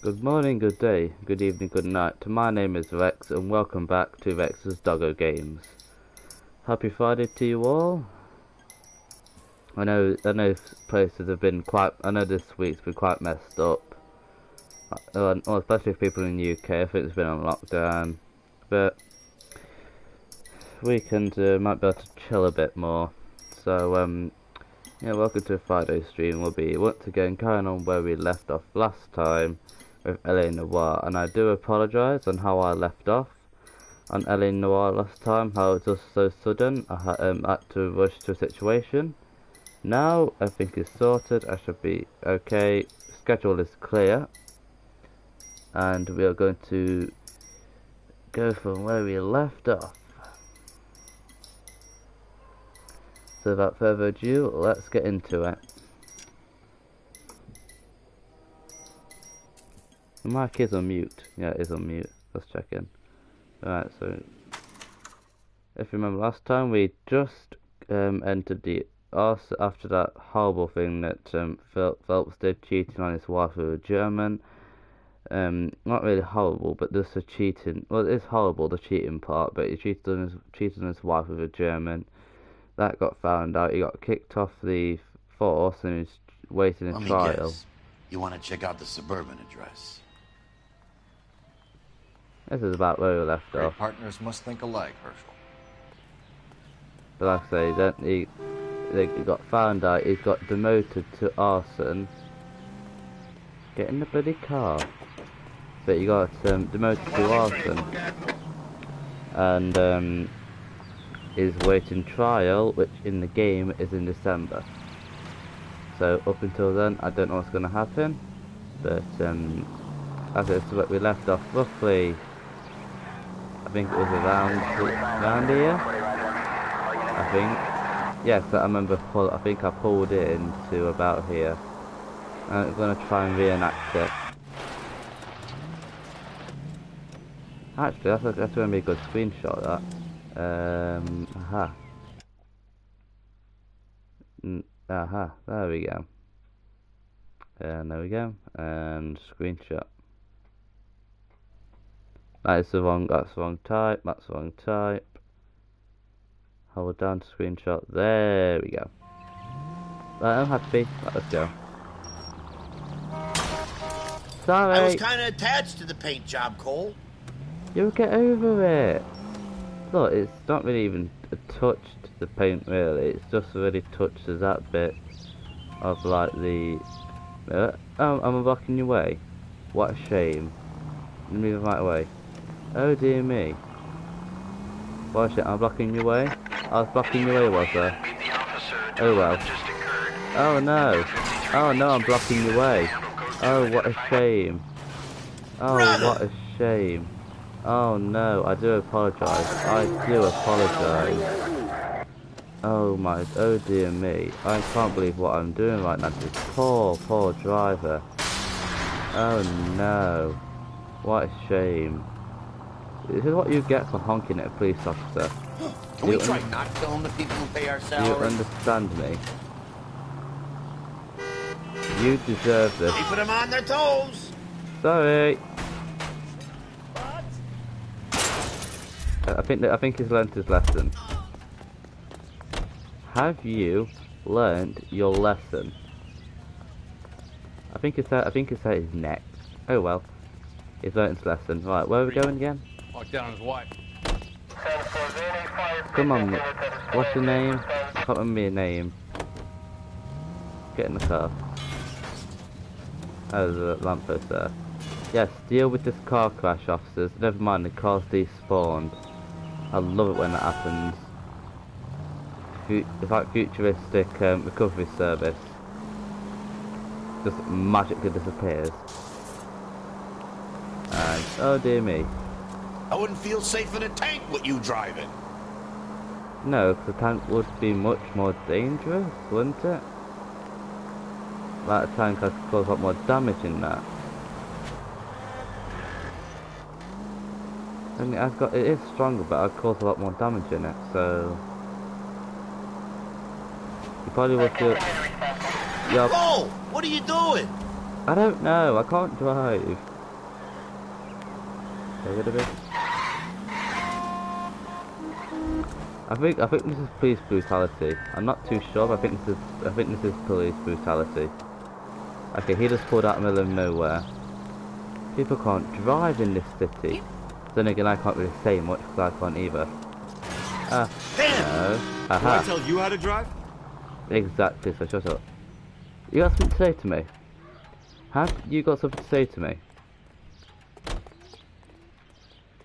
Good morning, good day, good evening, good night. My name is Rex, and welcome back to Rex's Doggo Games. Happy Friday to you all. I know places have been quite. I know this week's been quite messed up. Especially if people in the UK. I think it's been on lockdown, but weekend might be able to chill a bit more. So yeah, welcome to a Friday stream. We'll be once again carrying on where we left off last time with LA Noire, and I do apologise on how I left off on LA Noire last time, how it was just so sudden. I had to rush to a situation. Now everything is sorted, I should be okay, schedule is clear, and we are going to go from where we left off. So without further ado, let's get into it. The mic is on mute. Yeah, it is on mute. Let's check in. Alright, so if you remember last time, we just entered the arse after that horrible thing that Phelps did, cheating on his wife with a German. Not really horrible, but just the cheating. Well, it is horrible, the cheating part, but he cheated on his wife with a German. That got found out. He got kicked off the force and he's waiting a trial. Let me guess. You want to check out the suburban address? This is about where we left off. Partners must think alike, Herschel. But like I say, they got found out. He got demoted to arson. Get in the bloody car. But he got demoted to arson, and is waiting trial, which in the game is in December. So up until then, I don't know what's going to happen. But okay, so what we left off roughly. I think it was around here. I think. Yes, I remember. I think I pulled it into about here. I'm gonna try and reenact it. Actually, that's gonna be a good screenshot. That. Aha. Aha. There we go. And there we go. And screenshot. That's the wrong type, that's the wrong type. Hold down to screenshot, there we go. Right, I'm happy, let's go. Sorry! I was kinda attached to the paint job, Cole. You'll get over it. Look, it's not really even touched the paint really, it's just really touches that bit of like the... oh, I'm blocking your way. What a shame. Move right away. Oh dear me. Watch it, I'm blocking your way. I was blocking your way, was I? Oh well. Oh no. Oh no, I'm blocking your way. Oh, what a shame. Oh, what a shame. Oh no, I do apologise. I do apologise. Oh my, oh dear me. I can't believe what I'm doing right now. This poor driver. Oh no. What a shame. This is what you get for honking at a police officer. Can we try not killing the people who pay our salary? You understand me? You deserve this. Keeping them on their toes. Sorry. I think he's learnt his lesson. Have you learnt your lesson? I think it's at his neck. Oh well. He's learnt his lesson. Right, where are we going again? Walk down his wife. Come on, what's your name? I can't remember your name. Get in the car. Oh, there's a lamppost there. Yes, deal with this car crash, officers. Never mind, the car's despawned. I love it when that happens. It's like futuristic recovery service. Just magically disappears. And, oh dear me. I wouldn't feel safe in a tank with you driving. No, because the tank would be much more dangerous, wouldn't it? Like a tank has caused a lot more damage in that. And it is stronger, but I'd cause a lot more damage in it, so... You probably would feel... Whoa! What are you doing? I don't know, I can't drive. They're gonna be. I think this is police brutality. I'm not too sure, but I think this is police brutality. Okay, he just pulled out in the middle of nowhere. People can't drive in this city. Then again, I can't really say much because I can't either. No. Do I tell you how to drive? Exactly, so shut up. You got something to say to me? Have you got something to say to me?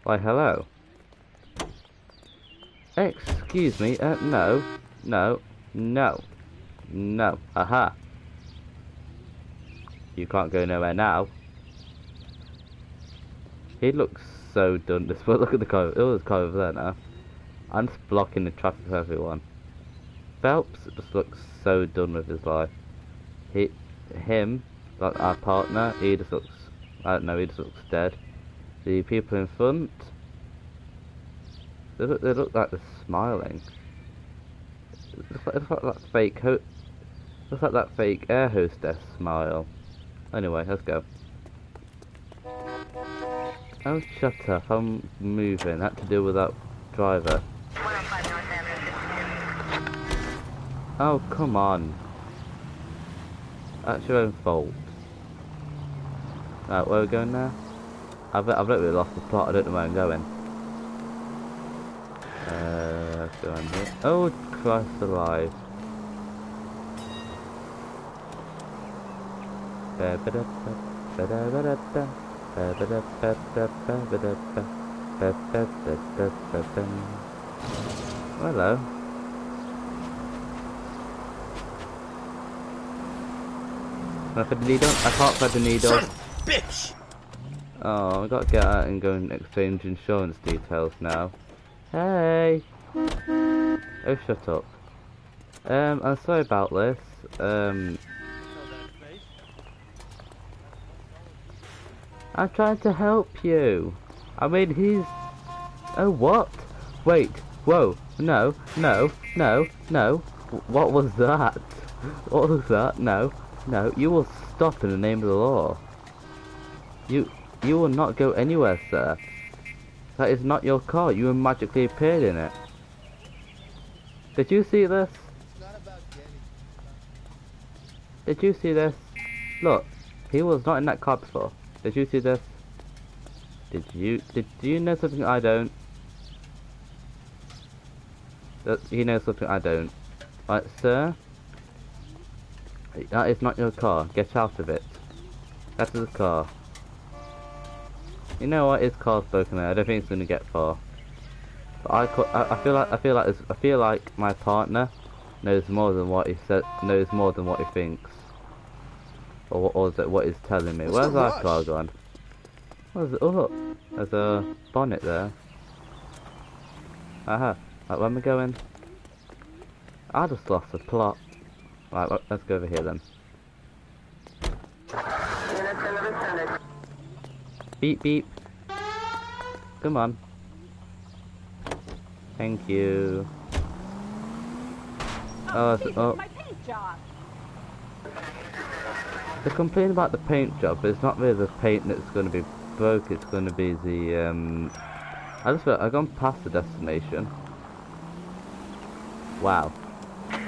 Why, hello? Excuse me, no. Aha. You can't go nowhere now. He looks so done. But look at the car. Oh, there's a car over there now. I'm just blocking the traffic for everyone. Phelps just looks so done with his life. Him, like our partner, he just looks, I don't know, he just looks dead. The people in front, they look like they're smiling. It looks like that fake air hostess smile. Anyway, let's go. Oh, shut up, I'm moving. Had to deal with that driver. Oh, come on. That's your own fault. Right, where are we going now? I've literally lost the plot, I don't know where I'm going. Let's go on here. Oh, Christ alive. Hello. Can I fit the needle? I can't fit the needle. Son of a bitch! Oh, I got to get out and go and exchange insurance details now. Hey! Oh, shut up. I'm sorry about this. I'm trying to help you. I mean, he's... Oh, what? Wait, whoa, no. What was that? What was that? No, you will stop in the name of the law. You will not go anywhere, sir. That is not your car. You magically appeared in it. Did you see this? Did you see this? Look, he was not in that car before. Did you see this? Do you know something I don't? He knows something I don't. Right, sir? That is not your car. Get out of it. That is the car. You know what? His car's broken there. I don't think it's going to get far. But I feel like my partner knows more than what he said. Knows more than what he thinks. Or what he's telling me. Where's our car gone? Where's it? Oh look, there's a bonnet there. Aha. Right, where am I going? I just lost the plot. Right, let's go over here then. Beep beep. Come on. Thank you. Oh. They complain about the paint job, but it's not really the paint that's going to be broke. It's going to be the I've gone past the destination. Wow.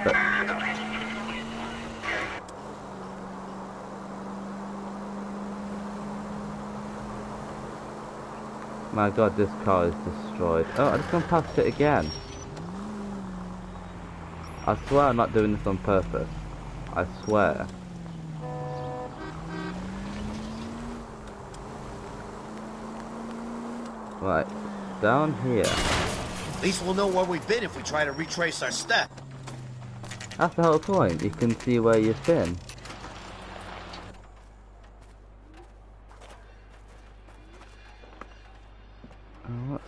But my God, this car is destroyed. Oh, I've just gone past it again. I swear I'm not doing this on purpose. I swear. Right, down here. At least we'll know where we've been if we try to retrace our step. That's the whole point. You can see where you've been.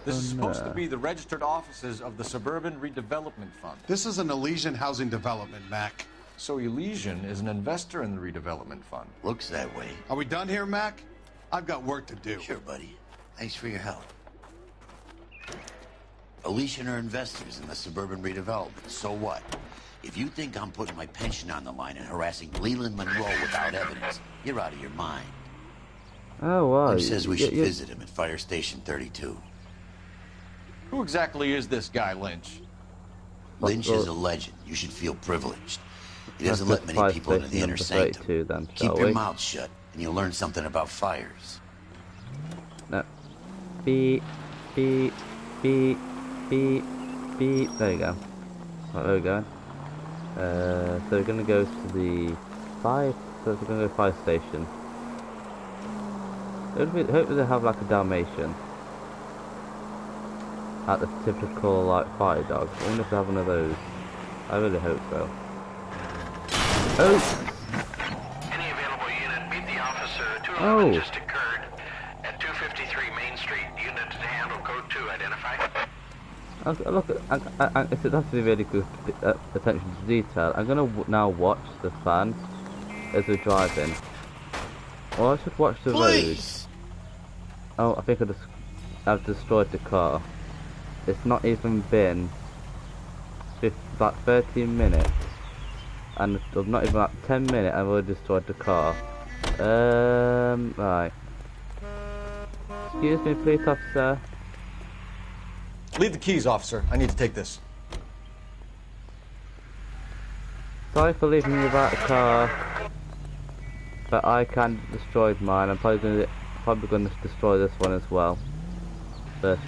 This is supposed to be the registered offices of the Suburban Redevelopment Fund. This is an Elysian housing development, Mac. So Elysian is an investor in the redevelopment fund. Looks that way. Are we done here, Mac? I've got work to do. Sure, buddy. Thanks for your help. Elysian are investors in the Suburban Redevelopment. So what? If you think I'm putting my pension on the line and harassing Leland Monroe without evidence, you're out of your mind. Oh, wow. He says we should visit him at Fire Station 32. Who exactly is this guy, Lynch? Lynch is a legend. You should feel privileged. He doesn't let many people into the inner sanctum. Then, Keep your mouth shut, and you'll learn something about fires. No. Beep, beep, beep, beep, beep. There you go. Right, there we go. So we're gonna go to the fire. So we're gonna go fire station. Hopefully they have like a Dalmatian. Like the typical like fire dog. I wonder if they have one of those. I really hope so. Oh! Any available unit, meet the officer. 211 Oh! Just occurred at 253 Main Street. Unit to handle code 2. Identify. Look, it has to be really good attention to detail. I'm gonna now watch the fan as we're driving. Or I should watch the road. Oh, I think I've destroyed the car. It's not even been about 13 minutes, and not even like 10 minutes. I've already destroyed the car. Right. Excuse me, police officer. Leave the keys, officer. I need to take this. Sorry for leaving you without a car, but I can destroy mine. I'm probably going to destroy this one as well. But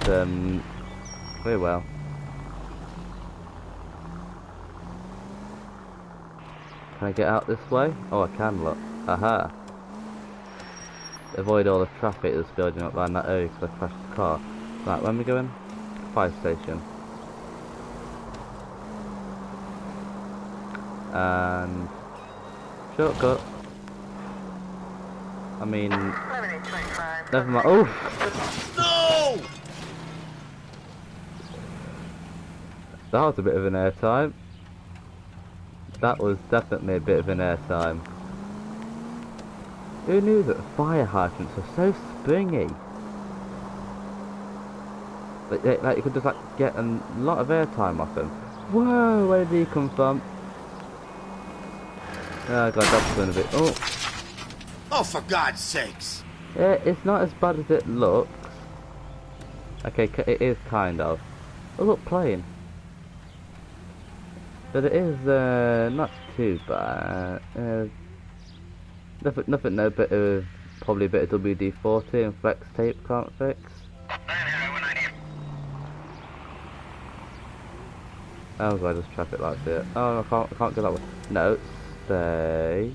very well. Can I get out this way? Oh, I can, look. Aha. Avoid all the traffic that's building up around that area because I crashed the car. Right, when are we going? Fire station. And shortcut. I mean, never mind. Oh! No! That was a bit of an airtime. That was definitely a bit of an airtime. Who knew that fire hydrants are so springy? Like you could just like get a lot of airtime off them. Whoa, where did he come from? Oh god, that's going a bit. Oh. Oh, for God's sakes! Yeah, it's not as bad as it looks. Okay, it is kind of. Oh look, plane. But it is not too bad. Nothing no bit of probably a bit of WD-40 and flex tape can't fix. Oh god, there's traffic lights here. Oh, I can't go that way. No, stay.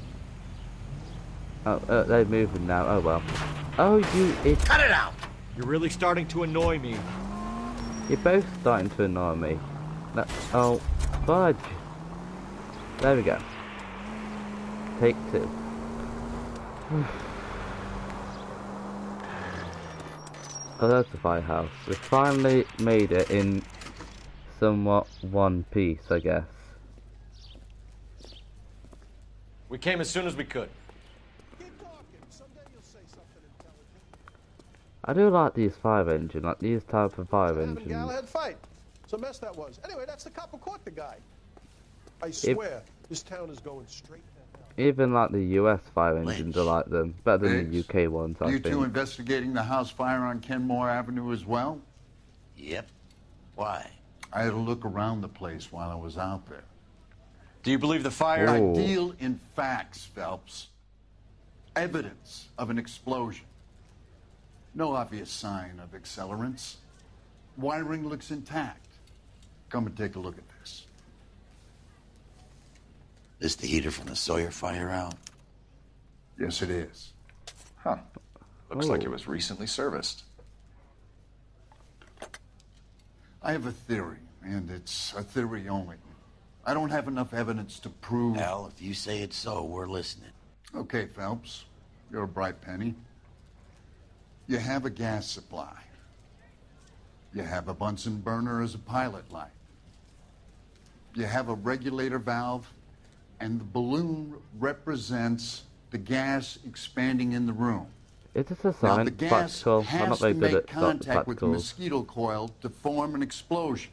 Oh, they're moving now. Oh well. Oh, Cut it out! You're really starting to annoy me. You're both starting to annoy me. No, oh, fudge. There we go. Take 2. Oh, that's the firehouse. We finally made it in somewhat one piece, I guess. We came as soon as we could. I do like these fire engines, like these type of fire engines. Galahad fight. It's a mess that was. Anyway, that's the cop who caught the guy. I swear, this town is going straight to hell. Even like the US fire engines are like them. Better than the UK ones, I think. You two investigating the house fire on Kenmore Avenue as well? Yep. Why? I had a look around the place while I was out there. Do you believe the fire? I deal in facts, Phelps. Evidence of an explosion. No obvious sign of accelerants. Wiring looks intact. Come and take a look at this. This the heater from the Sawyer fire out? Yes, it is. Huh. Looks like it was recently serviced. I have a theory, and it's a theory only. I don't have enough evidence to prove... Al, if you say it's so, we're listening. Okay, Phelps. You're a bright penny. You have a gas supply. You have a Bunsen burner as a pilot light. You have a regulator valve, and the balloon represents the gas expanding in the room. Is this a Now, sign? the gas I'm has not to very good make at contact with the practicals. mosquito coil to form an explosion.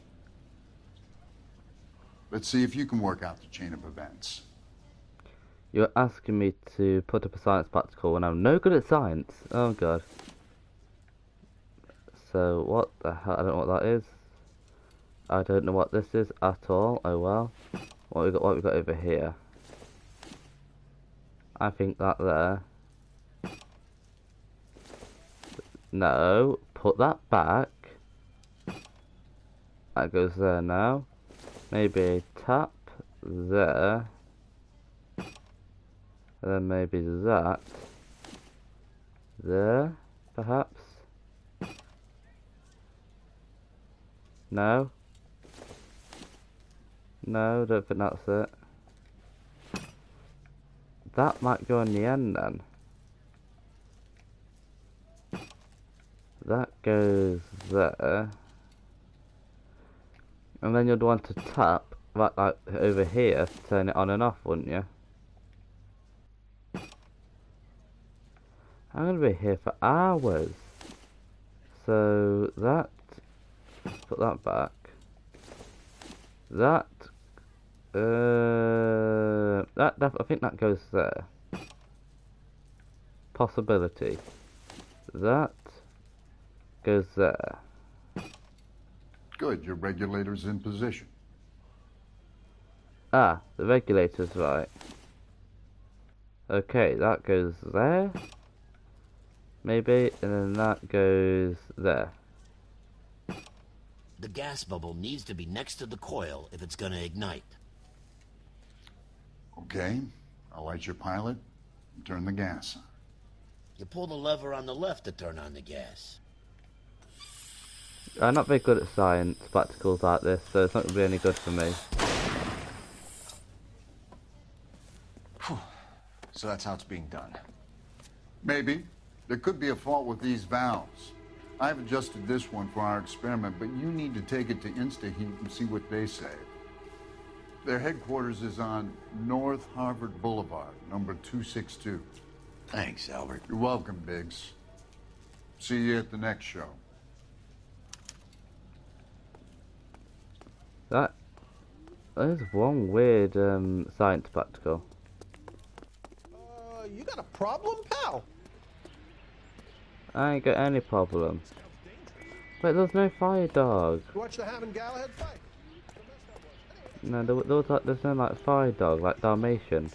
Let's see if you can work out the chain of events. You're asking me to put up a science practical when I'm no good at science. Oh god. So what the hell? I don't know what that is. I don't know what this is at all. Oh well. What we got over here? I think that there. No, put that back. That goes there now. Maybe tap there. And then maybe that. There, perhaps. No. No, don't think that's it. That might go in the end then. That goes there. And then you'd want to tap that like over here to turn it on and off, wouldn't you? I'm gonna be here for hours. So that, put that back. That, I think that goes there. Possibility. That goes there. Good, your regulator's in position. Ah, the regulator's right. Okay, that goes there. Maybe, and then that goes there. The gas bubble needs to be next to the coil if it's gonna ignite. Okay, I'll light your pilot and turn the gas on. You pull the lever on the left to turn on the gas. I'm not very good at science practicals like this, so it's not going to be any good for me. So that's how it's being done. Maybe. There could be a fault with these valves. I've adjusted this one for our experiment, but you need to take it to InstaHeat and see what they say. Their headquarters is on North Harvard Boulevard, number 262. Thanks, Albert. You're welcome, Biggs. See you at the next show. That is one weird science practical. You got a problem, pal? I ain't got any problem. Wait, there's no fire dog. You watch the Hammond Galahad fight? No, there's no like fire dog, like Dalmatian.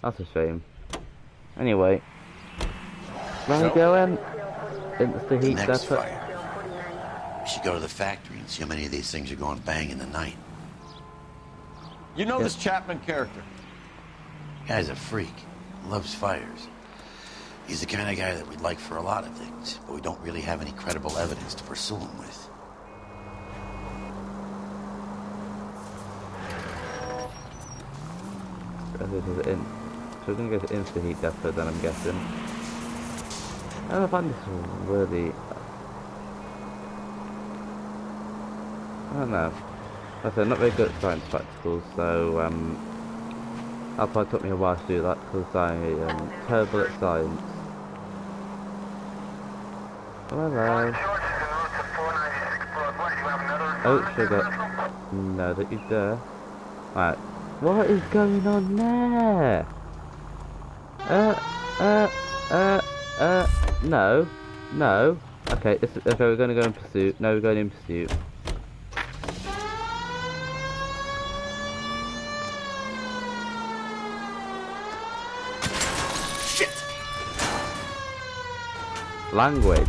That's a shame. Anyway, where are we going? InstaHeat Next depot. fire. We should go to the factory and see how many of these things are going bang in the night. You know this Chapman character? Guy's a freak. Loves fires. He's the kind of guy that we'd like for a lot of things, but we don't really have any credible evidence to pursue him with. So we're gonna go to InstaHeat depot then, I'm guessing. I don't find this really. I don't know. Like I said, not very good at science practicals, so that probably took me a while to do that because I'm terrible at science. Hello. Oh, sugar. No, don't you dare. Right. What is going on there? No. No. Okay, okay, we're gonna go in pursuit. No, we're going in pursuit. Language.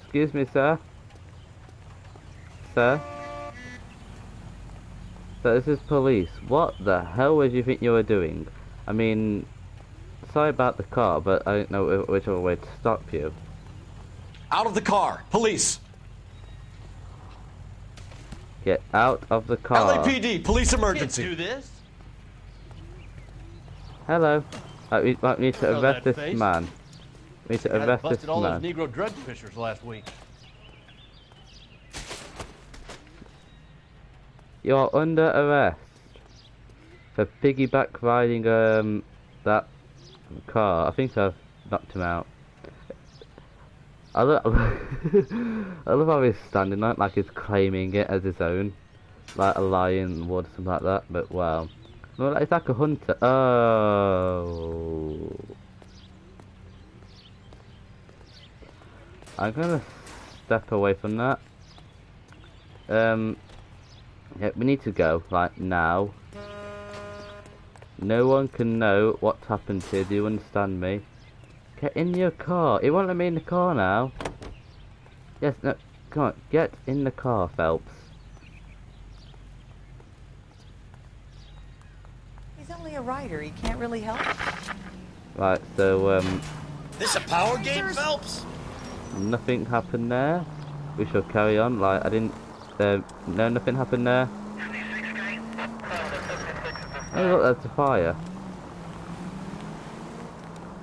Excuse me, sir. Sir? So this is police. What the hell would you think you were doing? I mean, sorry about the car, but I don't know which other way to stop you. Out of the car! Police! Get out of the car. LAPD! Police emergency! Can't do this. Hello. We need to arrest this man. We need to arrest this busted all those man. Negro drug fishers last week. You're under arrest for piggyback riding that car. I think I've knocked him out. I love how he's standing like he's claiming it as his own, like a lion would, something like that. But well, No, it's like a hunter. Oh. I'm gonna step away from that. Yeah, we need to go, like, now. No one can know what's happened here, do you understand me? Get in your car. It won't let me in the car now. Yes, no, come on, get in the car, Phelps. He's only a writer, he can't really help. Right, so, This a power game, Phelps? nothing happened there. We shall carry on, like, I didn't, no, nothing happened there. Oh, look, there's a fire.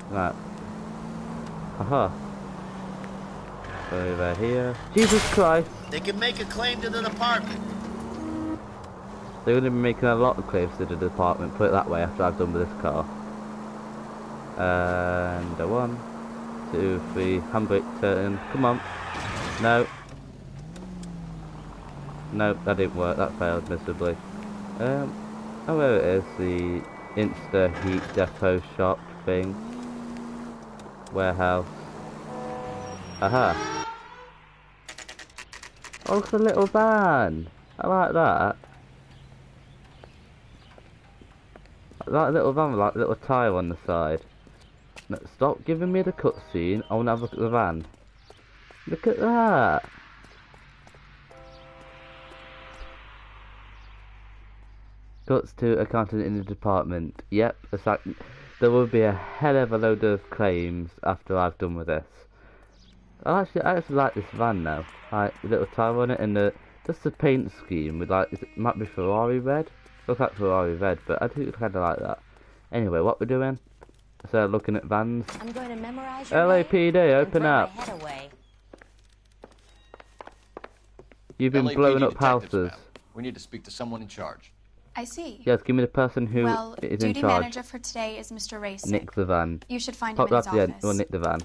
Right. Aha. Over here. Jesus Christ! They can make a claim to the department. They're going to be making a lot of claims to the department, put it that way, after I've done with this car. And a 1, 2, 3, handbrake turn. Come on. No. No, that didn't work. That failed miserably. Oh, where it is, the Insta Heat Depot shop thing. Warehouse. Aha. Oh, it's a little van. I like that. That little van with like a little tyre on the side. No, stop giving me the cutscene. I want to have a look at the van. Look at that. Cuts to accountant in the department. Yep, it's like there will be a hell of a load of claims after I've done with this. I actually like this van now. Like a little tyre on it and just the paint scheme with like it might be Ferrari red. Looks like Ferrari red, but I do kind of like that. Anyway, what we're doing? So looking at vans. I'm going to memorize your LAPD, open up. You've been LAPD blowing up detectives, houses. ma'am. We need to speak to someone in charge. I see. Yes, give me the person who Well, is in duty charge. manager for today is Mr. Racing. Nick the van. You should find Pop him in his that to the end. office. Or Nick the van.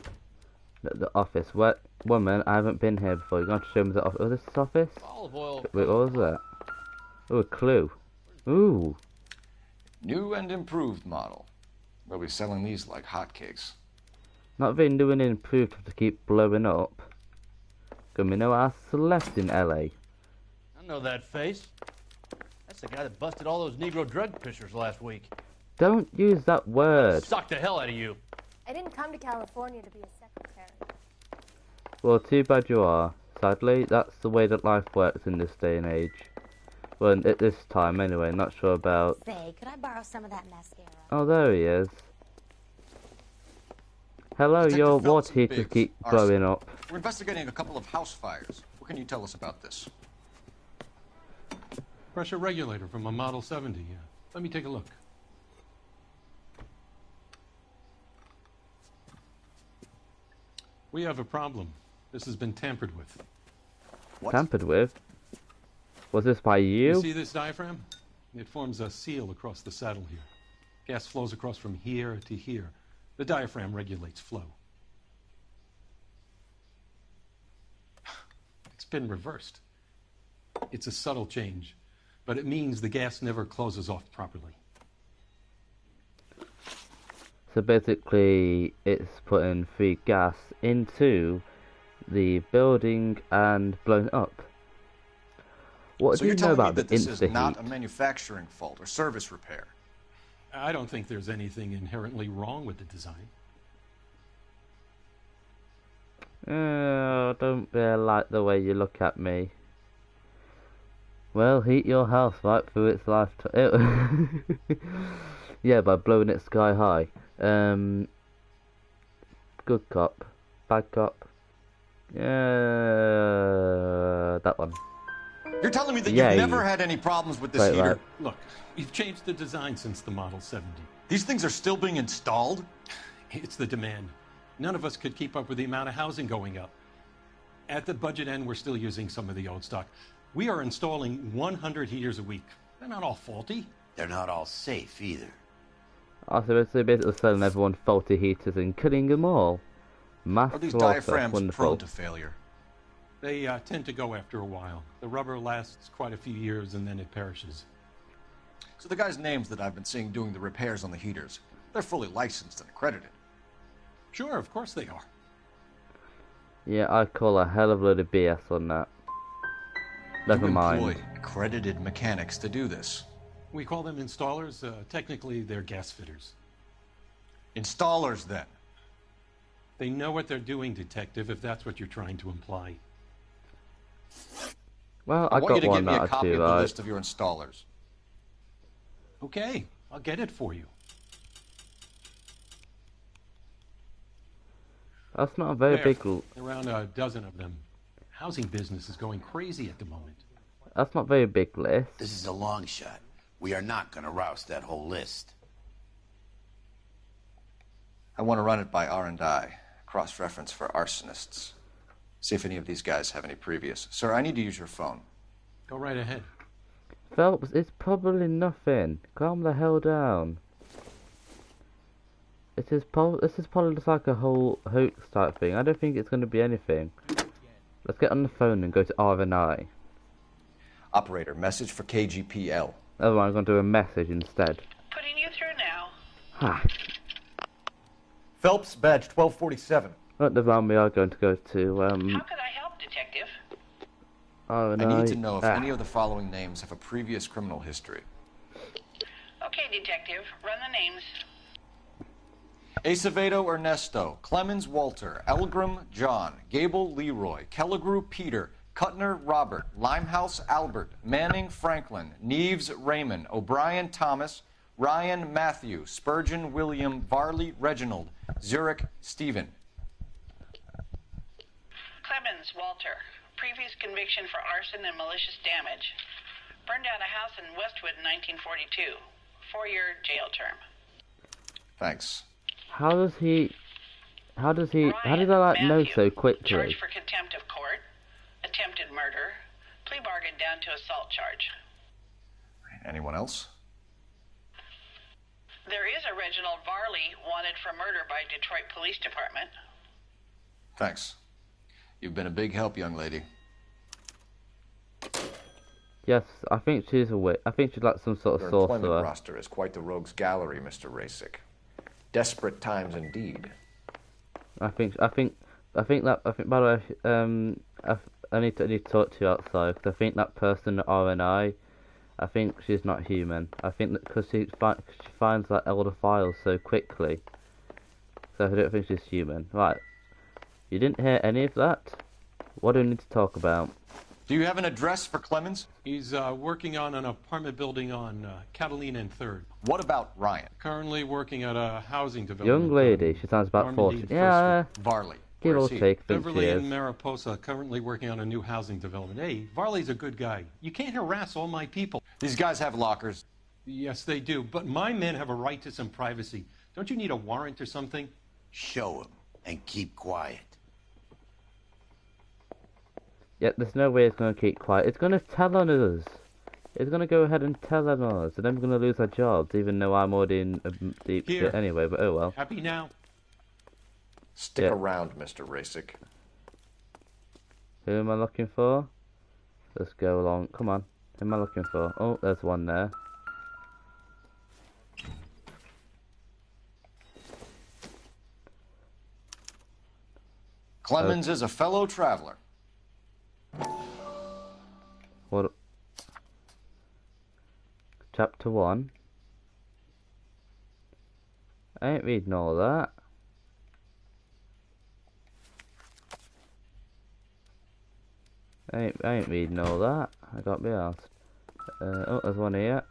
The office. What? Woman, I haven't been here before. You're going to show me the office. Oh, this is office? Olive oil. Wait, what was that? Oh, a clue. Ooh. New and improved model. We'll be selling these like hotcakes. Not being new and improved to keep blowing up. Cause we know our Celeste in LA. I know that face. That's the guy that busted all those Negro drug pushers last week. Don't use that word. Suck the hell out of you. I didn't come to California to be a secretary. Well, too bad you are. Sadly, that's the way that life works in this day and age. Well, at this time anyway, not sure about... Say, could I borrow some of that mascara? Oh, there he is. Hello, Detective your Phelps water and heaters Biggs, keep arson. blowing up. We're investigating a couple of house fires. What can you tell us about this? Pressure regulator from a Model 70. Let me take a look. We have a problem. This has been tampered with. What? Tampered with? Was this by you? You see this diaphragm? It forms a seal across the saddle here. Gas flows across from here to here. The diaphragm regulates flow. It's been reversed. It's a subtle change, but it means the gas never closes off properly. So basically, it's putting free gas into the building and blowing it up. What So do you're you know telling me about the that this is not Insta-Heat? a manufacturing fault or service repair? I don't think there's anything inherently wrong with the design. Oh, don't be like the way you look at me. Well, heat your house right through its lifetime. Yeah, by blowing it sky high. Good cop, bad cop. Yeah, that one. You're telling me that Yeah, you've never had any problems with this Right, heater? right. Look, we've changed the design since the Model 70. These things are still being installed? It's the demand. None of us could keep up with the amount of housing going up. At the budget end, we're still using some of the old stock. We are installing 100 heaters a week. They're not all faulty. They're not all safe either. Also, they're basically selling everyone faulty heaters and killing them all. Mass Are these slaughter. diaphragms Wonderful. prone to failure? They tend to go after a while. The rubber lasts quite a few years and then it perishes. So the guys' names that I've been seeing doing the repairs on the heaters, they're fully licensed and accredited. Sure, of course they are. Yeah, I call a hell of a load of BS on that. Never mind. You employ accredited mechanics to do this. We call them installers. Technically, they're gas fitters. Installers, then? They know what they're doing, Detective, if that's what you're trying to imply. Well, I want you to got give one me a out copy of of the two, list of your installers. Okay, I'll get it for you. That's not a very big... Around a dozen of them. Housing business is going crazy at the moment. That's not a very big list. This is a long shot. We are not going to roust that whole list. I want to run it by R&I, cross-reference for arsonists. See if any of these guys have any previous. Sir, I need to use your phone. Go right ahead. Phelps, it's probably nothing. Calm the hell down. This is probably just like a whole hoax type thing. I don't think it's going to be anything. Let's get on the phone and go to R&I. Operator, message for KGPL. Otherwise, I'm going to do a message instead. Putting you through now. Ha. Phelps, badge 1247. At the van, we are going to go to, How could I help, Detective? R&I. I need to know if any of the following names have a previous criminal history. Okay, Detective. Run the names. Acevedo Ernesto, Clemens Walter, Elgram John, Gable Leroy, Kelligrew Peter, Cutner Robert, Limehouse Albert, Manning Franklin, Neves Raymond, O'Brien Thomas, Ryan Matthew, Spurgeon William, Varley Reginald, Zurich Stephen. Clemens Walter. Previous conviction for arson and malicious damage. Burned down a house in Westwood in 1942. 4-year jail term. Thanks. How does I like know so quickly? Charged for contempt of court, attempted murder, plea bargain down to assault charge. Anyone else? There is a Reginald Varley wanted for murder by Detroit Police Department. Thanks. You've been a big help, young lady. Yes, I think she's a witch. I think she's like some sort of Your sorcerer. employment roster is quite the rogues gallery, Mr. Rasick. Desperate times indeed. I think. By the way, I need to talk to you outside because I think that person at R&I, I think she's not human. I think that because she finds like elder files so quickly, so I don't think she's human. Right? You didn't hear any of that? What do we need to talk about? Do you have an address for Clemens? He's working on an apartment building on Catalina and 3rd. What about Ryan? Currently working at a housing development. Young lady, she sounds about 40. Yeah. Varley. Give or take, Beverly and Mariposa, currently working on a new housing development. Hey, Varley's a good guy. You can't harass all my people. These guys have lockers. Yes, they do. But my men have a right to some privacy. Don't you need a warrant or something? Show them and keep quiet. Yeah, there's no way it's going to keep quiet. It's going to tell on us. It's going to go ahead and tell on us. And then we're going to lose our jobs, even though I'm already in a deep shit anyway, but oh well. Happy now? Stick around, Mr. Rasick. Who am I looking for? Let's go along. Come on. Who am I looking for? Oh, there's one there. Clemens is a fellow traveler. What? Chapter 1. I ain't reading all that. I ain't reading all that. I got me asked. Oh, there's one here.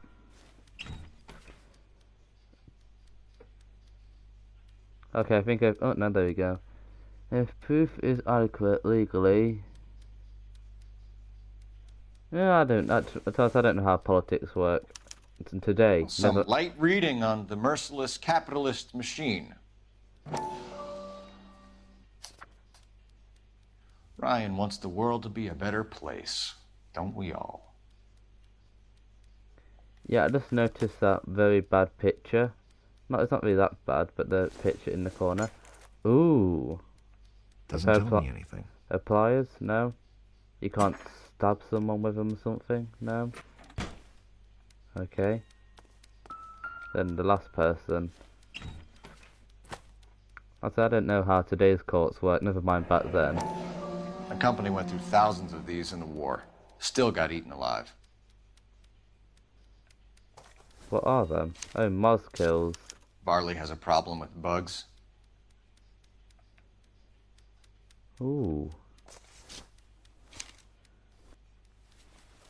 Okay, I think I've... Oh, no, there we go. If proof is adequate legally... Yeah, I don't know how politics work. Today. Some light reading on the merciless capitalist machine. Ryan wants the world to be a better place, don't we all? Yeah, I just noticed that very bad picture. No, it's not really that bad, but the picture in the corner. Ooh. Doesn't tell me anything. Pliers? No. You can't stab someone with them or something? No. Okay. than the last person. I don't know how today's courts work, never mind back then. The company went through thousands of these in the war. Still got eaten alive. What are them? Oh, Moz kills. Varley has a problem with bugs. Ooh.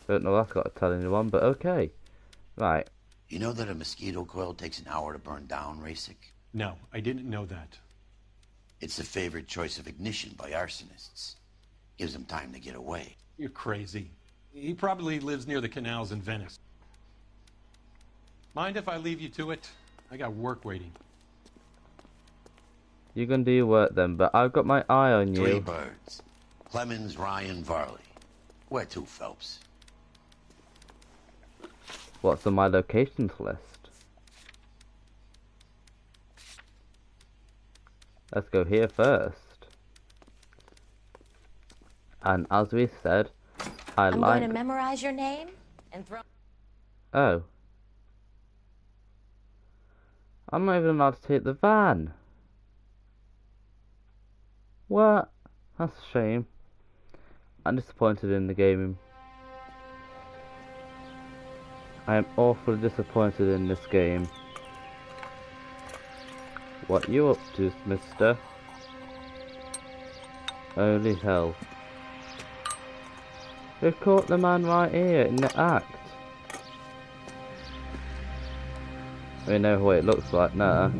Don't know what I've got to tell anyone, but okay. Right. You know that a mosquito coil takes an hour to burn down, Rasik? No, I didn't know that. It's the favorite choice of ignition by arsonists. Gives them time to get away. You're crazy. He probably lives near the canals in Venice. Mind if I leave you to it? I got work waiting. You can do your work then, but I've got my eye on you. 3 birds. Clemens, Ryan, Varley. Where to, Phelps? What's on my locations list? Let's go here first. And as we said, I'm going to memorize your name and throw... Oh. I'm not even allowed to take the van. What? That's a shame. I'm disappointed in the game. I am awfully disappointed in this game. What you up to, mister? Holy hell. We've caught the man right here in the act. We know what it looks like now.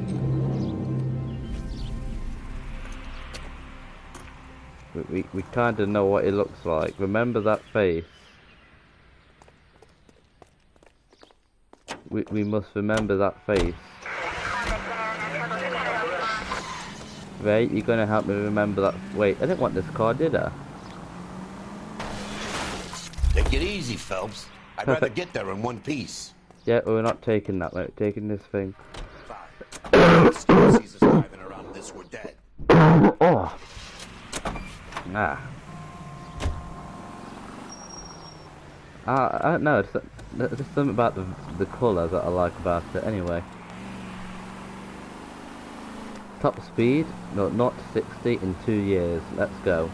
We kind of know what it looks like. Remember that face. We must remember that face. Right, you're gonna help me remember that. Wait, I didn't want this car, did I? Take it easy, Phelps. I'd rather get there in one piece. Yeah, we're not taking that. We're taking this thing. Sees us driving around this, we're dead. Oh. Nah. I don't know. There's something about the colour that I like about it. Anyway. Top speed, no, not 60 in 2 years. Let's go.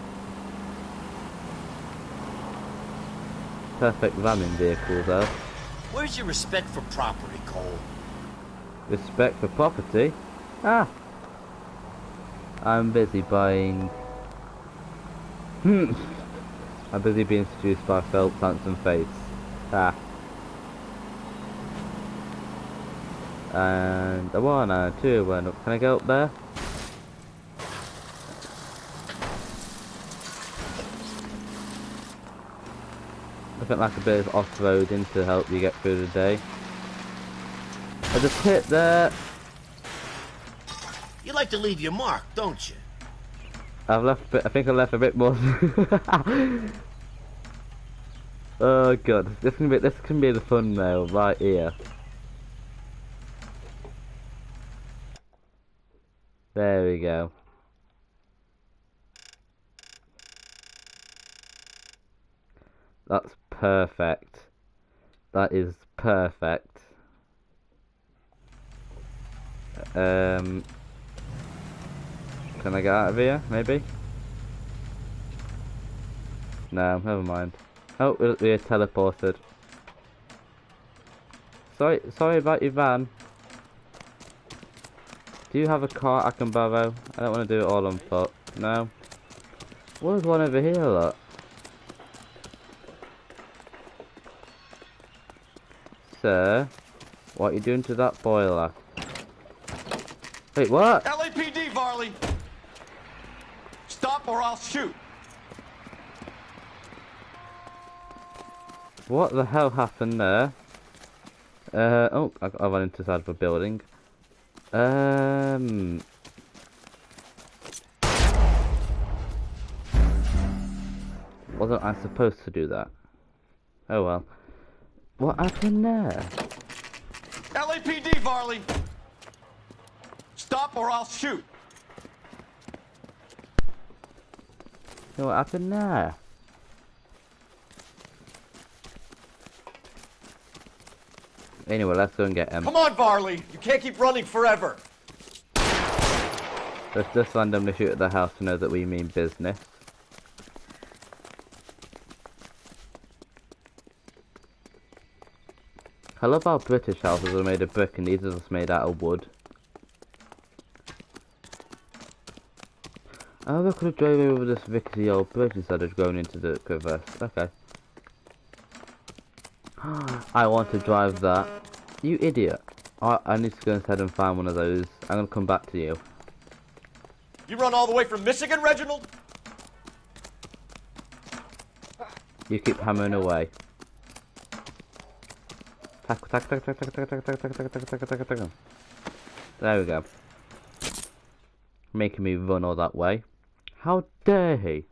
Perfect ramming vehicle though. Where's your respect for property, Cole? Respect for property? Ah. I'm busy buying. I'm busy being seduced by Phelps' handsome face. Ah. And a 1 and a 2 went up. Can I go up there? Looking like a bit of off-roading to help you get through the day. There's a pit there. You like to leave your mark, don't you? I've left a bit, I think I left a bit more. Oh god, this can be the thumbnail right here. There we go. That's perfect. That is perfect. Can I get out of here? Maybe? No, never mind. Oh, we're teleported. Sorry about your van. Do you have a car I can borrow? I don't want to do it all on foot. No. What is one over here, look? Sir, what are you doing to that boiler? Wait, what? LAPD, Varley! Stop or I'll shoot! What the hell happened there? Oh, I ran into the side of a building. Wasn't I supposed to do that? Oh well. What happened there? LAPD, Varley! Stop or I'll shoot! What happened there? Anyway, let's go and get him. Come on, Varley! You can't keep running forever! Let's just randomly shoot at the house to know that we mean business. I love how British houses are made of brick and these are just made out of wood. Oh, I could have drove over this rickety old bridge instead of going into the crevasse. Okay. I want to drive that. You idiot. I need to go instead and find one of those. I'm going to come back to you. You run all the way from Michigan, Reginald? You keep hammering away. There we go. Making me run all that way. How dare he?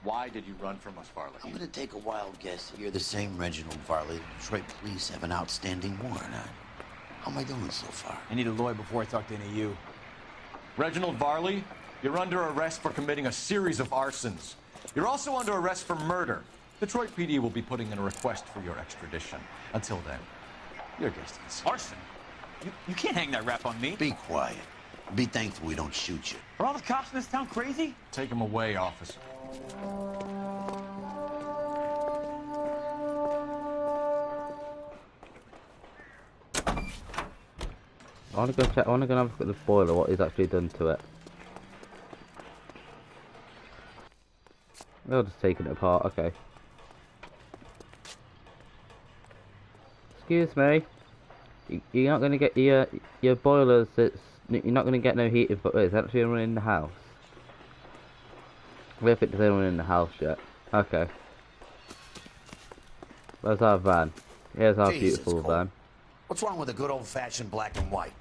Why did you run from us, Varley? I'm gonna take a wild guess. You're the same Reginald Varley Detroit police have an outstanding warrant on. How am I doing so far? I need a lawyer before I talk to any of you. Reginald Varley, you're under arrest for committing a series of arsons. You're also under arrest for murder. Detroit PD will be putting in a request for your extradition. Until then, your distance. Arson? You can't hang that rap on me. Be quiet. Be thankful we don't shoot you. Are all the cops in this town crazy? Take him away, officer. I want to go check. I want to go and have a look at the boiler. What he's actually done to it. They're just taking it apart. Okay. Excuse me. You're not going to get your boilers. You're not going to get no heat. But it's actually running in the house. We have it to anyone in the house yet. Okay. Where's our van? Here's our beautiful van. What's wrong with a good old-fashioned black and white?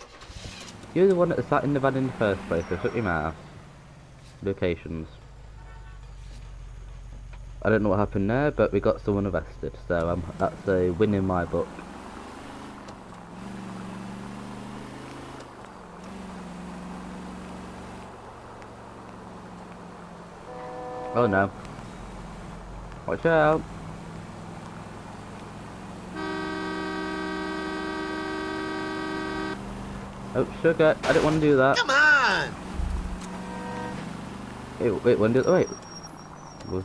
You're the one that sat in the van in the first place, so shut your mouth. Locations. I don't know what happened there, but we got someone arrested, so that's a win in my book. Oh no. Watch out. Oh, sugar. I didn't want to do that. Come on! Wait, was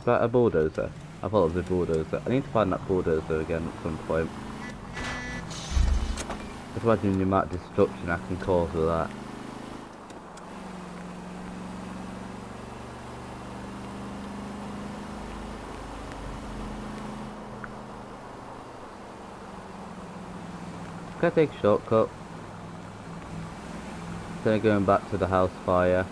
that a bulldozer? I thought it was a bulldozer. I need to find that bulldozer again at some point. Just imagine the amount of destruction I can cause with that. Can I take a shortcut? Instead of going back to the house fire.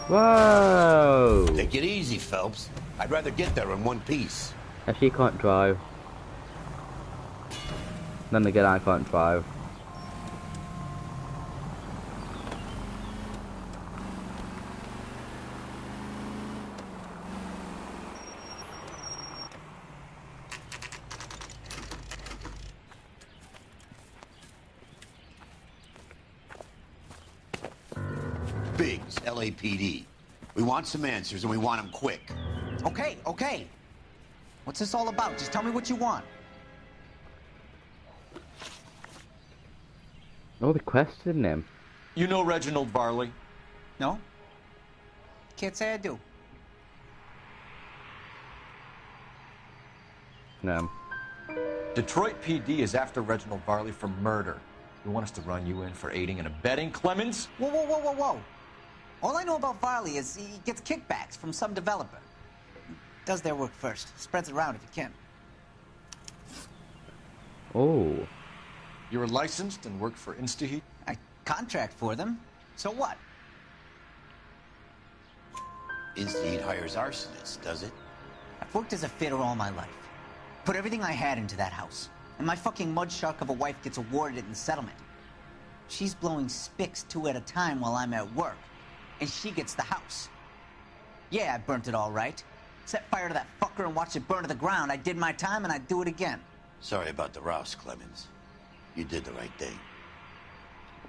Whoa! Take it easy, Phelps. I'd rather get there in one piece. If she can't drive. Then again, I can't drive. Biggs, LAPD. We want some answers, and we want them quick. Okay. What's this all about? Just tell me what you want. Oh, they're questioning him. You know Reginald Varley? No? Can't say I do. No. Detroit PD is after Reginald Varley for murder. You want us to run you in for aiding and abetting Clemens? Whoa. All I know about Varley is he gets kickbacks from some developer. Does their work first. Spreads it around if he can. Oh. You're licensed and work for InstaHeat? I contract for them. So what? InstaHeat hires arsonists, does it? I've worked as a fitter all my life. Put everything I had into that house. And my fucking mud shark of a wife gets awarded it in settlement. She's blowing spics 2 at a time while I'm at work. And she gets the house. Yeah, I burnt it all right. Set fire to that fucker and watched it burn to the ground. I did my time and I'd do it again. Sorry about the rouse, Clemens. You did the right thing.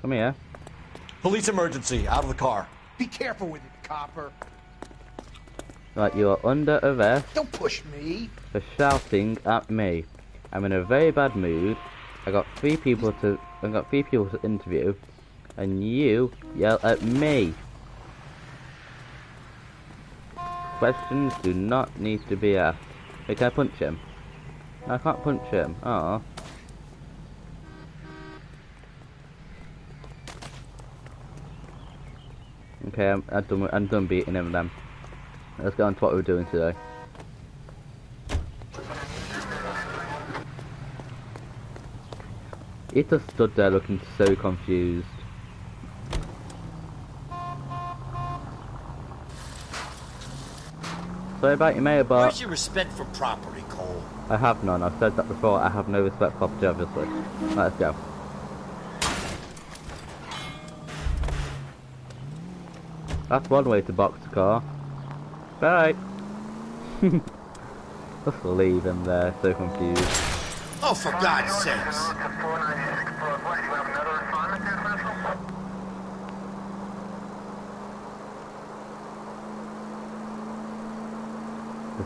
Come here. Police emergency. Out of the car. Be careful with it, copper. Right, you are under arrest. Don't push me. For shouting at me. I'm in a very bad mood. I got three people to interview, and you yell at me. Questions do not need to be asked. Hey, can I punch him? No, I can't punch him. Oh. Okay, I'm done beating him then. Let's get on to what we're doing today. He just stood there looking so confused. Sorry about your mailbox. Where's your respect for property, Cole? I have none. I've said that before. I have no respect for property, obviously. Let's go. That's one way to box a car. Bye. Just leave him there, so confused. Oh, for God's sakes!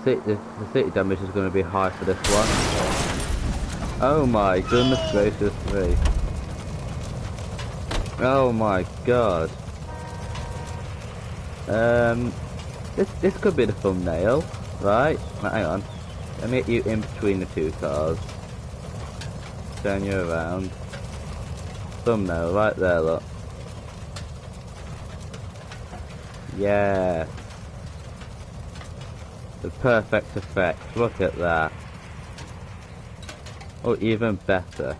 The city damage is going to be high for this one. Oh my goodness gracious me. Oh my god. This could be the thumbnail, right? Now, hang on. Let me get you in between the two cars. Turn you around. Thumbnail right there, look. Yeah. The perfect effect. Look at that. Oh, even better.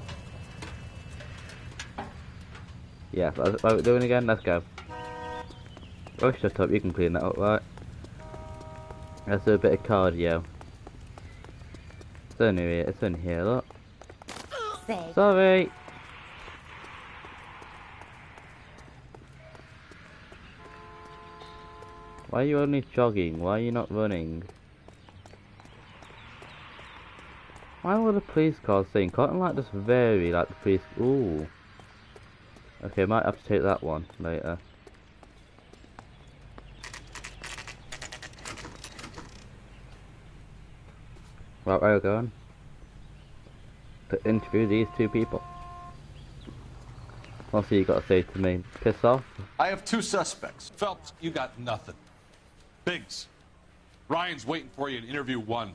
Yeah, what are we doing again? Let's go. Oh, shut up, you can clean that up, right? Let's do a bit of cardio. It's in here, look. Sorry! Why are you only jogging? Why are you not running? Why were the police cars saying? Can't like just vary like the police? Ooh. Okay, might have to take that one later. Right, where are we going? To interview these two people. What's you got to say to me? Piss off? I have two suspects. Phelps, you got nothing. Biggs, Ryan's waiting for you in interview 1.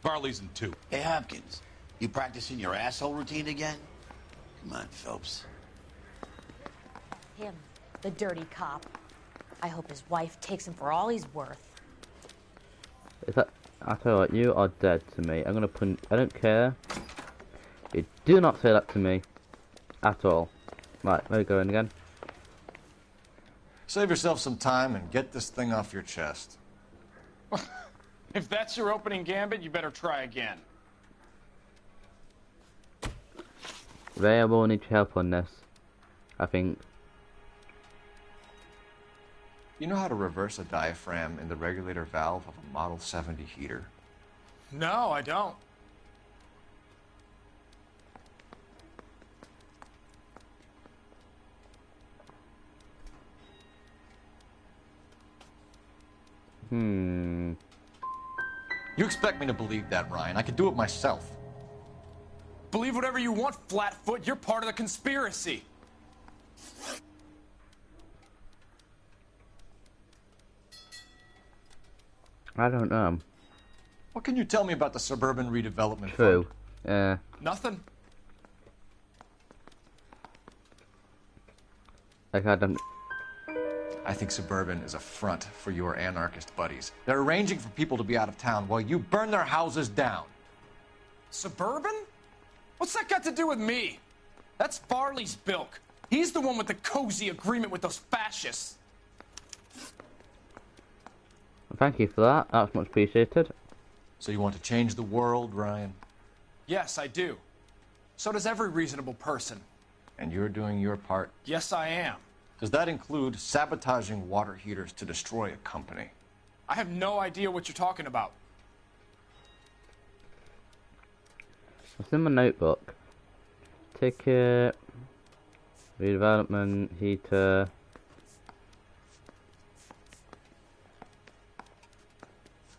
Farley's in 2. Hey, Hopkins, you practicing your asshole routine again? Come on, Phelps. Him, the dirty cop. I hope his wife takes him for all he's worth. Is that... I tell you what, you are dead to me. I'm gonna put... I don't care. You do not say that to me. At all. Right, where are we going again? Save yourself some time and get this thing off your chest. If that's your opening gambit, you better try again. Ray, I will need your help on this. I think. You know how to reverse a diaphragm in the regulator valve of a Model 70 heater? No, I don't. You expect me to believe that, Ryan? I could do it myself. Believe whatever you want, Flatfoot. You're part of the conspiracy. I don't know. What can you tell me about the Suburban Redevelopment True. Fund? Nothing. Like I don't... I think Suburban is a front for your anarchist buddies. They're arranging for people to be out of town while you burn their houses down. Suburban? What's that got to do with me? That's Farley's bilk. He's the one with the cozy agreement with those fascists. Thank you for that. That's much appreciated. So you want to change the world, Ryan? Yes, I do. So does every reasonable person. And you're doing your part? Yes, I am. Does that include sabotaging water heaters to destroy a company? I have no idea what you're talking about. What's in my notebook? Ticket. Redevelopment, heater.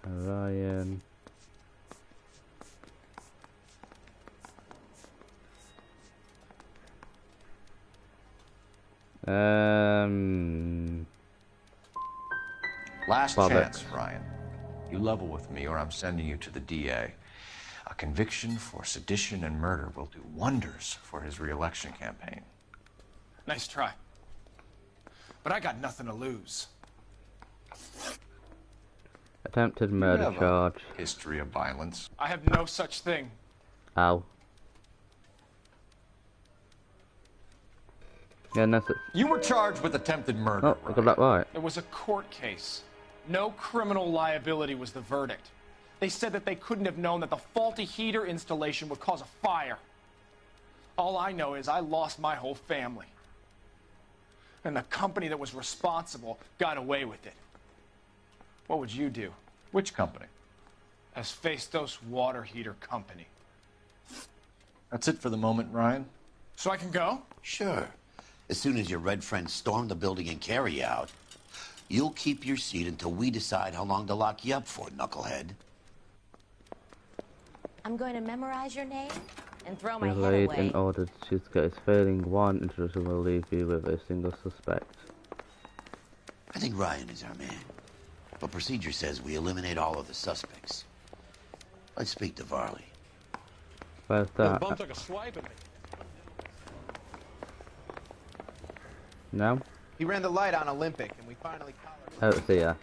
Orion. Last Bollocks. chance, Ryan. You level with me or I'm sending you to the DA. A conviction for sedition and murder will do wonders for his re-election campaign. Nice try. But I got nothing to lose. Attempted You murder have a charge. history of violence. I have no such thing. Ow. Yeah, and that's it. You were charged with attempted murder. Oh, I got that right. It was a court case. No criminal liability was the verdict. They said that they couldn't have known that the faulty heater installation would cause a fire. All I know is I lost my whole family. And the company that was responsible got away with it. What would you do? Which company? Hephaestus Water Heater Company. That's it for the moment, Ryan. So I can go? Sure. As soon as your red friends storm the building and carry out, you'll keep your seat until we decide how long to lock you up for, knucklehead. I'm going to memorize your name and throw my head Relayed away. in order to choose case. Failing one introduction will leave you with a single suspect. I think Ryan is our man. But procedure says we eliminate all of the suspects. Let's speak to Varley. Where's The that? bum took a swipe at me. No? He ran the light on Olympic, and we finally collared him. Oh, see ya.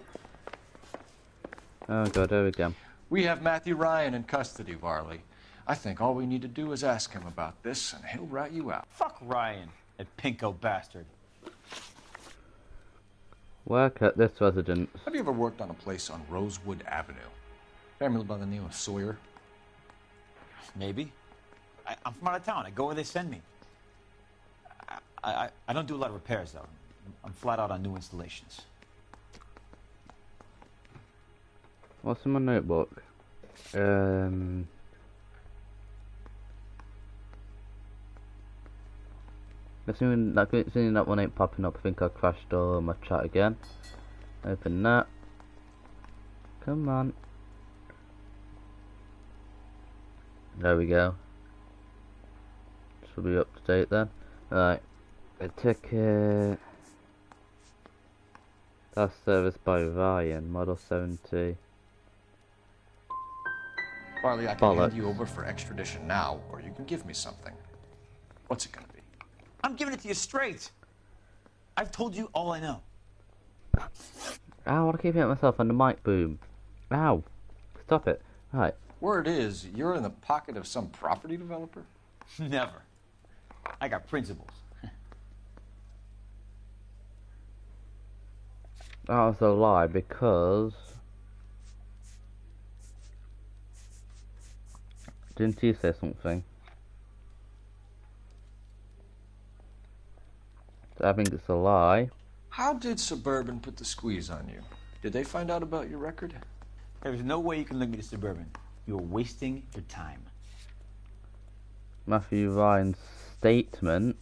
Oh god, there we go. We have Matthew Ryan in custody, Varley. I think all we need to do is ask him about this, and he'll rat you out. Fuck Ryan, that pinko bastard. Work at this residence. Have you ever worked on a place on Rosewood Avenue? Family by the name of Sawyer? Maybe. I'm from out of town. I go where they send me. I don't do a lot of repairs, though. I'm flat out on new installations. What's in my notebook? Assuming that one ain't popping up, I think I crashed all my chat again. Open that. Come on. There we go. Should be up to date then. Right. A ticket. That's serviced by Ryan, model 70. Varley, I can hand Bollocks. you over for extradition now, or you can give me something. What's it gonna be? I'm giving it to you straight. I've told you all I know. Ow, I want to keep hitting myself on the mic boom. Ow. Stop it. Right. Word is, you're in the pocket of some property developer? Never. I got principles. That was a lie because... Didn't you say something? I think it's a lie. How did Suburban put the squeeze on you? Did they find out about your record? There's no way you can link me to Suburban. You're wasting your time. Matthew Ryan's statement.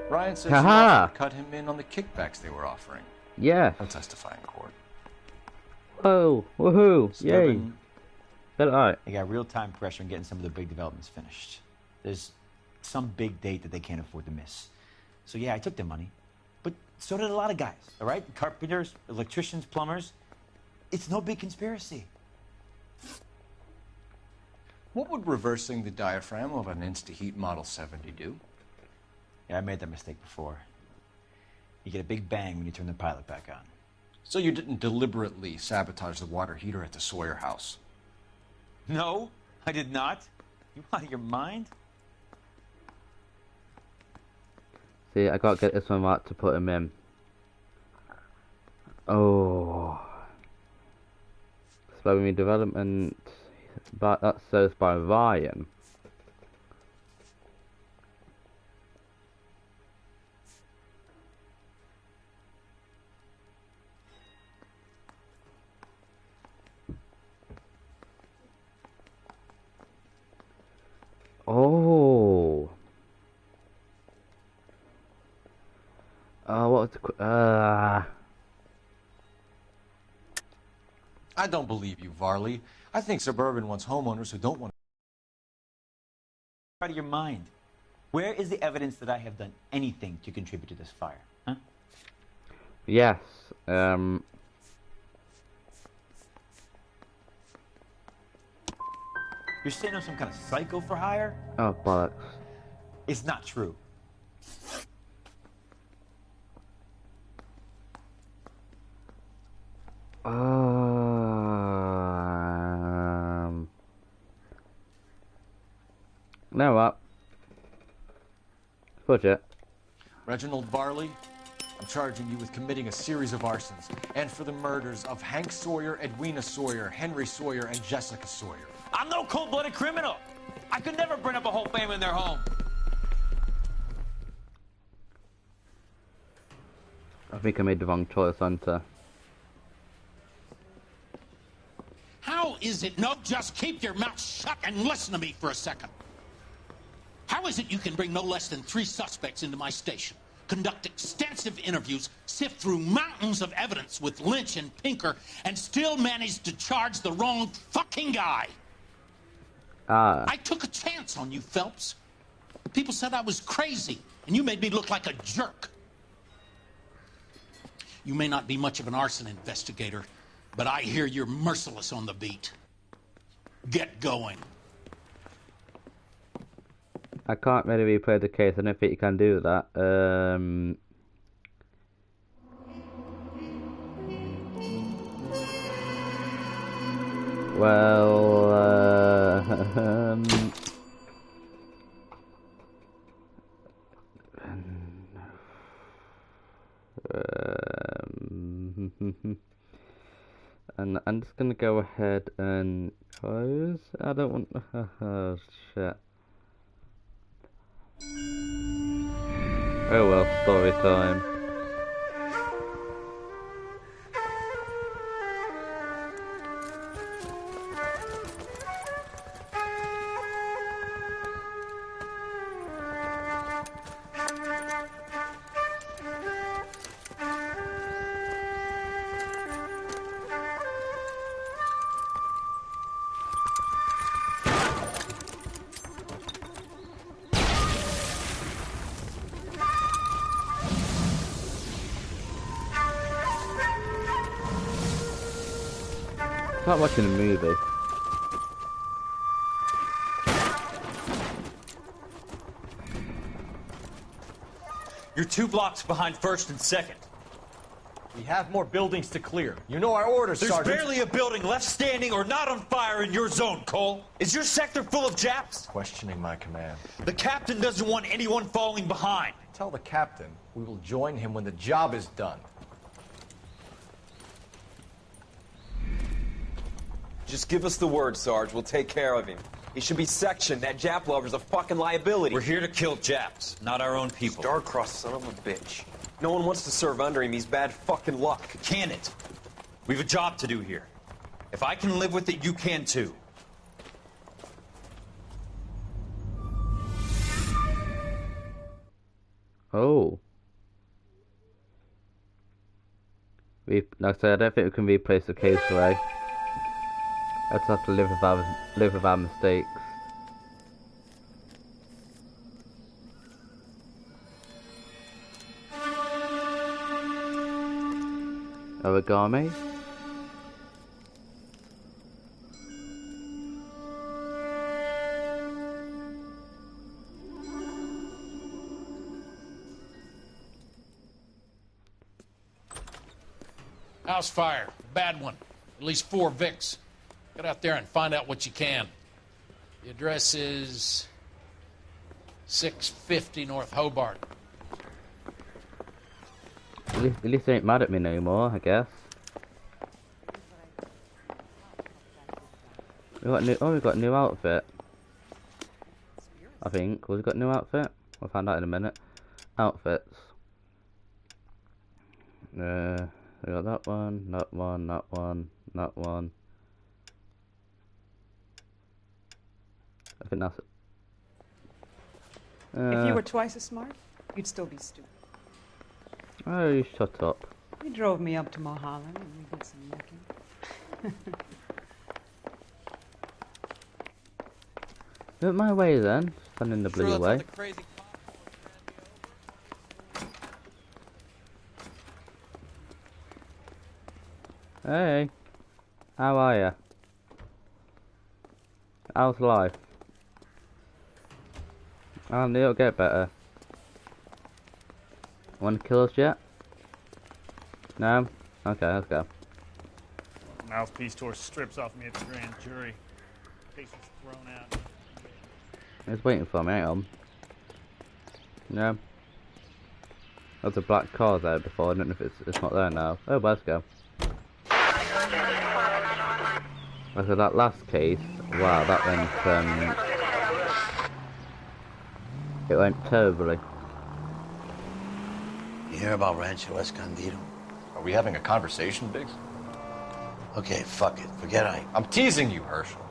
Ryan says Haha. you offered to cut him in on the kickbacks they were offering. Yes. He'll testify in court. Whoa, woohoo, yay. Suburban, Alright. they got real time pressure on getting some of the big developments finished. There's some big date that they can't afford to miss. So yeah, I took their money. But so did a lot of guys, all right? Carpenters, electricians, plumbers. It's no big conspiracy. What would reversing the diaphragm of an Instaheat Model 70 do? Yeah, I made that mistake before. You get a big bang when you turn the pilot back on. So you didn't deliberately sabotage the water heater at the Sawyer house? No, I did not. You out of your mind? See, I gotta get this one right to put him in. Oh. Slowing development. But that says by Ryan. Oh. What's the I don't believe you, Varley. I think Suburban wants homeowners who don't want Out of your mind. Where is the evidence that I have done anything to contribute to this fire? Huh? Yes. You're saying I'm some kind of psycho for hire? Oh, bollocks. It's not true. Know what? Budget. Reginald Varley, I'm charging you with committing a series of arsons and for the murders of Hank Sawyer, Edwina Sawyer, Henry Sawyer, and Jessica Sawyer. I'm no cold-blooded criminal. I could never burn up a whole family in their home. I think I made the wrong choice, Hunter. How is it? No, just keep your mouth shut and listen to me for a second. How is it you can bring no less than 3 suspects into my station, conduct extensive interviews, sift through mountains of evidence with Lynch and Pinker, and still manage to charge the wrong fucking guy? I took a chance on you, Phelps. People said I was crazy, and you made me look like a jerk. You may not be much of an arson investigator, but I hear you're merciless on the beat. Get going. I can't really replay the case. I don't think you can do that. And I'm just gonna go ahead and close. I don't want. Oh shit. Oh well, story time. I'm not watching a movie. You're 2 blocks behind 1st and 2nd. We have more buildings to clear. You know our orders, Sergeant. There's barely a building left standing or not on fire in your zone, Cole. Is your sector full of Japs? Questioning my command. The captain doesn't want anyone falling behind. Tell the captain we will join him when the job is done. Just give us the word, Sarge. We'll take care of him. He should be sectioned. That Jap lover's a fucking liability. We're here to kill Japs, not our own people. Star-crossed son of a bitch. No one wants to serve under him. He's bad fucking luck. Can it? We've a job to do here. If I can live with it, you can too. Oh. Like I said, I don't think we can replace the case away. Let's have to live with our mistakes. Origami? House fire. Bad one. At least 4 Vicks. Get out there and find out what you can. The address is 650 North Hobart. At least they ain't mad at me no more, I guess. We got we got a new outfit. I think. We got a new outfit? We'll find out in a minute. Outfits. We got that one, that one, that one, that one. I think that's it. If you were twice as smart, you'd still be stupid. Oh, you shut up. He drove me up to Mulholland and we did some necking. Look my way then. Stand in the blue way. Hey, how are ya? How's life? And it'll get better. Want to kill us yet? No? Okay, let's go. Mouthpiece tore strips off me at the grand jury. Case was thrown out. He's waiting for me, hang on. No? There's a black car there before, I don't know if it's not there now. Oh, well, let's go. So that last case, wow, that went, it went terribly. You hear about Rancho Escondido? Are we having a conversation, Biggs? Okay, fuck it. Forget I'm teasing you, Herschel.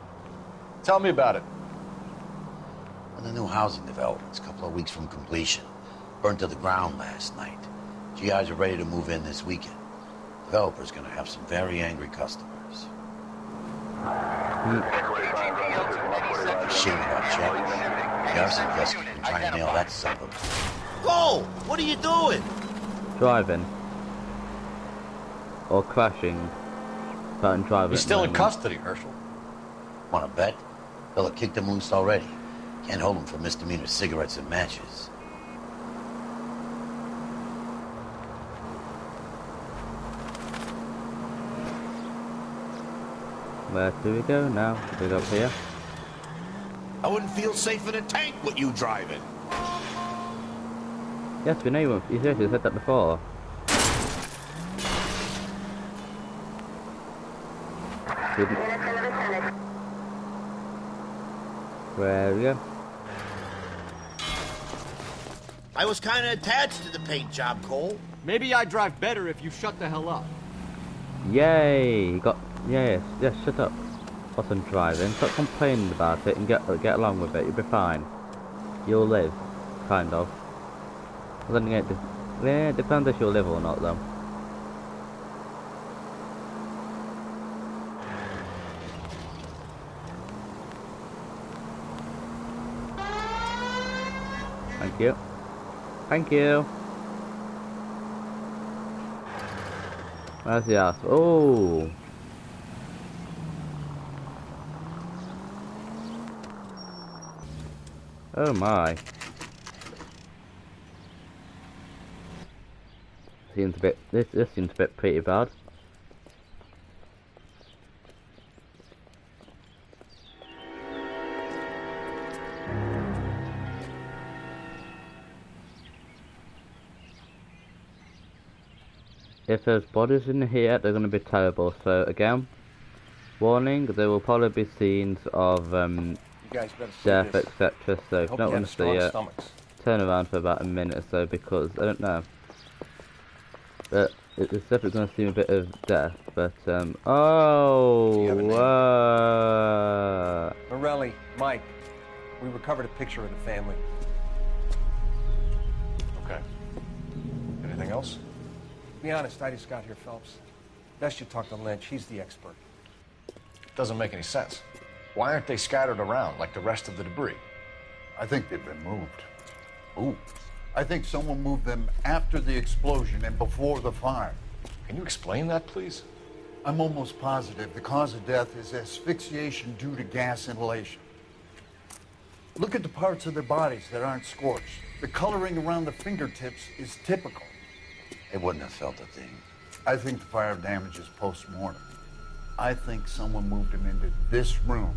Tell me about it. One of the new housing developments, a couple of weeks from completion. Burned to the ground last night. GIs are ready to move in this weekend. Developer's gonna have some very angry customers. Shit about checks. The arson desk been trying to nail that son of a... Go! What are you doing? Driving. Or crashing. But driving. He's still in custody, Herschel. Wanna bet? Fella kicked him loose already. Can't hold him for misdemeanor cigarettes and matches. Where do we go now? Do we go up here? I wouldn't feel safe in a tank with you driving. Yes, we know you seriously said that before. Where we go? I was kind of attached to the paint job, Cole. Maybe I'd drive better if you shut the hell up. Yay! You got yes, shut up. Wasn't driving. Stop complaining about it and get along with it. You'll be fine. You'll live, kind of. Then again, yeah, it depends if you'll live or not, though. Thank you. Thank you. Where's the ass? Oh. Oh my. Seems a bit. This seems a bit pretty bad. If there's bodies in here, they're going to be terrible. So again, warning: there will probably be scenes of death, etc. So if you don't want to see it, turn around for about a minute or so, because I don't know. But it's definitely going to seem a bit of death. But Morelli, Mike, we recovered a picture of the family. Okay. Anything else? To be honest, I just got here, Phelps. Best you talk to Lynch. He's the expert. Doesn't make any sense. Why aren't they scattered around like the rest of the debris? I think they've been moved. Ooh. I think someone moved them after the explosion and before the fire. Can you explain that, please? I'm almost positive the cause of death is asphyxiation due to gas inhalation. Look at the parts of their bodies that aren't scorched. The coloring around the fingertips is typical. They wouldn't have felt a thing. I think the fire damage is post-mortem. I think someone moved him into this room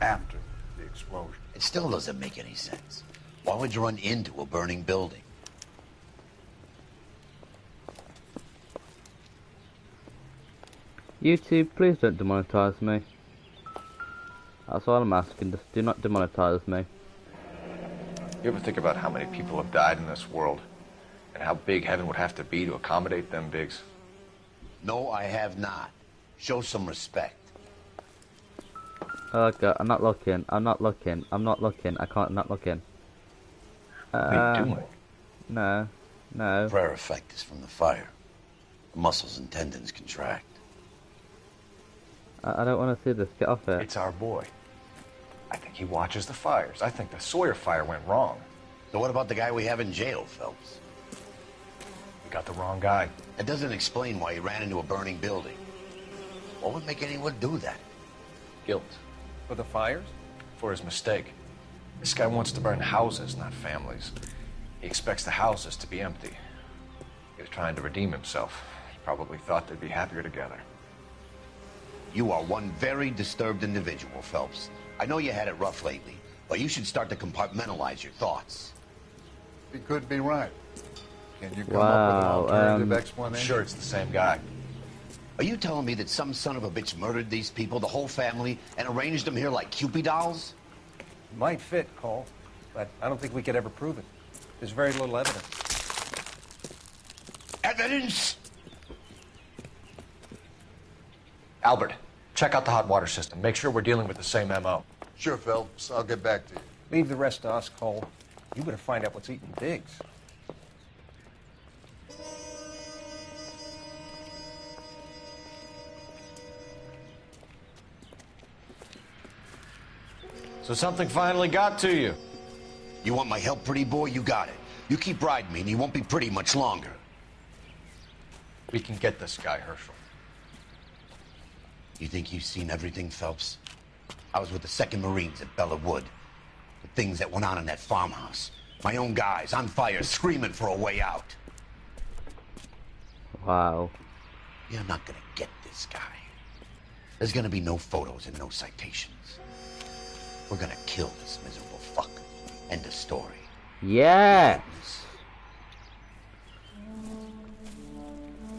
after the explosion. It still doesn't make any sense. Why would you run into a burning building? YouTube, please don't demonetize me. That's all I'm asking, just do not demonetize me. You ever think about how many people have died in this world? And how big heaven would have to be to accommodate them, Biggs? No, I have not. Show some respect. Okay, I'm not looking, I can't, I'm not looking. What are you doing? No. No. The prayer effect is from the fire. The muscles and tendons contract. I don't want to see this. Get off it. It's our boy. I think he watches the fires. I think the Sawyer fire went wrong. So what about the guy we have in jail, Phelps? We got the wrong guy. It doesn't explain why he ran into a burning building. What would make anyone do that? Guilt. For the fires? For his mistake. This guy wants to burn houses, not families. He expects the houses to be empty. He was trying to redeem himself. He probably thought they'd be happier together. You are one very disturbed individual, Phelps. I know you had it rough lately, but you should start to compartmentalize your thoughts. He could be right. Can you come Wow, up with an alternative I'm explanation? sure it's the same guy. Are you telling me that some son of a bitch murdered these people, the whole family, and arranged them here like Cupid dolls? Might fit, Cole, but I don't think we could ever prove it. There's very little evidence. Evidence? Albert, check out the hot water system. Make sure we're dealing with the same MO. Sure, Phelps. I'll get back to you. Leave the rest to us, Cole. You better find out what's eating Biggs. So something finally got to you. You want my help, pretty boy? You got it. You keep riding me, and you won't be pretty much longer. We can get this guy, Herschel. You think you've seen everything, Phelps? I was with the 2nd Marines at Bella Wood. The things that went on in that farmhouse. My own guys on fire, screaming for a way out. Wow. You're not gonna get this guy. There's gonna be no photos and no citations. We're gonna kill this miserable fuck. End of story. Yes.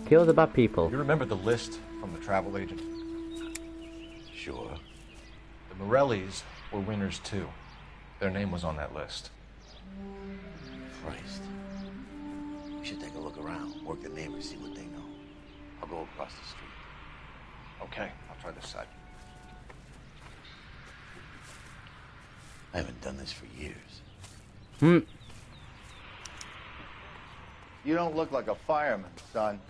Kill the bad people. You remember the list from the travel agent? Sure. The Morellis were winners too. Their name was on that list. Christ. We should take a look around, work the neighbors, see what they know. I'll go across the street. Okay, I'll try this side. I haven't done this for years. You don't look like a fireman, son.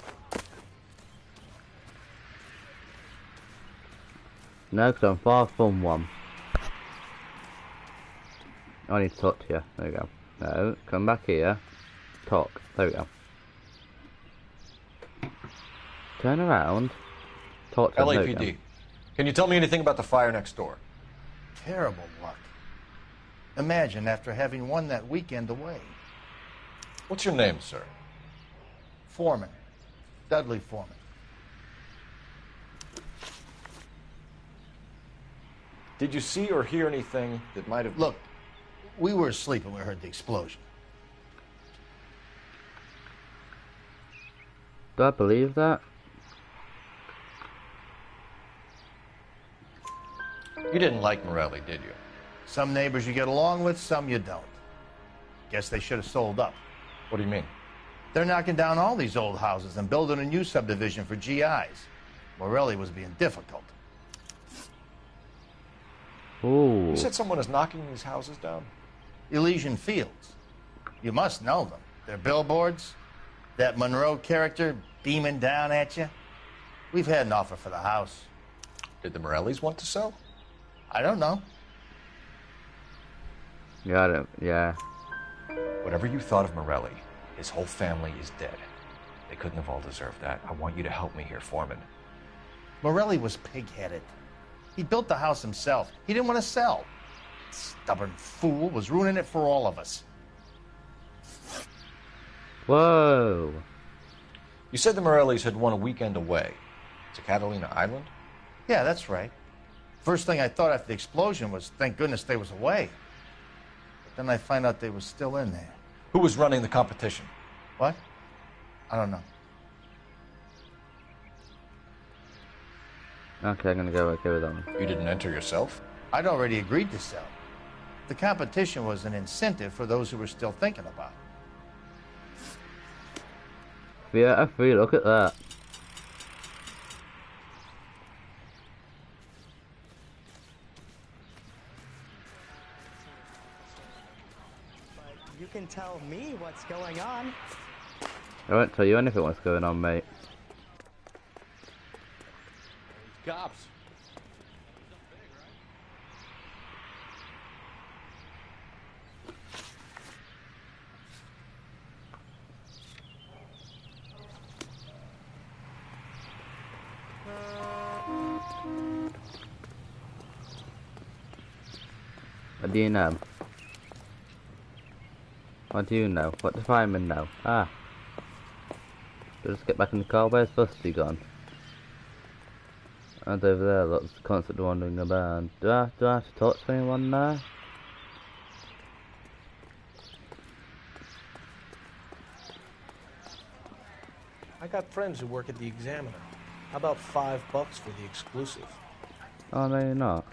No, because I'm far from one. I need to talk to you. There we go. No, come back here. Talk. There we go. Turn around. Talk to them. There we go. LAPD. Can you tell me anything about the fire next door? Terrible luck. Imagine after having won that weekend away. What's your name, sir? Foreman. Dudley Foreman. Did you see or hear anything that might have... Look, we were asleep when we heard the explosion. Do I believe that? You didn't like Morelli, did you? Some neighbors you get along with, some you don't. Guess they should have sold up. What do you mean? They're knocking down all these old houses and building a new subdivision for GIs. Morelli was being difficult. Ooh. You said someone is knocking these houses down? Elysian Fields. You must know them. They're billboards. That Monroe character beaming down at you. We've had an offer for the house. Did the Morellis want to sell? I don't know. Yeah, I don't. Yeah. Whatever you thought of Morelli, his whole family is dead. They couldn't have all deserved that. I want you to help me here, Foreman. Morelli was pig-headed. He built the house himself. He didn't want to sell. Stubborn fool was ruining it for all of us. Whoa. You said the Morellis had won a weekend away to Catalina Island? Yeah, that's right. First thing I thought after the explosion was, thank goodness they was away. But then I find out they was still in there. Who was running the competition? What? I don't know. Okay, I'm gonna go with them. You didn't enter yourself? I'd already agreed to sell. The competition was an incentive for those who were still thinking about it. Yeah, free. Look at that. You can tell me what's going on. I won't tell you anything what's going on, mate. Cops. What do you know? What do you know? What does fireman know? Ah. Just get back in the car. Where's Busty gone? And over there, lots constantly wandering about. Do I have to talk to anyone now? I got friends who work at the Examiner. How about $5 for the exclusive? Oh, no, you're not.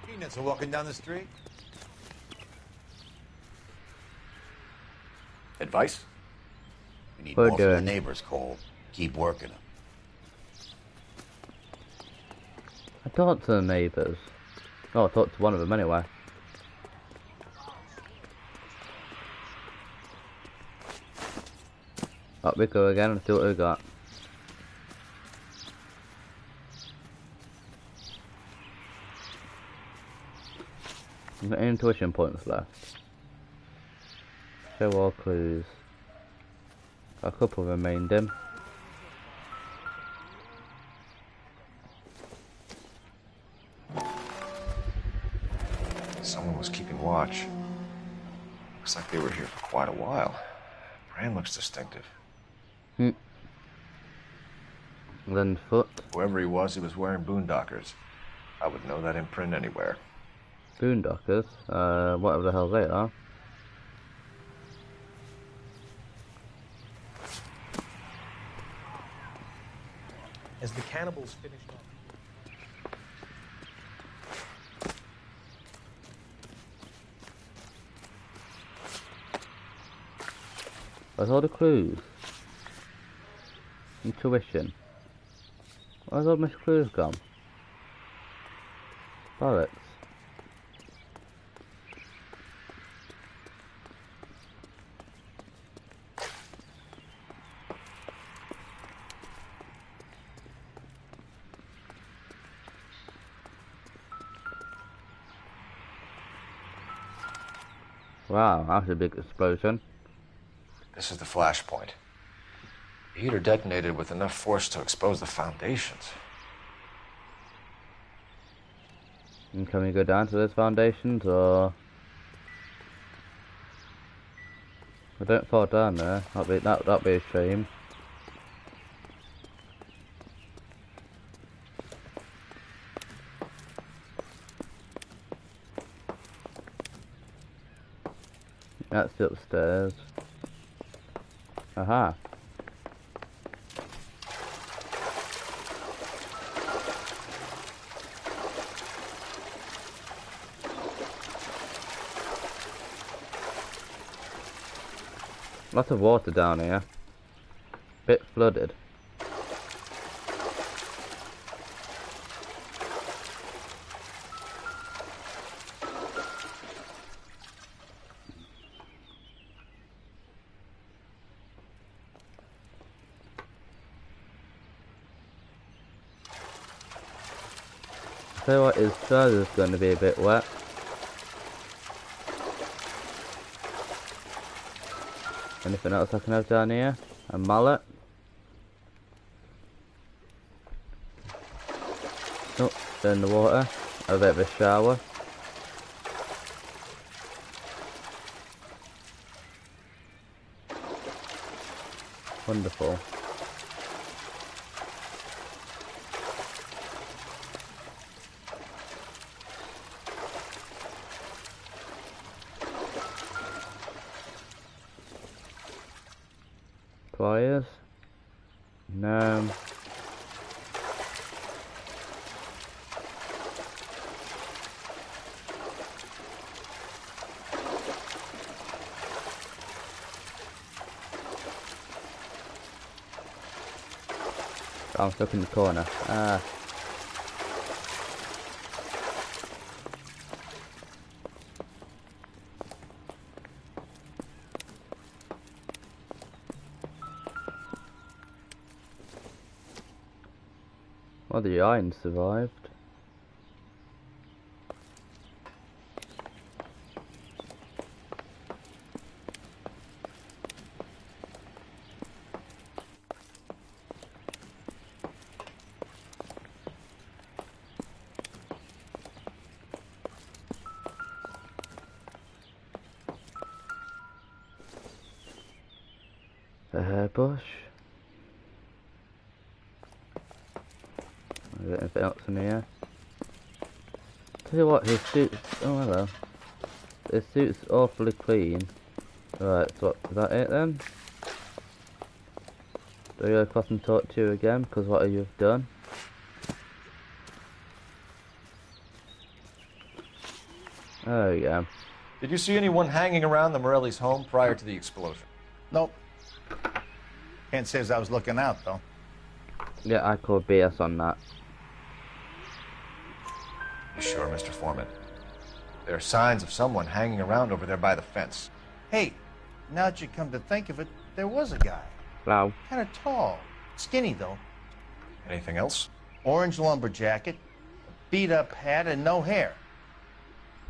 Peanuts are walking down the street. Advice? We need We're more from the doing. neighbors, Cole. Keep working them. I talked to the neighbours. Oh, I talked to one of them anyway. Up we go again and see what we got. I've got intuition points left. Show all clues. A couple remained in. Someone was keeping watch. Looks like they were here for quite a while. Brand looks distinctive. Then foot. Whoever he was wearing boondockers. I would know that imprint anywhere. Boondockers? Whatever the hell they are. As the cannibals finished off. Where's all the clues? Intuition. Where's all my clues gone? Bollocks. Wow, that's a big explosion. This is the flashpoint. The heater detonated with enough force to expose the foundations. And can we go down to those foundations, or... I don't fall down there. That'd be a shame. That's the upstairs. Aha. Lots of water down here. Bit flooded. Tell you what, his trousers going to be a bit wet. Anything else I can have down here? A mallet. Oh, they're in the water. A bit of a shower. Wonderful. Pliers? No. I'm stuck in the corner. Ah. Well, the Iron survived. A hairbush. Is there anything else in here? Tell you what, his suit's... oh hello. His suit's awfully clean. Right, so is that it then? Do you go across and talk to you again, because what you've done? There we go. Did you see anyone hanging around the Morelli's home prior to the explosion? Nope. Can't say as I was looking out, though. Yeah, I call BS on that. You sure, Mr. Foreman? There are signs of someone hanging around over there by the fence. Hey, now that you come to think of it, there was a guy. Wow. Kind of tall. Skinny, though. Anything else? Orange lumber jacket, beat-up hat, and no hair.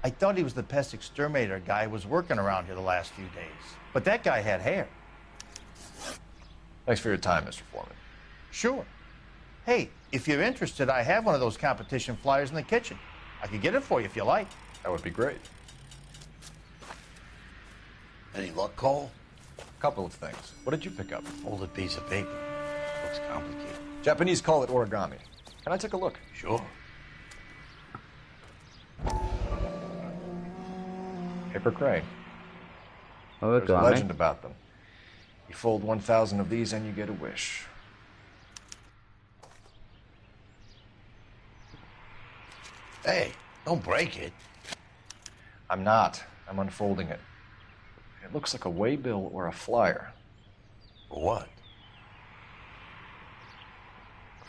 I thought he was the pest exterminator guy who was working around here the last few days. But that guy had hair. Thanks for your time, Mr. Foreman. Sure. Hey, if you're interested, I have one of those competition flyers in the kitchen. I could get it for you if you like. That would be great. Any luck, Cole? A couple of things. What did you pick up? Folded piece of paper. Looks complicated. Japanese call it origami. Can I take a look? Sure. Paper crane. Oh, there's a legend about them. You fold 1,000 of these and you get a wish. Hey, don't break it. I'm not. I'm unfolding it. It looks like a waybill or a flyer. For what?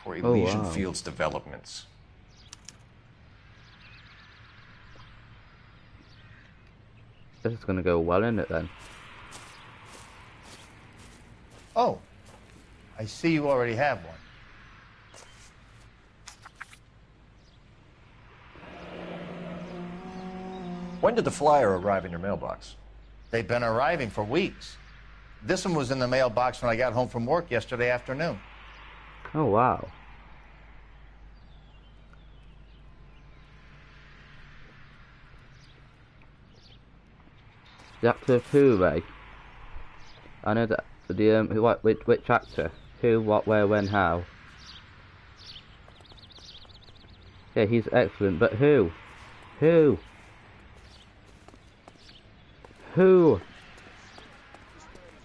For Elysian Fields Developments. This is going to go well in it then. Oh, I see you already have one. When did the flyer arrive in your mailbox? They've been arriving for weeks. This one was in the mailbox when I got home from work yesterday afternoon. Oh, wow. The actor of who, Ray? I know that the which actor? Who, what, where, when, how? Yeah, he's excellent, but who? Who? Who?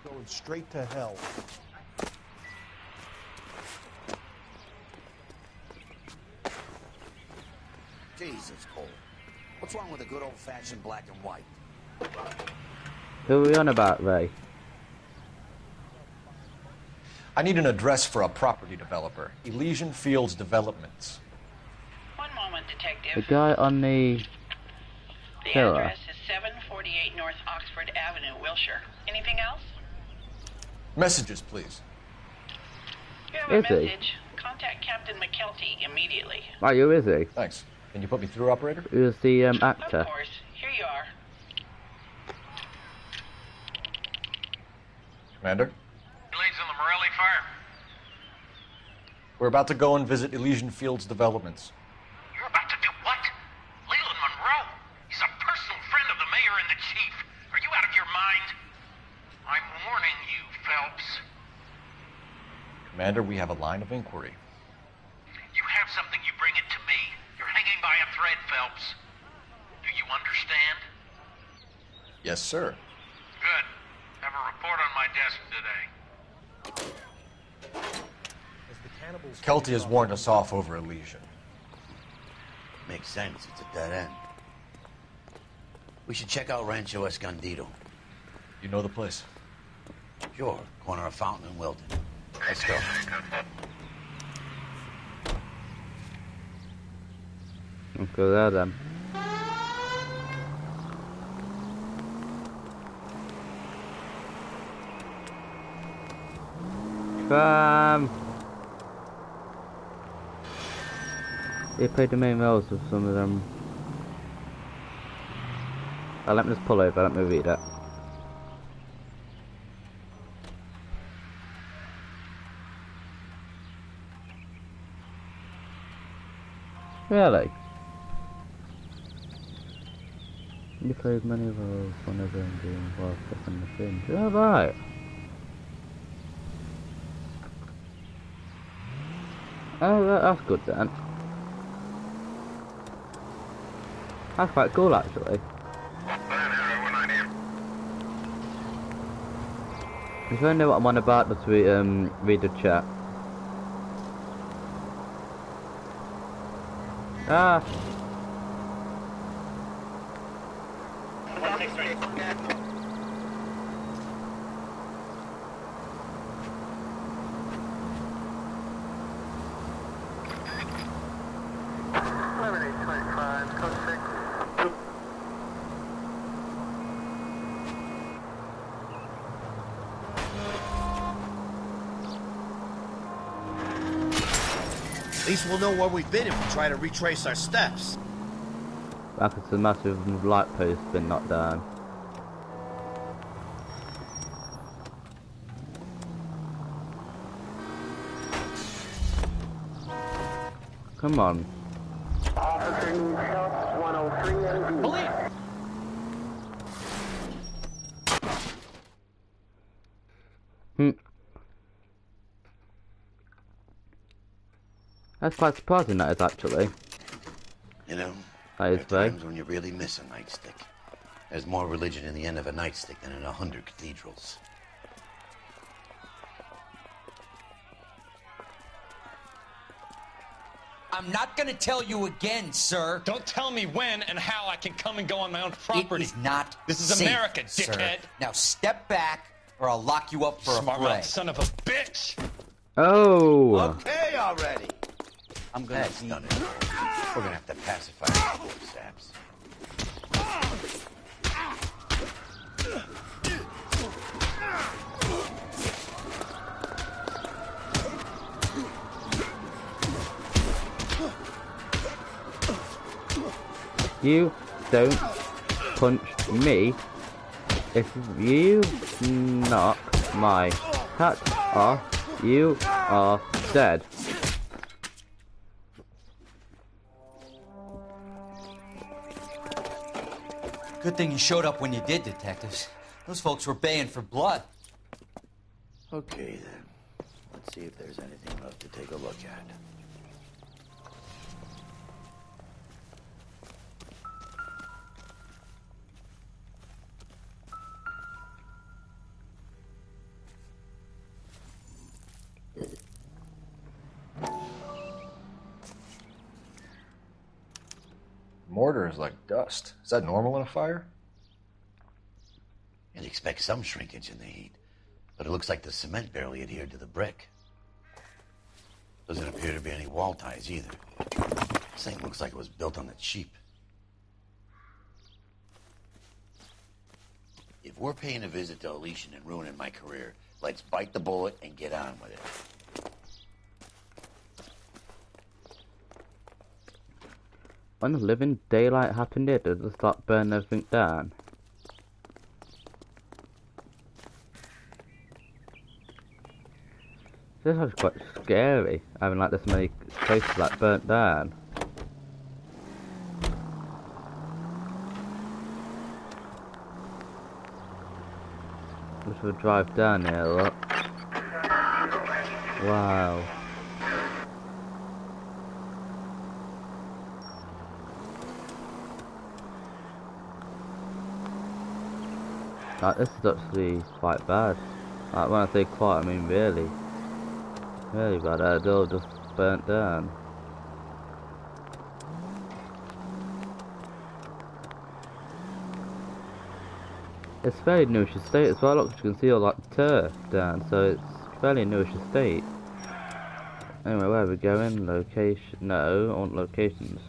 Going straight to hell. Jesus, Cole. What's wrong with a good old-fashioned black and white? Who are we on about, Ray? I need an address for a property developer. Elysian Fields Developments. One moment, Detective. The guy on the killer. Address is 748 North Oxford Avenue, Wilshire. Anything else? Messages, please. You have a message. Contact Captain McKelty immediately. Right, who is he? Thanks. Can you put me through, operator? Who's the actor? Of course. Here you are. Commander? Leads on the Morelli fire. We're about to go and visit Elysian Fields Developments. You're about to do what? Leland Monroe? He's a personal friend of the mayor and the chief. Are you out of your mind? I'm warning you, Phelps. Commander, we have a line of inquiry. You have something, you bring it to me. You're hanging by a thread, Phelps. Do you understand? Yes, sir. Good. Have a report on my desk today. Kelty has warned us off over Elysian. Makes sense. It's a dead end. We should check out Rancho Escondido. You know the place? Sure. Corner of Fountain and Wilton. Let's go. Let's go there then. He played the main roles of some of them. Oh, let me just pull over, let me read it. Really? You played many roles, one of them being while stuck in the film. Oh, right. Oh, that's good then. That's quite cool, actually. If you want to know what I'm on about, just read the chat. Ah! At least we'll know where we've been if we try to retrace our steps. Back it's a massive light post been knocked down. Come on. Officer needs help, 103 NV. Police! That's quite surprising, that is, actually. You know, that is there are times when you really miss a nightstick. There's more religion in the end of a nightstick than in 100 cathedrals. I'm not gonna tell you again, sir. Don't tell me when and how I can come and go on my own property. It is not This is safe, America, sir. dickhead. Now step back, or I'll lock you up for Smart a fray. mouth son of a bitch. Oh! Okay already. I'm gonna stun it. We're gonna have to pacify these poor saps. You don't punch me if you knock my hat off, you are dead. Good thing you showed up when you did, detectives. Those folks were baying for blood. Okay then. Let's see if there's anything left to take a look at. Mortar is like dust. Is that normal in a fire? You'd expect some shrinkage in the heat, but it looks like the cement barely adhered to the brick. Doesn't appear to be any wall ties either. This thing looks like it was built on the cheap. If we're paying a visit to Elysian and ruining my career, let's bite the bullet and get on with it. When the living daylight happened here, does it start burning everything down? This is quite scary, having like this many places like burnt down. Let's have a drive down here, look. Wow. Like, this is actually quite bad. Like, when I say quite, I mean really. Really bad. It's all just burnt down. It's fairly newish estate as well. Look, you can see all that turf down, so it's fairly newish estate. Anyway, where are we going? Location? No, I want locations.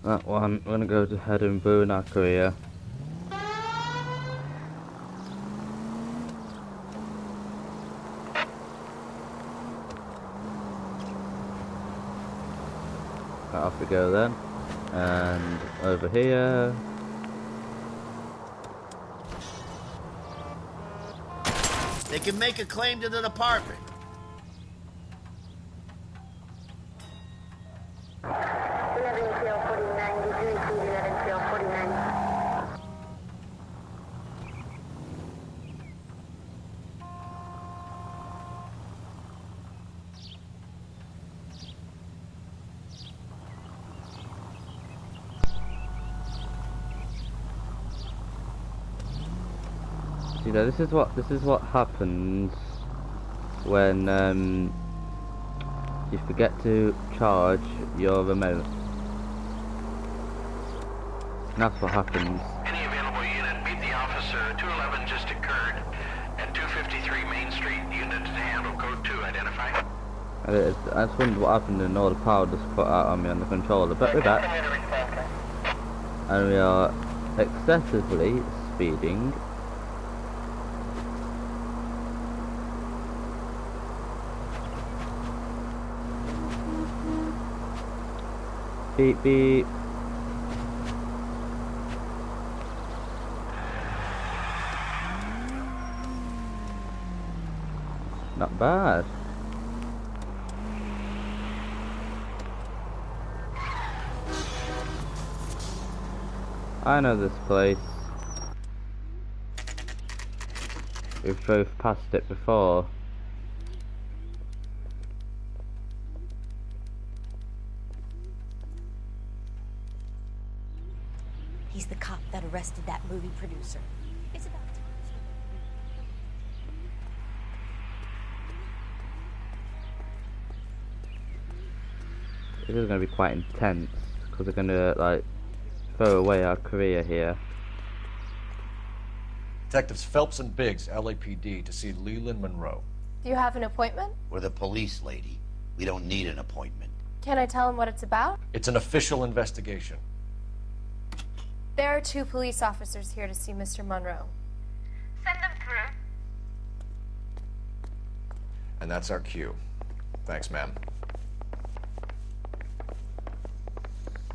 That one, we're gonna go to Edinburgh in our career. Right, off we go then. And over here. They can make a claim to the department. 11-49. You know, this is what happens when you forget to charge your remote. And that's what happens. Any available unit, meet the officer. 211 just occurred at 253 Main Street. Unit to handle code 2, identify. I just wondered what happened and all the power just put out on me on the controller. But we're back. And we are excessively speeding. Beep beep. Not bad. I know this place. We've drove past it before. He's the cop that arrested that movie producer. It's about time. This is going to be quite intense because they're going to like throw away our career here. Detectives Phelps and Biggs, LAPD, to see Leland Monroe. Do you have an appointment? We're the police, lady. We don't need an appointment. Can I tell him what it's about? It's an official investigation. There are 2 police officers here to see Mr. Monroe. Send them through. And that's our cue. Thanks, ma'am.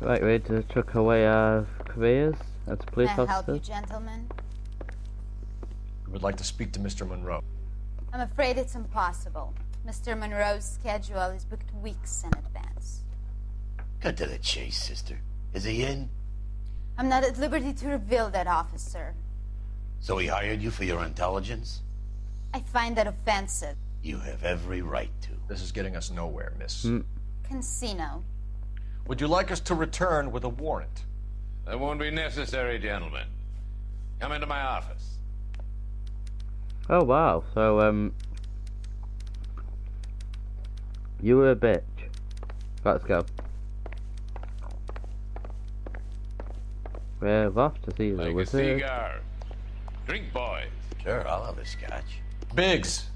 Right, ready to chuck away our careers as police Can I help you, officers? gentlemen? We would like to speak to Mr. Monroe. I'm afraid it's impossible. Mr. Monroe's schedule is booked weeks in advance. Cut to the chase, sister. Is he in? I'm not at liberty to reveal that, officer. So he hired you for your intelligence? I find that offensive. You have every right to. This is getting us nowhere, miss. Casino. Would you like us to return with a warrant? That won't be necessary, gentlemen. Come into my office. Oh wow, so you were a bitch. Let's go. We're off to see the Like a wizard. cigar. Drink, boys. Sure, I'll have a scotch. Biggs!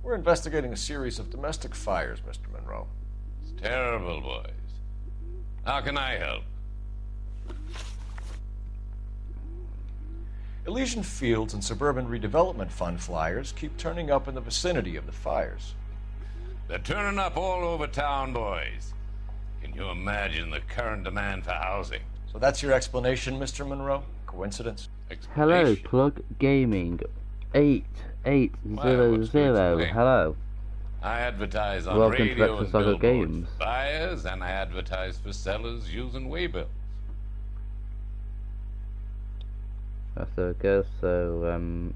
We're investigating a series of domestic fires, Mr. Monroe. It's terrible, boys. How can I help? Elysian Fields and Suburban Redevelopment Fund flyers keep turning up in the vicinity of the fires. They're turning up all over town, boys. Can you imagine the current demand for housing? So that's your explanation, Mr. Monroe? Coincidence? Hello, Plug Gaming. 8800. Hello. I advertise on Welcome to radio Retro and Saga billboards Games. for buyers, and I advertise for sellers using waybills. So it goes, so,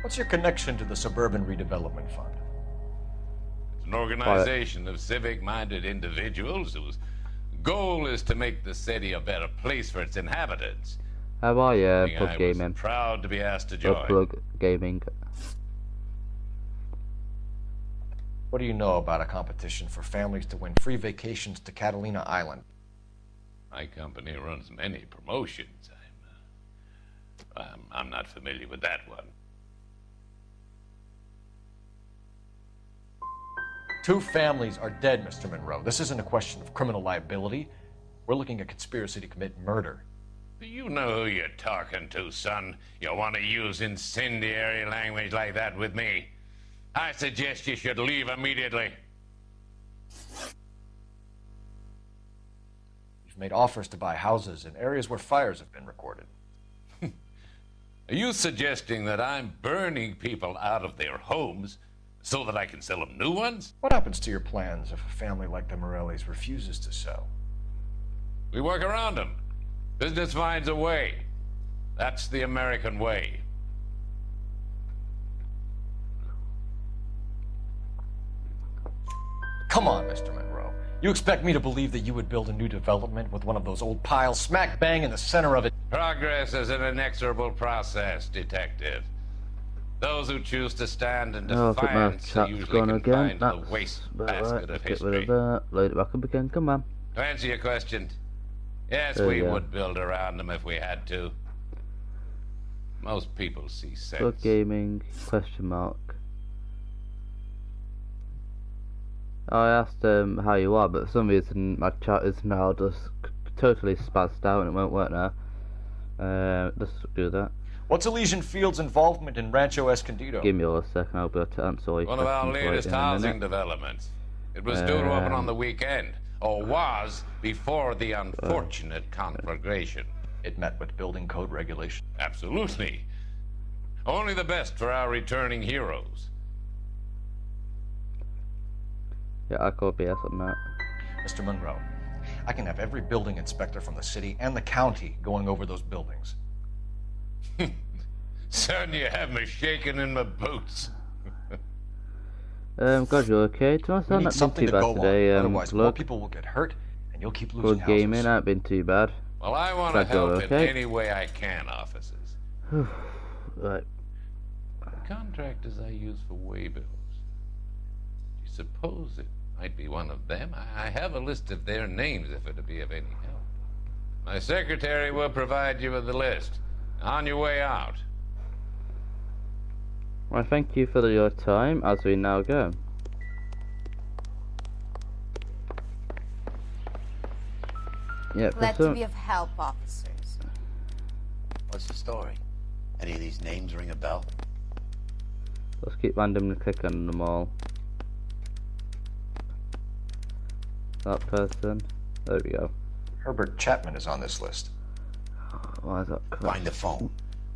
What's your connection to the Suburban Redevelopment Fund? It's an organization of civic-minded individuals whose goal is to make the city a better place for its inhabitants. How are you, I Plug was Gaming? proud to be asked to Or join. Plug Gaming. What do you know about a competition for families to win free vacations to Catalina Island? My company runs many promotions. I'm not familiar with that one. 2 families are dead, Mr. Monroe. This isn't a question of criminal liability. We're looking at conspiracy to commit murder. Do you know who you're talking to, son? You want to use incendiary language like that with me? I suggest you should leave immediately. You've made offers to buy houses in areas where fires have been recorded. Are you suggesting that I'm burning people out of their homes so that I can sell them new ones? What happens to your plans if a family like the Morellis refuses to sell? We work around them. Business finds a way. That's the American way. Come on, Mr. Monroe. You expect me to believe that you would build a new development with one of those old piles smack bang in the center of it? Progress is an inexorable process, Detective. Those who choose to stand in defiance are usually confined to the wastebasket of history. Get rid of that. Load it back up again. Come on. To answer your question, yes, we would build around them if we had to. Most people see sense. Good gaming, question mark. I asked how you are, but for some reason my chat is now just totally spazzed out and it won't work now. Let's do that. What's Elysian Field's involvement in Rancho Escondido? Give me a second, I'll be able to answer all your One of our questions latest housing developments. It was due to open on the weekend, or was before the unfortunate conflagration. It met with building code regulation. Absolutely. Only the best for our returning heroes. Yeah, I call BS on that. Mr. Monroe, I can have every building inspector from the city and the county going over those buildings. Son, you have me shaking in my boots. God, you okay? To myself, not been too bad today. Otherwise, more people will get hurt, and you'll keep losing good gaming, not been too bad. Well, I want to help in any way I can, officers. Right. The contractors I use for waybills. Do you suppose it might be one of them? I have a list of their names if it'd be of any help. My secretary will provide you with the list. On your way out. Well, thank you for your time as we now go. Yeah, glad to be of help, officers. What's the story? Any of these names ring a bell? Let's keep randomly clicking on them all. That person. There we go. Herbert Chapman is on this list. Why is that? Find the phone.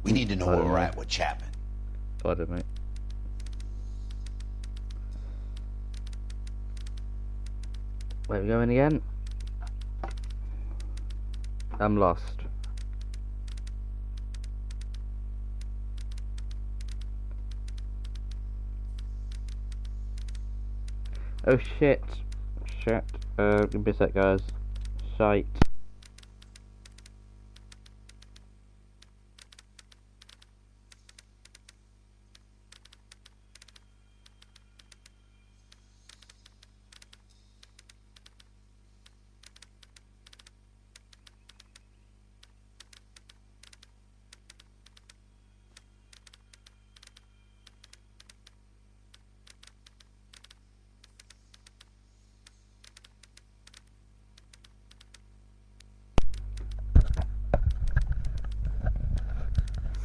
We need to know where we're at with Chapman. Pardon me. Where are we going again? I'm lost. Oh shit. Shit. Give me a sec, guys. Shite.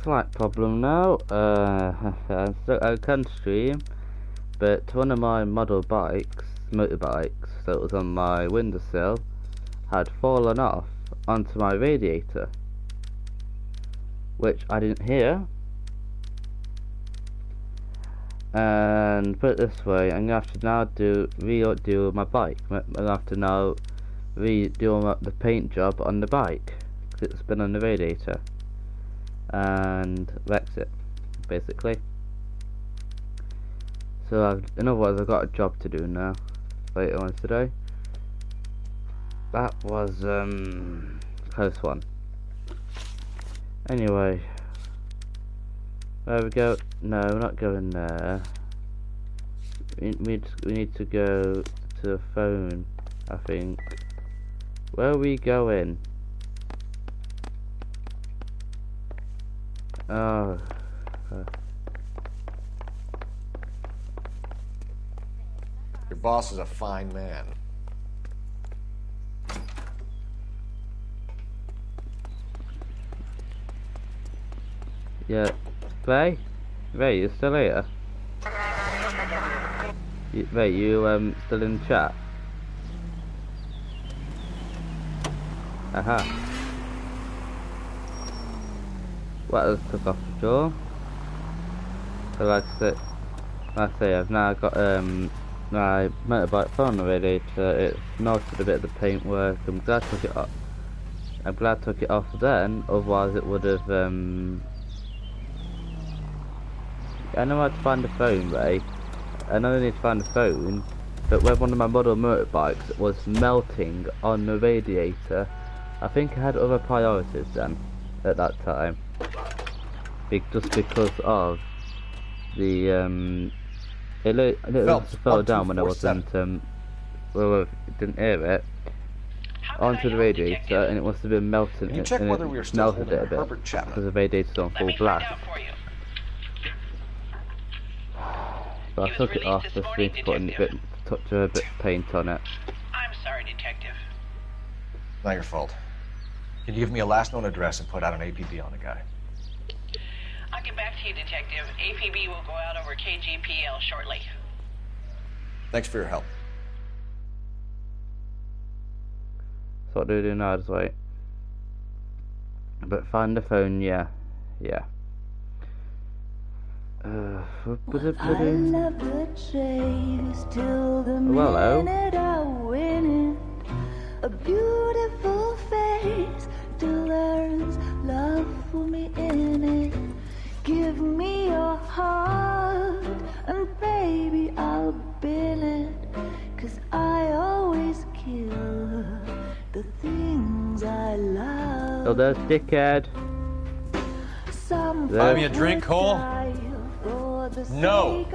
Slight problem now. I can stream, but one of my motorbikes that was on my windowsill had fallen off onto my radiator, which I didn't hear. And put it this way, I'm gonna have to now redo my bike. I'm gonna have to now redo the paint job on the bike because it's been on the radiator and wrecks it, basically. So in other words, I've got a job to do now later on today. That was a close one. Anyway, where we go? No, we're not going there. We need to go to the phone, I think. Where are we going? Oh. Your boss is a fine man. Yeah. Ray? Ray, you still here? Ray, you still in chat? Aha. Well, let's took off the door. So like I say, I've now got my motorbike phone on the radiator. It's melted a bit of the paintwork. I'm glad I took it off. I'm glad I took it off then, otherwise it would have I know how to find the phone, Ray. I know I need to find the phone, but when one of my model motorbikes was melting on the radiator, I think I had other priorities then, at that time. Just because of the, it fell down when I wasn't, didn't hear it, onto the radiator, and it must have been melting, Can you check whether we are still melted it a bit, Herbert Chapman? because the radiator's on full blast. But I took it off just to put a bit, touch a bit of paint on it. I'm sorry, Detective. Not your fault. Can you give me a last known address and put out an APB on the guy? I'll get back to you, Detective. APB will go out over KGPL shortly. Thanks for your help. So what do we do now? Just wait. But find the phone, yeah. Yeah. Was it I love the chase till the hello. minute I win it. A beautiful face till there's love for me in it. Give me your heart and baby I'll bin it. 'Cause I always kill the things I love. Oh, there's dickhead. Buy me a drink, Cole? No!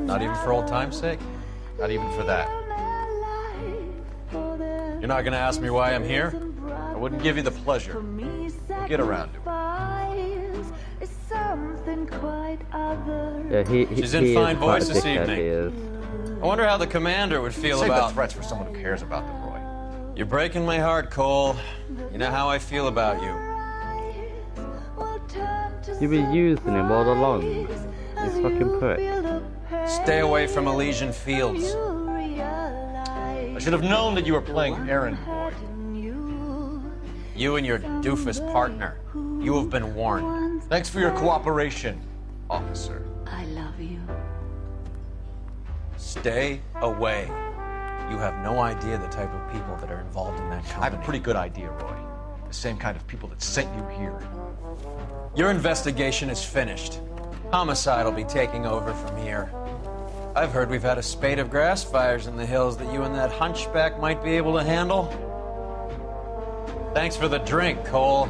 Not even for old time's sake? Not even for that. You're not gonna ask me why I'm here? I wouldn't give you the pleasure. We'll get around to it. Yeah, She's in fine voice this he evening. is. I wonder how the commander would feel Save about... the threats for someone who cares about them, Roy. You're breaking my heart, Cole. You know how I feel about you. You've been using him all along. You fucking prick. Stay away from Elysian Fields. I should have known that you were playing errand boy. You and your doofus partner. You have been warned. Thanks for your cooperation, officer. I love you. Stay away. You have no idea the type of people that are involved in that company. I have a pretty good idea, Roy. The same kind of people that sent you here. Your investigation is finished. Homicide will be taking over from here. I've heard we've had a spate of grass fires in the hills that you and that hunchback might be able to handle. Thanks for the drink, Cole.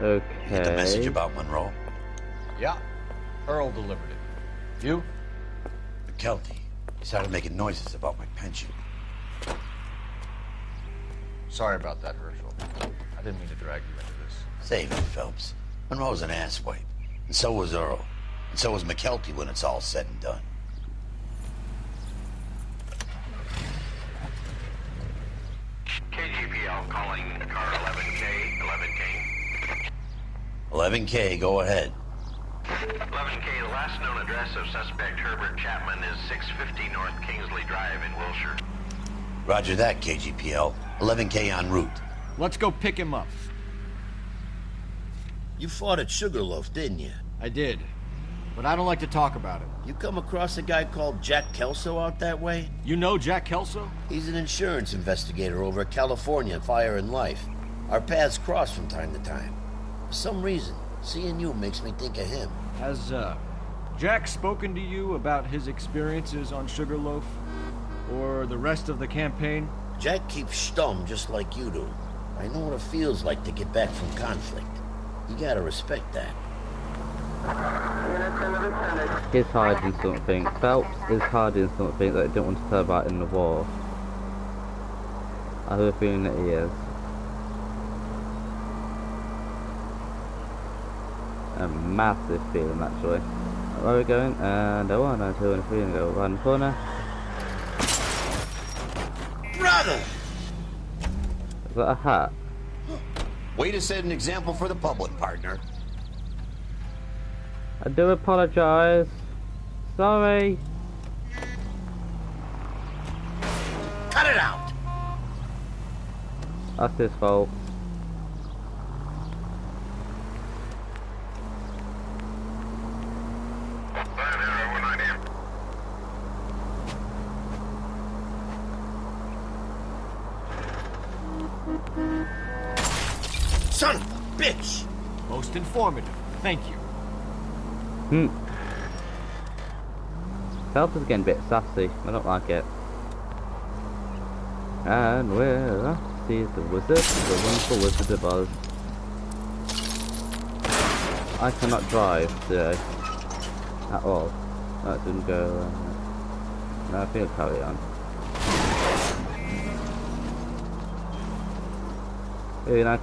Okay. Get the message about Monroe? Yeah. Earl delivered it. You? McKelty. He started making noises about my pension. Sorry about that, Herschel. I didn't mean to drag you into this. Save it, Phelps. Monroe's an asswipe. And so was Earl. And so was McKelty when it's all said and done. KGPL calling car 11K, 11K. 11K, go ahead. 11K, the last known address of suspect Herbert Chapman is 650 North Kingsley Drive in Wilshire. Roger that, KGPL. 11K en route. Let's go pick him up. You fought at Sugarloaf, didn't you? I did, but I don't like to talk about it. You come across a guy called Jack Kelso out that way? You know Jack Kelso? He's an insurance investigator over at California Fire and Life. Our paths cross from time to time. For some reason, seeing you makes me think of him. Has, Jack spoken to you about his experiences on Sugarloaf? Or the rest of the campaign? Jack keeps stum just like you do. I know what it feels like to get back from conflict. You gotta respect that. He's hiding something. Phelps is hiding something that he didn't want to tell about in the war. I have a feeling that he is. A massive feeling, actually. Where are we going? And a 1, and 2, and 3, and go around the corner. Brother! Is that a hat? Way to set an example for the public, partner. I do apologise. Sorry. Cut it out! That's his fault. Son of a bitch! Most informative. Thank you. Phelps is getting a bit sassy. I don't like it. And we're off to see the wizard, the wonderful Wizard of Oz. I cannot drive today. At all. That didn't go. No, I think I'll carry on.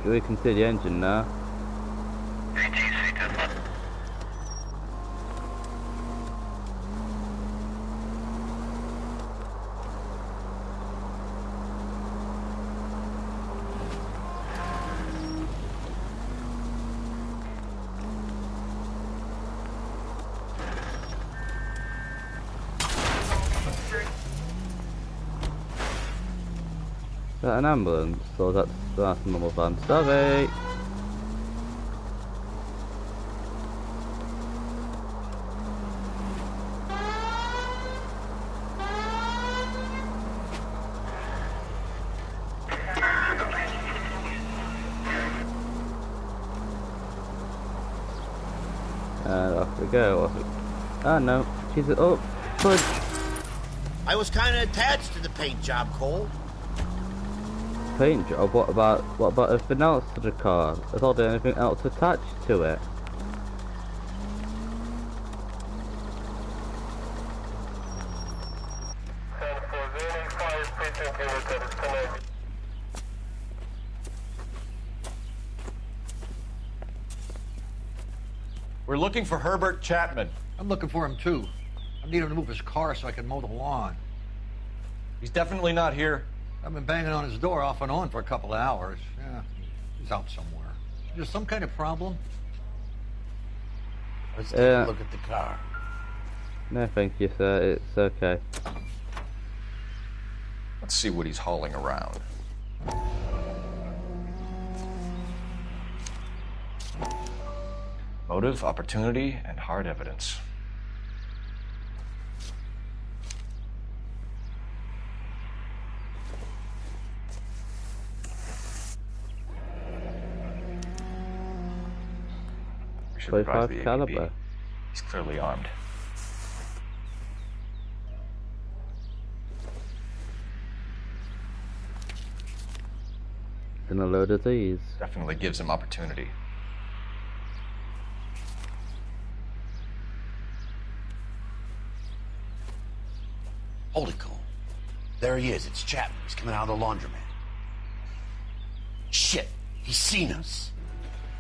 We can see the engine now. Is that an ambulance? Or that's a normal van? Sorry! And off we go. Oh no, she's oh, fudge! I was kind of attached to the paint job, Cole. Paint job? What about everything else to the car? I thought there was anything else attached to it. We're looking for Herbert Chapman. I'm looking for him too. I need him to move his car so I can mow the lawn. He's definitely not here. I've been banging on his door off and on for a couple of hours. Yeah, he's out somewhere. Is there some kind of problem? Let's take a look at the car. No, thank you, sir. It's okay. Let's see what he's hauling around. Motive, opportunity, and hard evidence. We should advise the APB. He's clearly armed. And a load of these. Definitely gives him opportunity. Hold it, Cole. There he is. It's Chapman. He's coming out of the laundromat. Shit. He's seen us.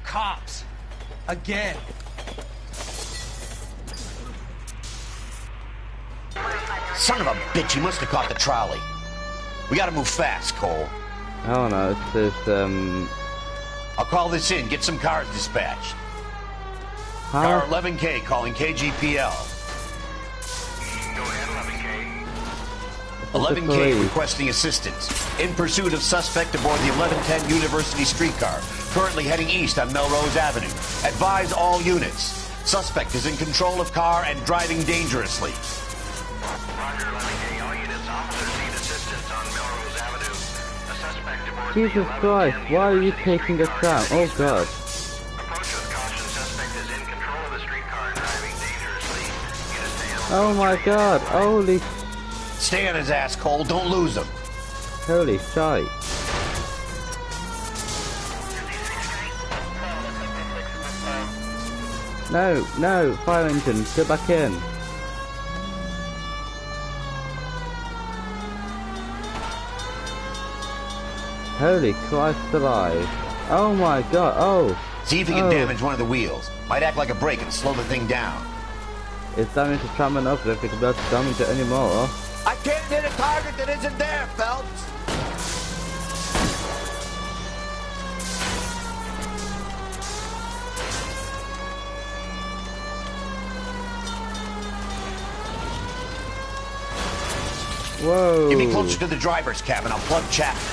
Cops. Again. Son of a bitch. He must have caught the trolley. We gotta move fast, Cole. Oh no, it's I'll call this in. Get some cars dispatched. Huh? Car 11K calling KGPL. 11K requesting assistance. In pursuit of suspect aboard the 1110 University streetcar. Currently heading east on Melrose Avenue. Advise all units. Suspect is in control of car and driving dangerously. Roger, 11K. All units, officers need assistance on Melrose Avenue. A suspect aboard Jesus Christ, why are you taking us down? Oh god. Approach with caution. Suspect is in control of the streetcar and driving dangerously. Units stay on. Oh my god, holy Stay on his ass, Cole. Don't lose him. holy shite. No, no, fire engine, get back in. Holy Christ alive. Oh my god, oh. See if he can damage one of the wheels. Might act like a brake and slow the thing down. It's damaged to tram enough if we can be able to damage it anymore. I can't hit a target that isn't there, Phelps. Whoa. Get me closer to the driver's cabin. I'll plug Chapman.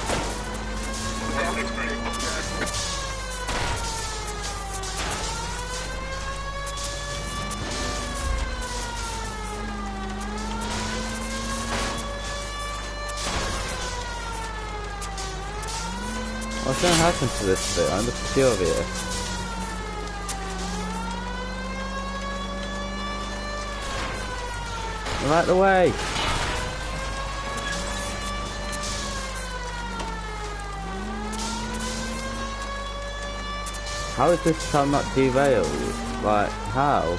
What's going to happen to this bit? I'm just curious. Right the way. How is this car not derailed? Like, how?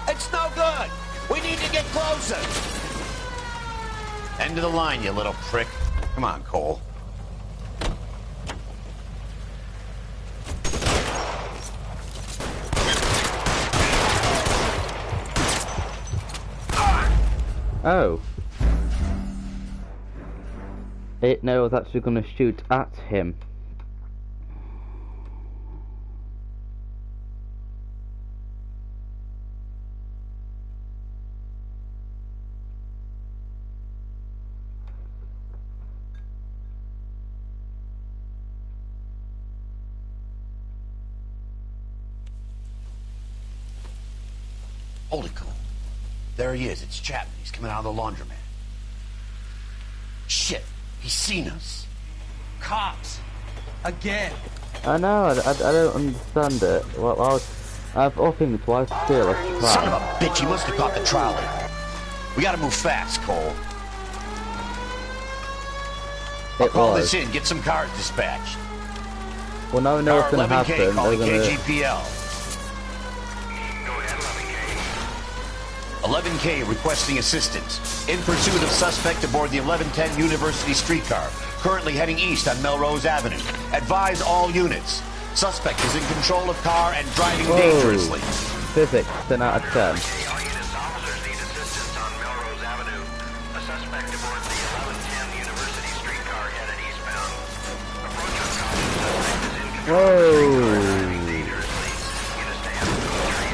It's no good. We need to get closer. End of the line, you little prick. Come on, Cole. Oh. No, I was actually going to shoot at him. Hold it, Cole. There he is. It's Chapman. He's coming out of the laundromat. Shit. He's seen us. Cops. Again. I know. I don't understand it. Well, I've offered him twice still. Son of a bitch. He must have caught the trolley. We gotta move fast, Cole. I'll call this in. Get some cars dispatched. Well, now we know what's going to 11K happen. calling They're gonna... KGPL. 11K requesting assistance. In pursuit of suspect aboard the 1110 University streetcar. Currently heading east on Melrose Avenue. Advise all units. Suspect is in control of car and driving dangerously. Physics, 10 out of 10. Whoa!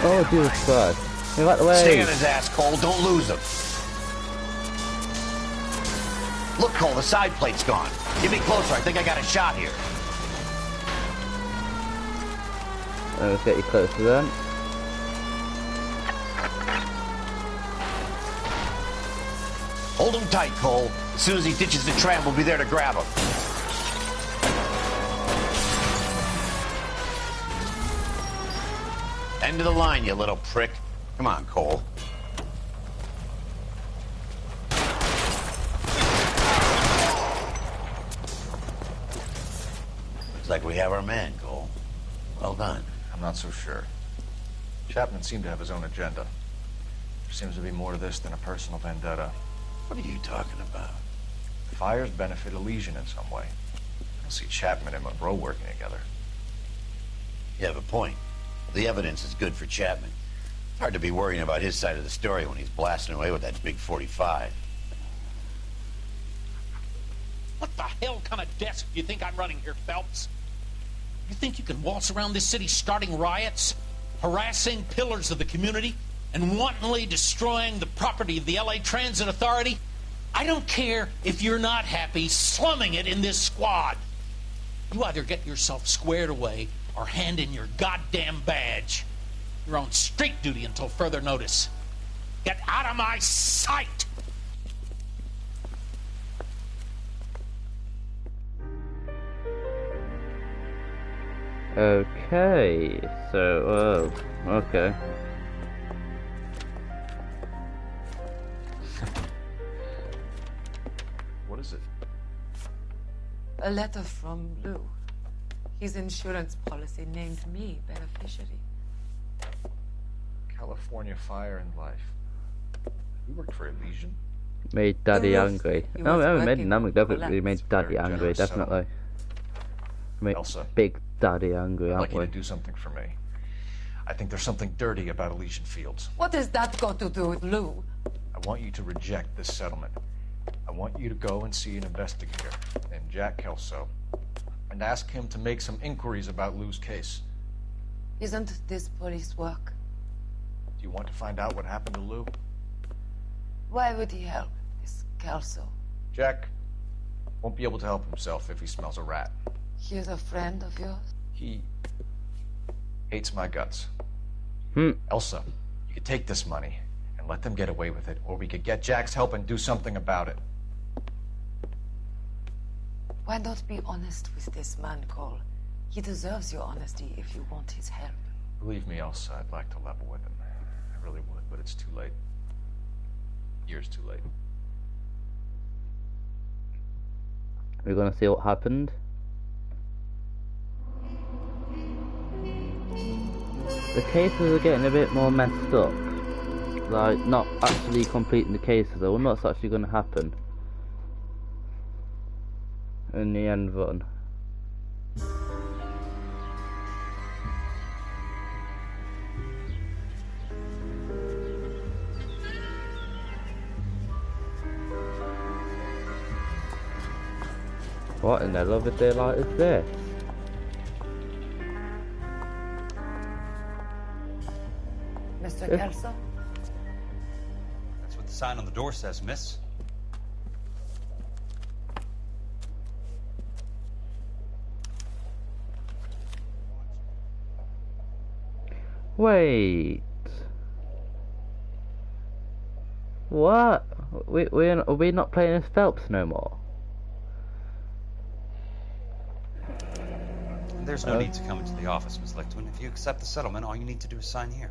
Oh, Jesus Christ. Move out the way. Stay on his ass, Cole. Don't lose him. Look, Cole, the side plate's gone. Get me closer. I think I got a shot here. Let's get you closer then. Hold him tight, Cole. As soon as he ditches the tram, we'll be there to grab him. End of the line, you little prick. Come on, Cole. Looks like we have our man, Cole. Well done. I'm not so sure. Chapman seemed to have his own agenda. There seems to be more to this than a personal vendetta. What are you talking about? The fires benefit Elysian in some way. I don't see Chapman and Monroe working together. You have a point. The evidence is good for Chapman. It's hard to be worrying about his side of the story when he's blasting away with that big 45. What the hell kind of desk do you think I'm running here, Phelps? You think you can waltz around this city starting riots, harassing pillars of the community, and wantonly destroying the property of the LA Transit Authority? I don't care if you're not happy slumming it in this squad. You either get yourself squared away or hand in your goddamn badge. You're on street duty until further notice. Get out of my sight! Okay, so, okay. What is it? A letter from Lou. His insurance policy named me beneficiary. California Fire and Life. You worked for Elysian? Made Daddy angry. No, I haven't made him angry. Definitely made Daddy Very angry. generous Definitely. Made Elsa. Big Daddy angry, I'd aren't like you we? to do something for me. I think there's something dirty about Elysian Fields. What has that got to do with Lou? I want you to reject this settlement. I want you to go and see an investigator named Jack Kelso and ask him to make some inquiries about Lou's case. Isn't this police work? Do You want to find out what happened to Lou? Why would he help, this Kelso? Jack won't be able to help himself if he smells a rat. He is a friend of yours? He hates my guts. Hmm. Elsa, you could take this money and let them get away with it, or we could get Jack's help and do something about it. Why not be honest with this man, Cole? He deserves your honesty if you want his help. Believe me, Elsa, I'd like to level with him. I really would, but it's too late. Years too late. We're gonna see what happened. The cases are getting a bit more messed up. Like, not actually completing the cases. I wonder what's actually gonna happen in the end run. What in the love of daylight is this? Mr. Kelso? That's what the sign on the door says, miss. Wait. What? Are we not playing as Phelps no more? There's no need to come into the office, Miss Lichtman. If you accept the settlement, all you need to do is sign here.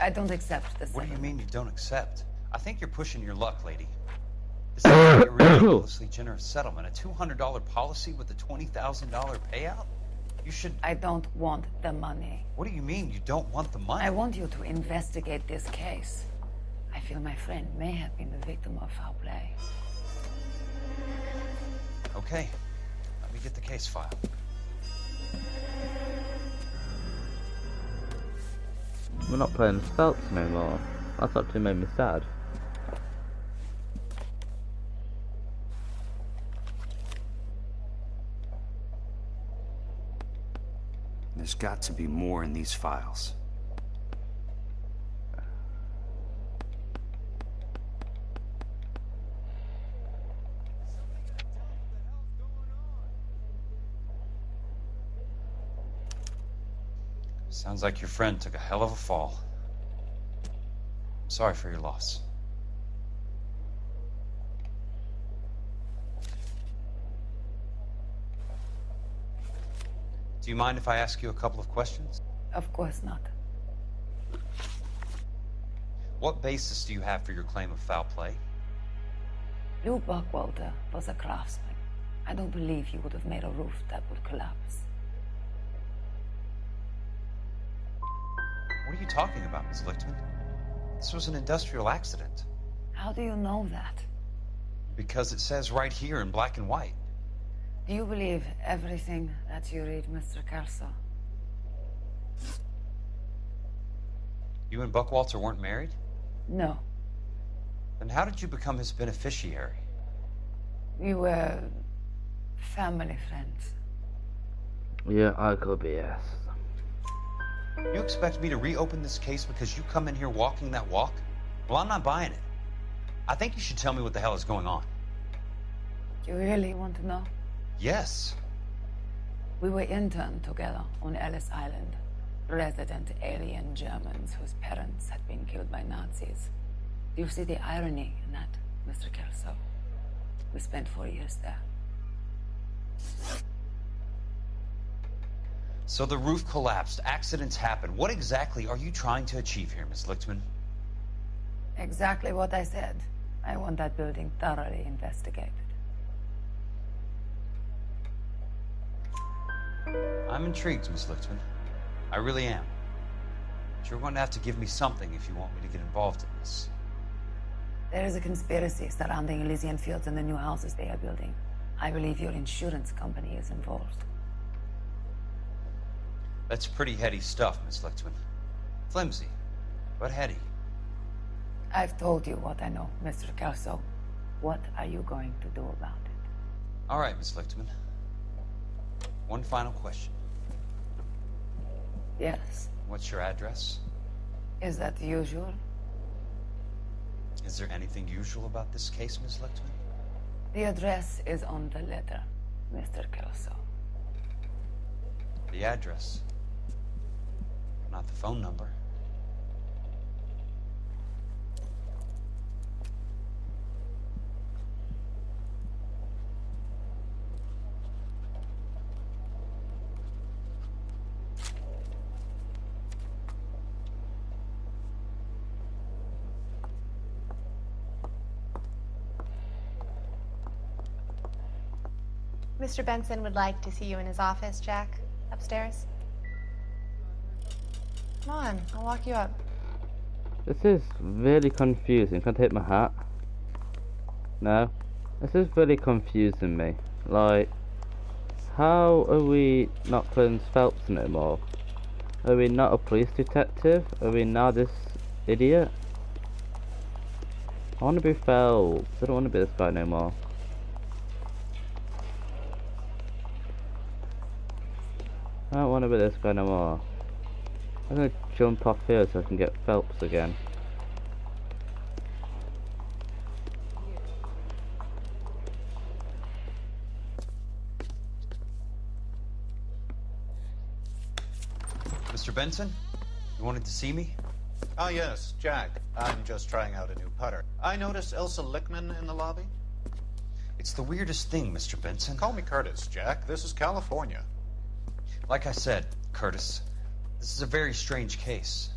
I don't accept this. What do you mean you don't accept? I think you're pushing your luck, lady. This is a ridiculously generous settlement. A $200 policy with a $20,000 payout? You should... I don't want the money. What do you mean you don't want the money? I want you to investigate this case. I feel my friend may have been the victim of foul play. Okay. Let me get the case file. We're not playing as Phelps no more. That's actually made me sad. There's got to be more in these files. Sounds like your friend took a hell of a fall. I'm sorry for your loss. Do you mind if I ask you a couple of questions? Of course not. What basis do you have for your claim of foul play? Lou Buckwalter was a craftsman. I don't believe he would have made a roof that would collapse. What are you talking about, Ms. Lichtman? This was an industrial accident. How do you know that? Because it says right here in black and white. Do you believe everything that you read, Mr. Kelso? You and Buckwalter weren't married? No. Then how did you become his beneficiary? We were family friends. Yeah, I could be, yes. You expect me to reopen this case because you come in here walking that walk? Well, I'm not buying it. I think you should tell me what the hell is going on. You really want to know? Yes. We were interned together on Ellis Island. Resident alien Germans whose parents had been killed by Nazis. Do you see the irony in that, Mr. Kelso? We spent 4 years there. So the roof collapsed, accidents happen. What exactly are you trying to achieve here, Miss Lichtman? Exactly what I said. I want that building thoroughly investigated. I'm intrigued, Miss Lichtman. I really am. But you're going to have to give me something if you want me to get involved in this. There is a conspiracy surrounding Elysian Fields and the new houses they are building. I believe your insurance company is involved. That's pretty heady stuff, Miss Lichtman. Flimsy, but heady. I've told you what I know, Mr. Kelso. What are you going to do about it? All right, Miss Lichtman. One final question. Yes. What's your address? Is that usual? Is there anything usual about this case, Ms. Lichtman? The address is on the letter, Mr. Kelso. The address, not the phone number. Mr. Benson would like to see you in his office, Jack. Upstairs. Come on, I'll walk you up. This is really confusing. Can I take my hat? No? This is really confusing me. Like, how are we not Clarence Phelps no more? Are we not a police detective? Are we now this idiot? I want to be Phelps. I don't want to be this guy no more. I don't want to be this guy no more. I'm gonna jump off here so I can get Phelps again. Mr. Benson, you wanted to see me? Ah, yes, Jack. I'm just trying out a new putter. I noticed Elsa Lichtman in the lobby. It's the weirdest thing, Mr. Benson. Call me Curtis, Jack. This is California. Like I said, Curtis, this is a very strange case.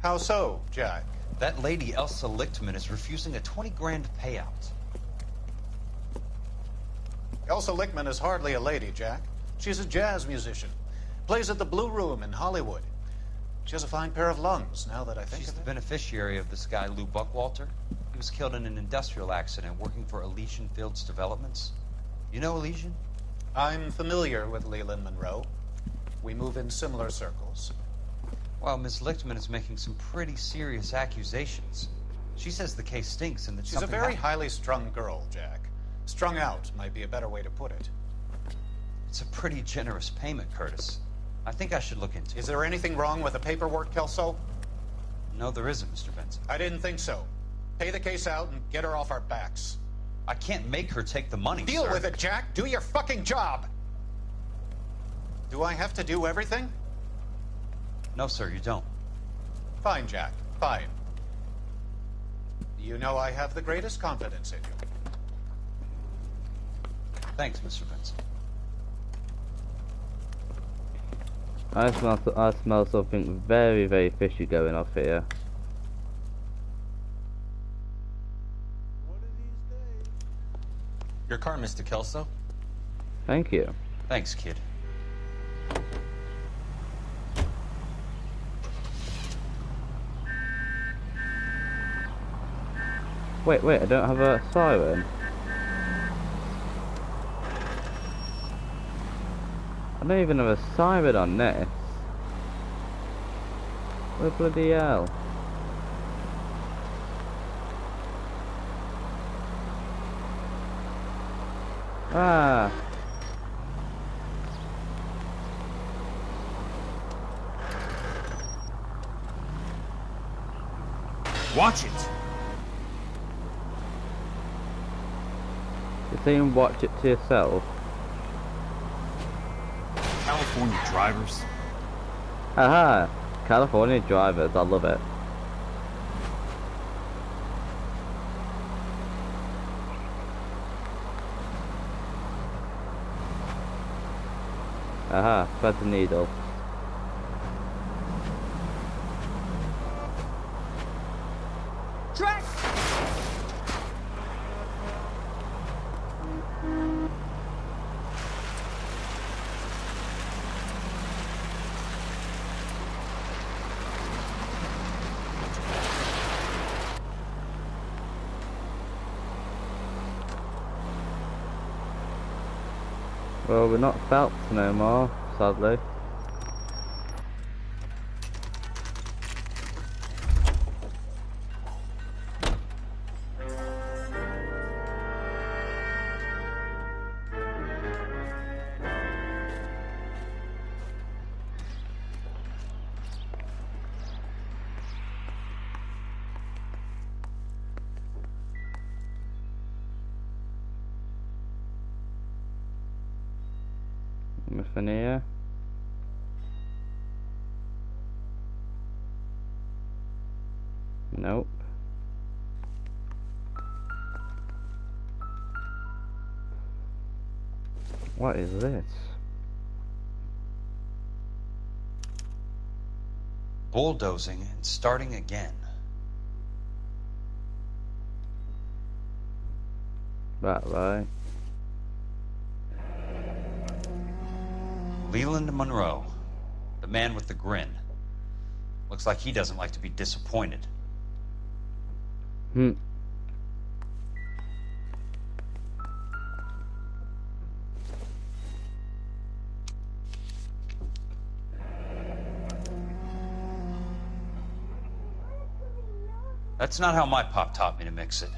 How so, Jack? That lady, Elsa Lichtman, is refusing a 20 grand payout. Elsa Lichtman is hardly a lady, Jack. She's a jazz musician. Plays at the Blue Room in Hollywood. She has a fine pair of lungs, now that I think She's of the it. beneficiary of this guy, Lou Buckwalter. He was killed in an industrial accident working for Elysian Fields Developments. You know Elysian? I'm familiar with Leland Monroe. We move in similar circles. Well, Miss Lichtman is making some pretty serious accusations. She says the case stinks and that She's a something very happened. highly strung girl, Jack. Strung out might be a better way to put it. It's a pretty generous payment, Curtis. I think I should look into it. Is there anything wrong with the paperwork, Kelso? No, there isn't, Mr. Benson. I didn't think so. Pay the case out and get her off our backs. I can't make her take the money, Deal sir. with it, Jack. Do your fucking job. Do I have to do everything? No, sir, you don't. Fine, Jack. Fine. You know I have the greatest confidence in you. Thanks, Mr. Benson. I smell something very, very fishy going off here. Your car, Mr. Kelso. Thank you. Thanks, kid. Wait, I don't have a siren. I don't even have a siren on this. What bloody hell? Ah. Watch it! You're saying watch it to yourself? California drivers. Haha, California drivers, I love it. Aha, thread the needle. Drax! Well, we're not Phelps no more, sadly. Nothing here. Nope. What is this? Bulldozing and starting again. Right. Leland Monroe, the man with the grin. Looks like he doesn't like to be disappointed. That's not how my pop taught me to mix it.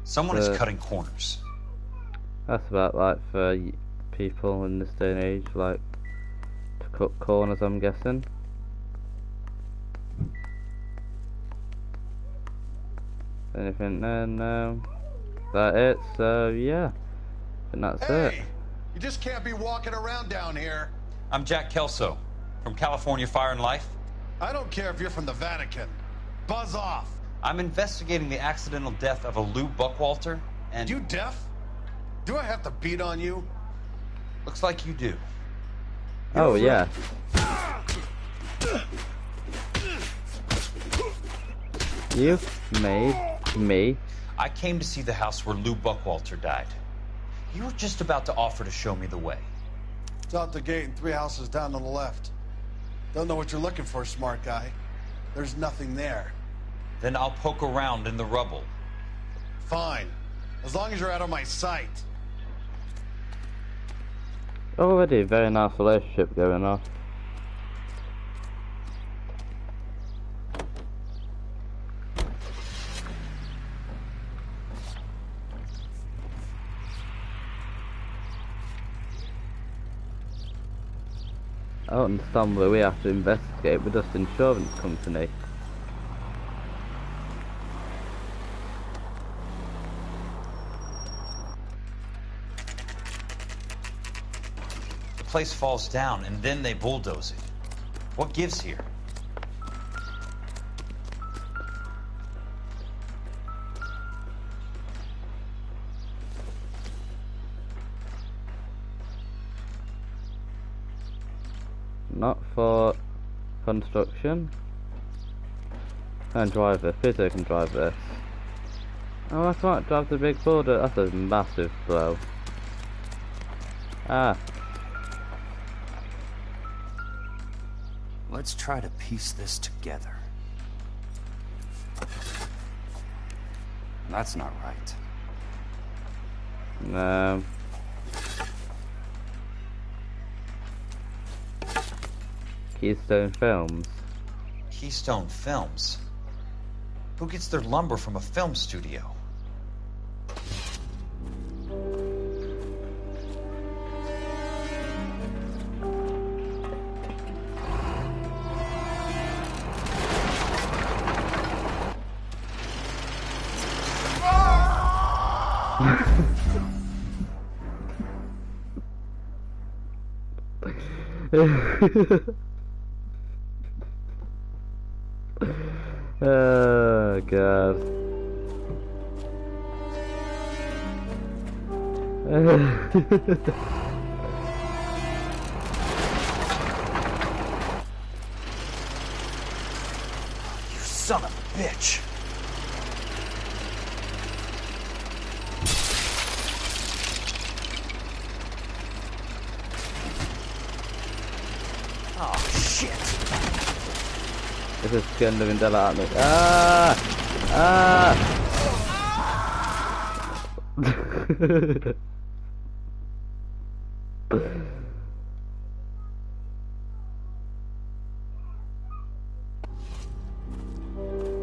Someone is cutting corners. That's about like for people in this day and age, like to cut corners, I'm guessing. Anything there? No. That it? So yeah. And that's it. You just can't be walking around down here. I'm Jack Kelso, from California Fire and Life. I don't care if you're from the Vatican. Buzz off. I'm investigating the accidental death of a Lou Buckwalter, and... You deaf? Do I have to beat on you? Looks like you do. Oh, yeah. You made me. I came to see the house where Lou Buckwalter died. You were just about to offer to show me the way. It's out the gate and 3 houses down on the left. Don't know what you're looking for, smart guy. There's nothing there. Then I'll poke around in the rubble. Fine. As long as you're out of my sight. Already a very nice relationship going on. I don't understand why we have to investigate with this insurance company. The place falls down and then they bulldoze it. What gives here? Not for construction. Can drive this. Peter can drive this. Oh, I can't drive the big boulder. That's a massive blow. Ah. Let's try to piece this together. That's not right. No. Keystone Films. Keystone Films? Who gets their lumber from a film studio? Oh god. You son of a bitch! Oh shit! This is getting living devil at me. Ah! Ah!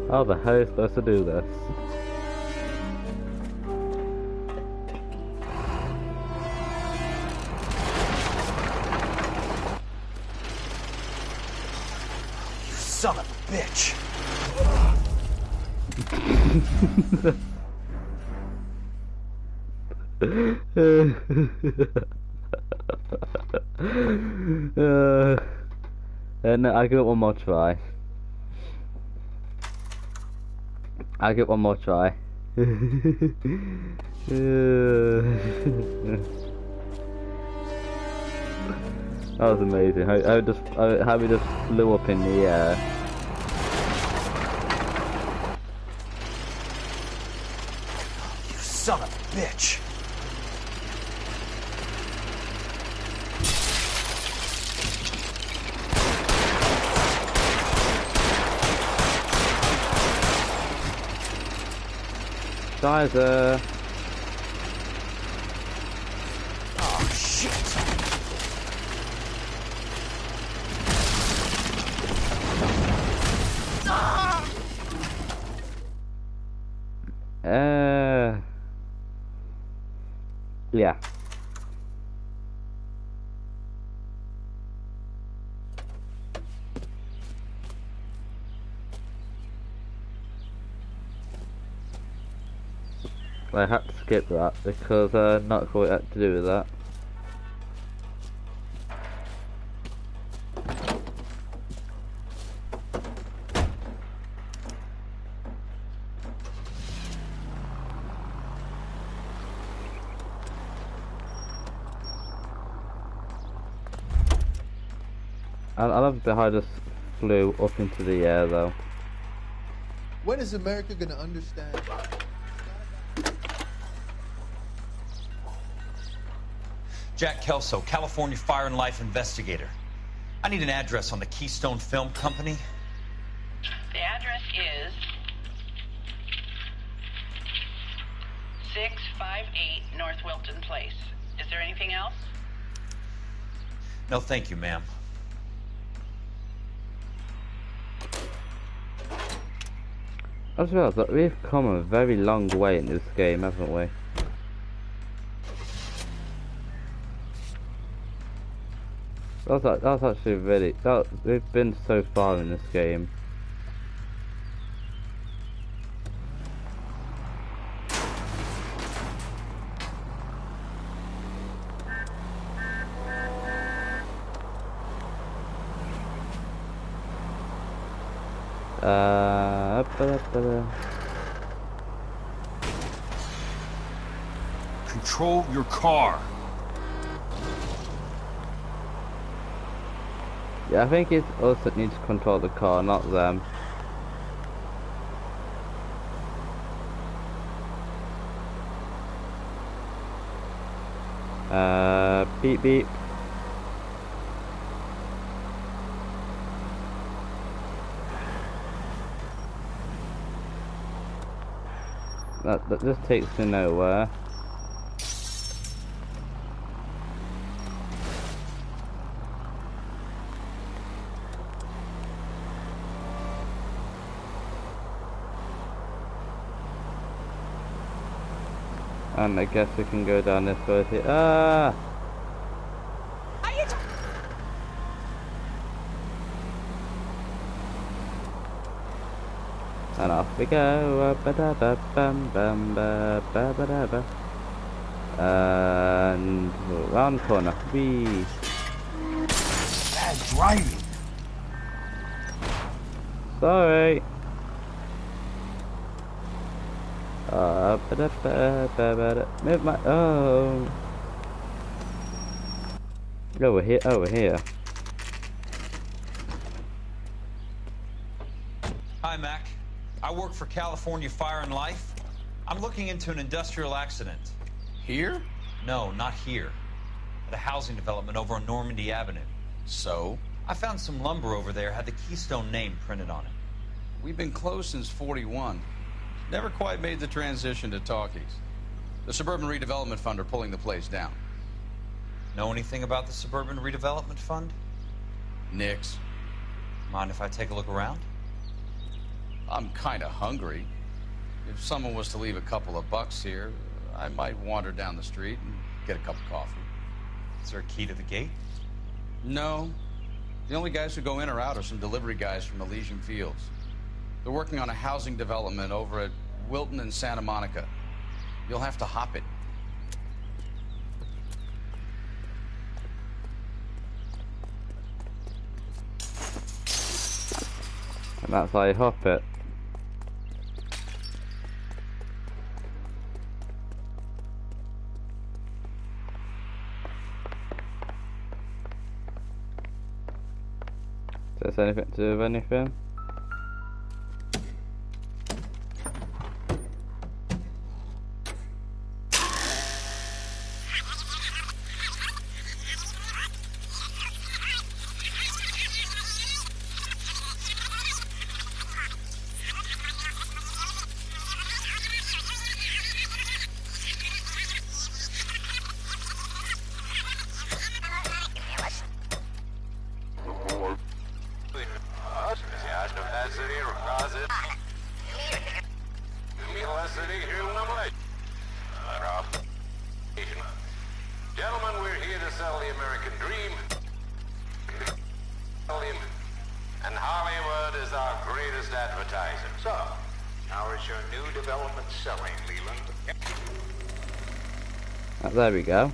How the hell are you supposed to do this? You son of a bitch! No, I give it one more try. I'll give it one more try. That was amazing. How we just flew up in the air. You son of a bitch! Sizer. Oh shit! Yeah. I had to skip that because not quite had to do with that. I love how I just flew up into the air though. When is America gonna understand? Jack Kelso, California Fire and Life investigator. I need an address on the Keystone Film Company. The address is 658 North Wilton Place. Is there anything else? No, thank you, ma'am. I just realised that we've come a very long way in this game, haven't we? That's actually really... we've been so far in this game. Control your car. Yeah, I think it's us that needs to control the car, not them. Beep beep. That just takes me nowhere. And I guess we can go down this road here. Ah! And off we go. And round corner. Whee! Bad driving. Sorry. Move my over here, over here. Hi, Mac. I work for California Fire and Life. I'm looking into an industrial accident. Here? No, not here. At a housing development over on Normandy Avenue. So? I found some lumber over there, had the Keystone name printed on it. We've been closed since '41. Never quite made the transition to talkies. The Suburban Redevelopment Fund are pulling the place down. Know anything about the Suburban Redevelopment Fund? Nix. Mind if I take a look around? I'm kinda hungry. If someone was to leave a couple of bucks here, I might wander down the street and get a cup of coffee. Is there a key to the gate? No. The only guys who go in or out are some delivery guys from Elysian Fields. They're working on a housing development over at Wilton and Santa Monica. You'll have to hop it. That's how you hop it. Does this anything to do with anything? Gentlemen, we're here to sell the American dream. And Hollywood is our greatest advertiser. So, how is your new development selling, Leland? There we go.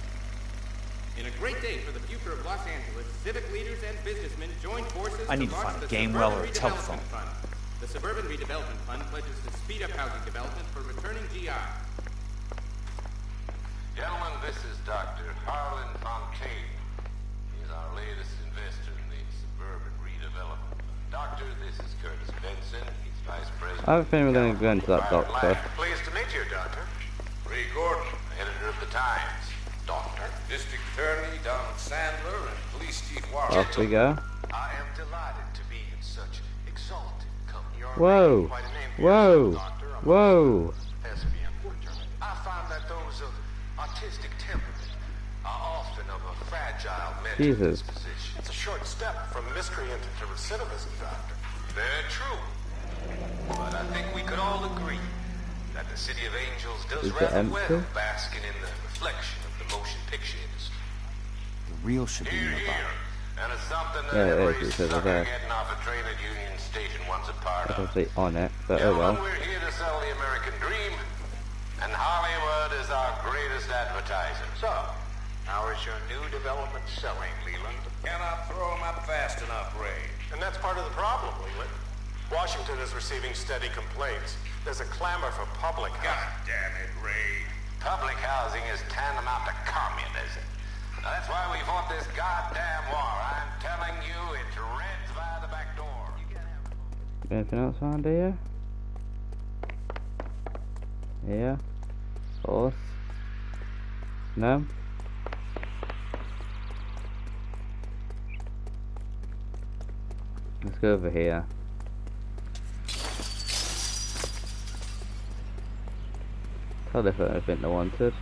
In a great day for the future of Los Angeles, civic leaders and businessmen join forces. I need to find a game well or a telephone. Fund. The Suburban Redevelopment Fund pledges to speed up housing development for returning GI. Gentlemen, this is Dr. Harlan Fontaine. He's our latest investor in the Suburban Redevelopment Fund. Doctor, this is Curtis Benson. He's Vice President. I have a feeling we're going to go into that doctor. Pleased to meet you, Doctor. Ray Gordon, editor of the Times. Doctor. District Attorney Don Sandler and Police Chief Warren. Off we go. I am delighted to be in such exalted company. Whoa! Whoa! Whoa! I find that those of artistic temperament are often of a fragile mental Jesus. disposition. It's a short step from miscreant to recidivism, Doctor. Very true. But I think we could all agree that the City of Angels does Is it rather empty? well basking in the reflection of the motion picture industry. The reel should be nearby. And it's something that Yeah, it every is, it says it sucker there. getting off a train at Union Station wants a part It's of. obviously on it, but oh well. We're here to sell the American dream, and Hollywood is our greatest advertiser. So, how is your new development selling, Leland? Cannot throw them up fast enough, Ray. And that's part of the problem, Leland. Washington is receiving steady complaints. There's a clamor for public God housing. damn it, Ray. Public housing is tantamount to communism. Now, that's why we fought this goddamn war. I'm telling you, it's Reds via the back door. Anything else around here? Here? Horse? No? Let's go over here. Tell if anything I wanted.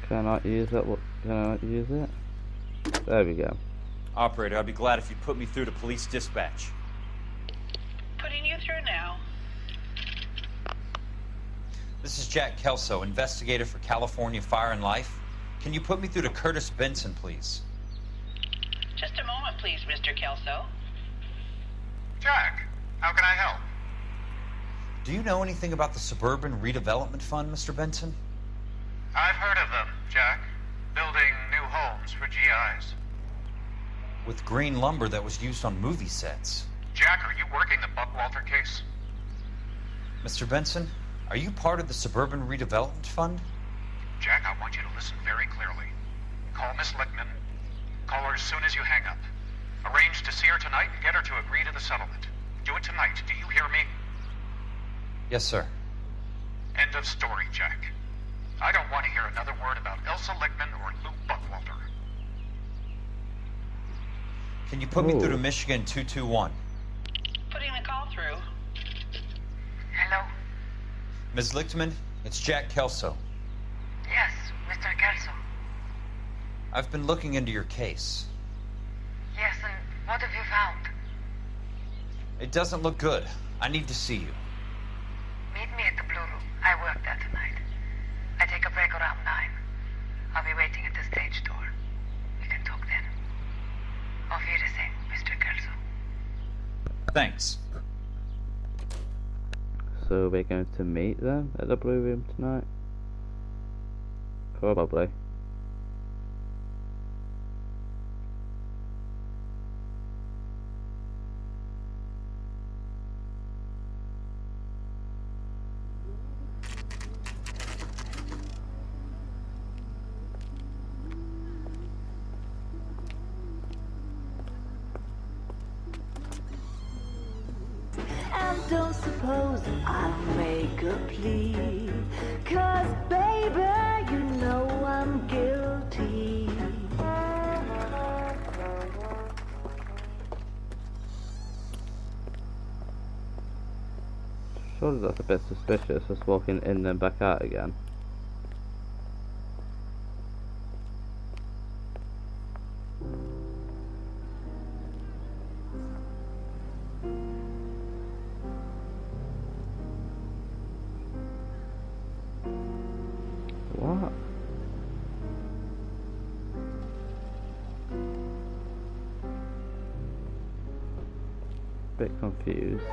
Can I not use it? Can I not use it? There we go. Operator, I'd be glad if you put me through to police dispatch. Putting you through now. This is Jack Kelso, investigator for California Fire and Life. Can you put me through to Curtis Benson, please? Just a moment, please, Mr. Kelso. Jack, how can I help? Do you know anything about the Suburban Redevelopment Fund, Mr. Benson? I've heard of them, Jack. Building new homes for GIs. With green lumber that was used on movie sets. Jack, are you working the Buckwalter case? Mr. Benson, are you part of the Suburban Redevelopment Fund? Jack, I want you to listen very clearly. Call Miss Lickman. Call her as soon as you hang up. Arrange to see her tonight and get her to agree to the settlement. Do it tonight. Do you hear me? Yes, sir. End of story, Jack. I don't want to hear another word about Elsa Lickman or Luke Buckwalter. Can you put me through to Michigan 221? Putting the call through. Hello? Ms. Lichtman, it's Jack Kelso. Yes, Mr. Kelso. I've been looking into your case. Yes, and what have you found? It doesn't look good. I need to see you. Meet me at the Blue Room. I work there tonight. I take a break around 9. I'll be waiting at the stage door. We can talk then. Auf Wiedersehen, Mr. Kelso. Thanks. So So we're going to meet them at the Blue Room tonight? Probably. And don't suppose I'll make a plea, 'cause baby, you know I'm guilty. Surely that's a bit suspicious, just walking in and back out again. What? Bit confused.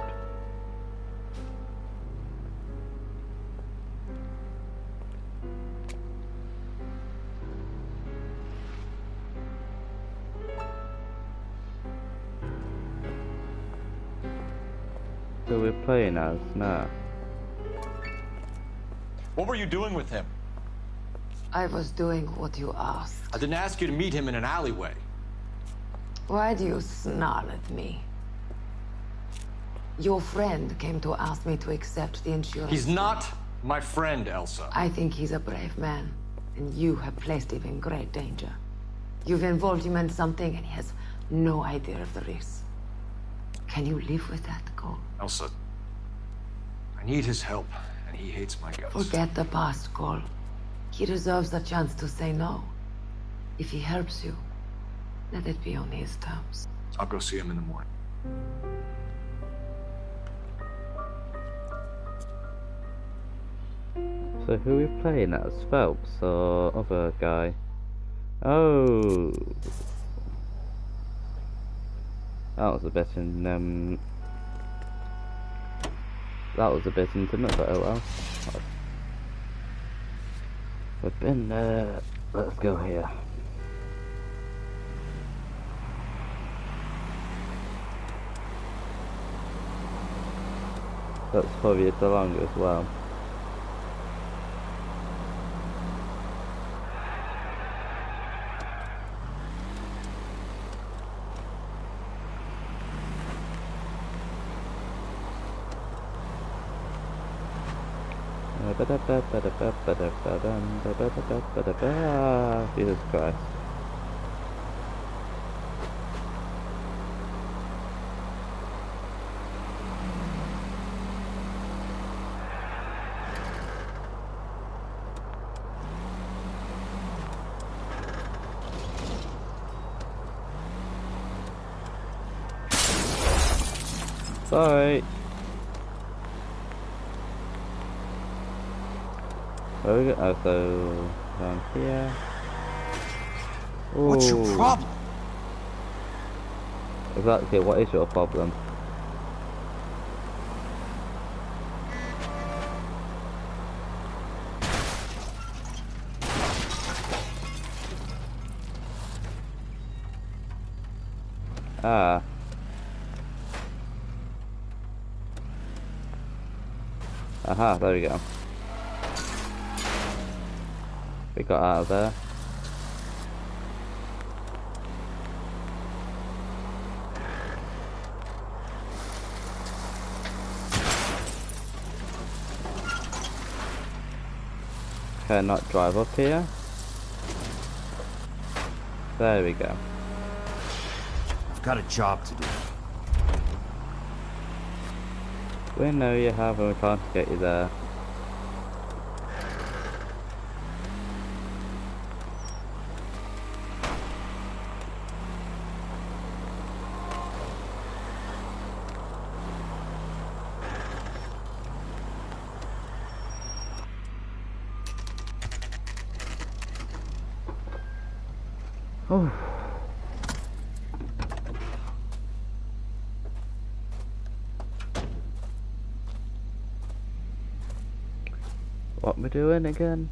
Who we're playing as now? What were you doing with him? I was doing what you asked. I didn't ask you to meet him in an alleyway. Why do you snarl at me? Your friend came to ask me to accept the insurance. He's not my friend, Elsa. I think he's a brave man, and you have placed him in great danger. You've involved him in something, and he has no idea of the risk. Can you live with that, Cole? Elsa, I need his help, and he hates my guts. Forget the past, Cole. He deserves a chance to say no. If he helps you, let it be on his terms. I'll go see him in the morning. So who are we playing as? Phelps or other guy? Oh, that was a bit in that was a bit intimate, but oh well. We've been let's go here. Let's hurry it along as well. Jesus Christ. Sorry. Where we go? Oh, so down here. Ooh. What's your problem? Exactly, what is your problem? Ah. Aha, there we go. We got out of there. Can not drive up here. There we go. I've got a job to do. We know you have and we can't get you there. Oh. What am I doing again?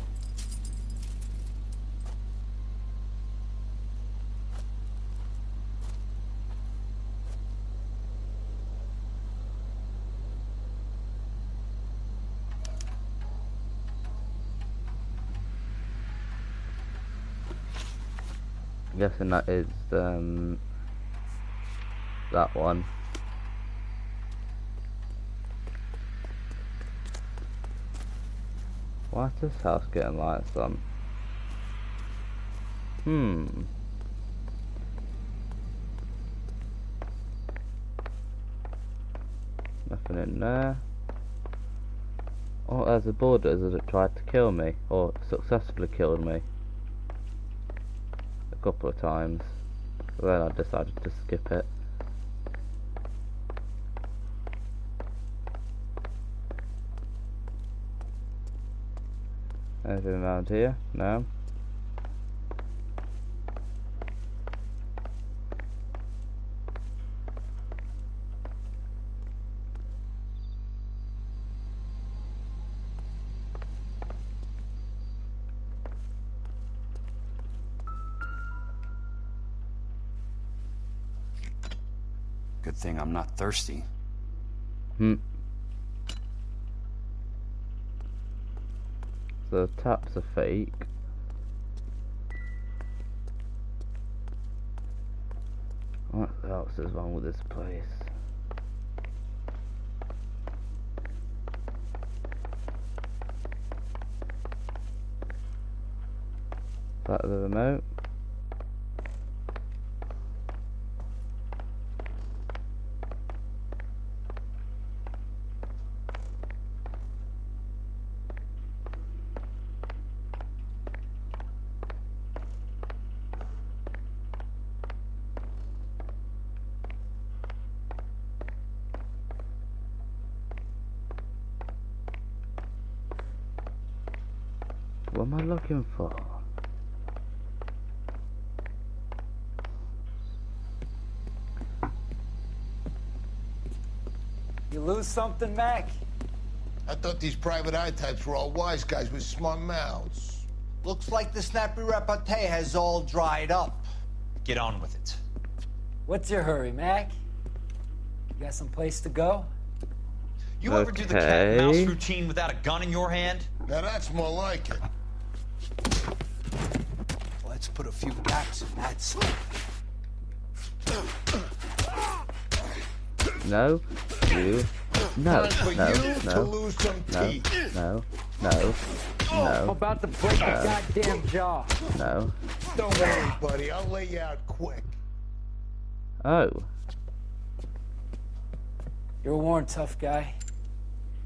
I'm guessing that is that one. Why is this house getting lights on? Nothing in there. Oh, there's a bulldozer that tried to kill me, or successfully killed me. A couple of times. Then I decided to skip it. Anything around here? No. Good thing I'm not thirsty. The taps are fake. What else is wrong with this place? Is that the remote? What am I looking for? You lose something, Mac? I thought these private eye types were all wise guys with smart mouths. Looks like the snappy repartee has all dried up. Get on with it. What's your hurry, Mac? You got some place to go? You ever do the cat and mouse routine without a gun in your hand? Now that's more like it. Let's put a few gaps in that sleeve. No, you, no, For no, you to no, lose some no, teeth. no, no, I'm no, about to break your goddamn jaw. no. Don't worry, buddy. I'll lay you out quick. Oh, You're a worn, tough guy.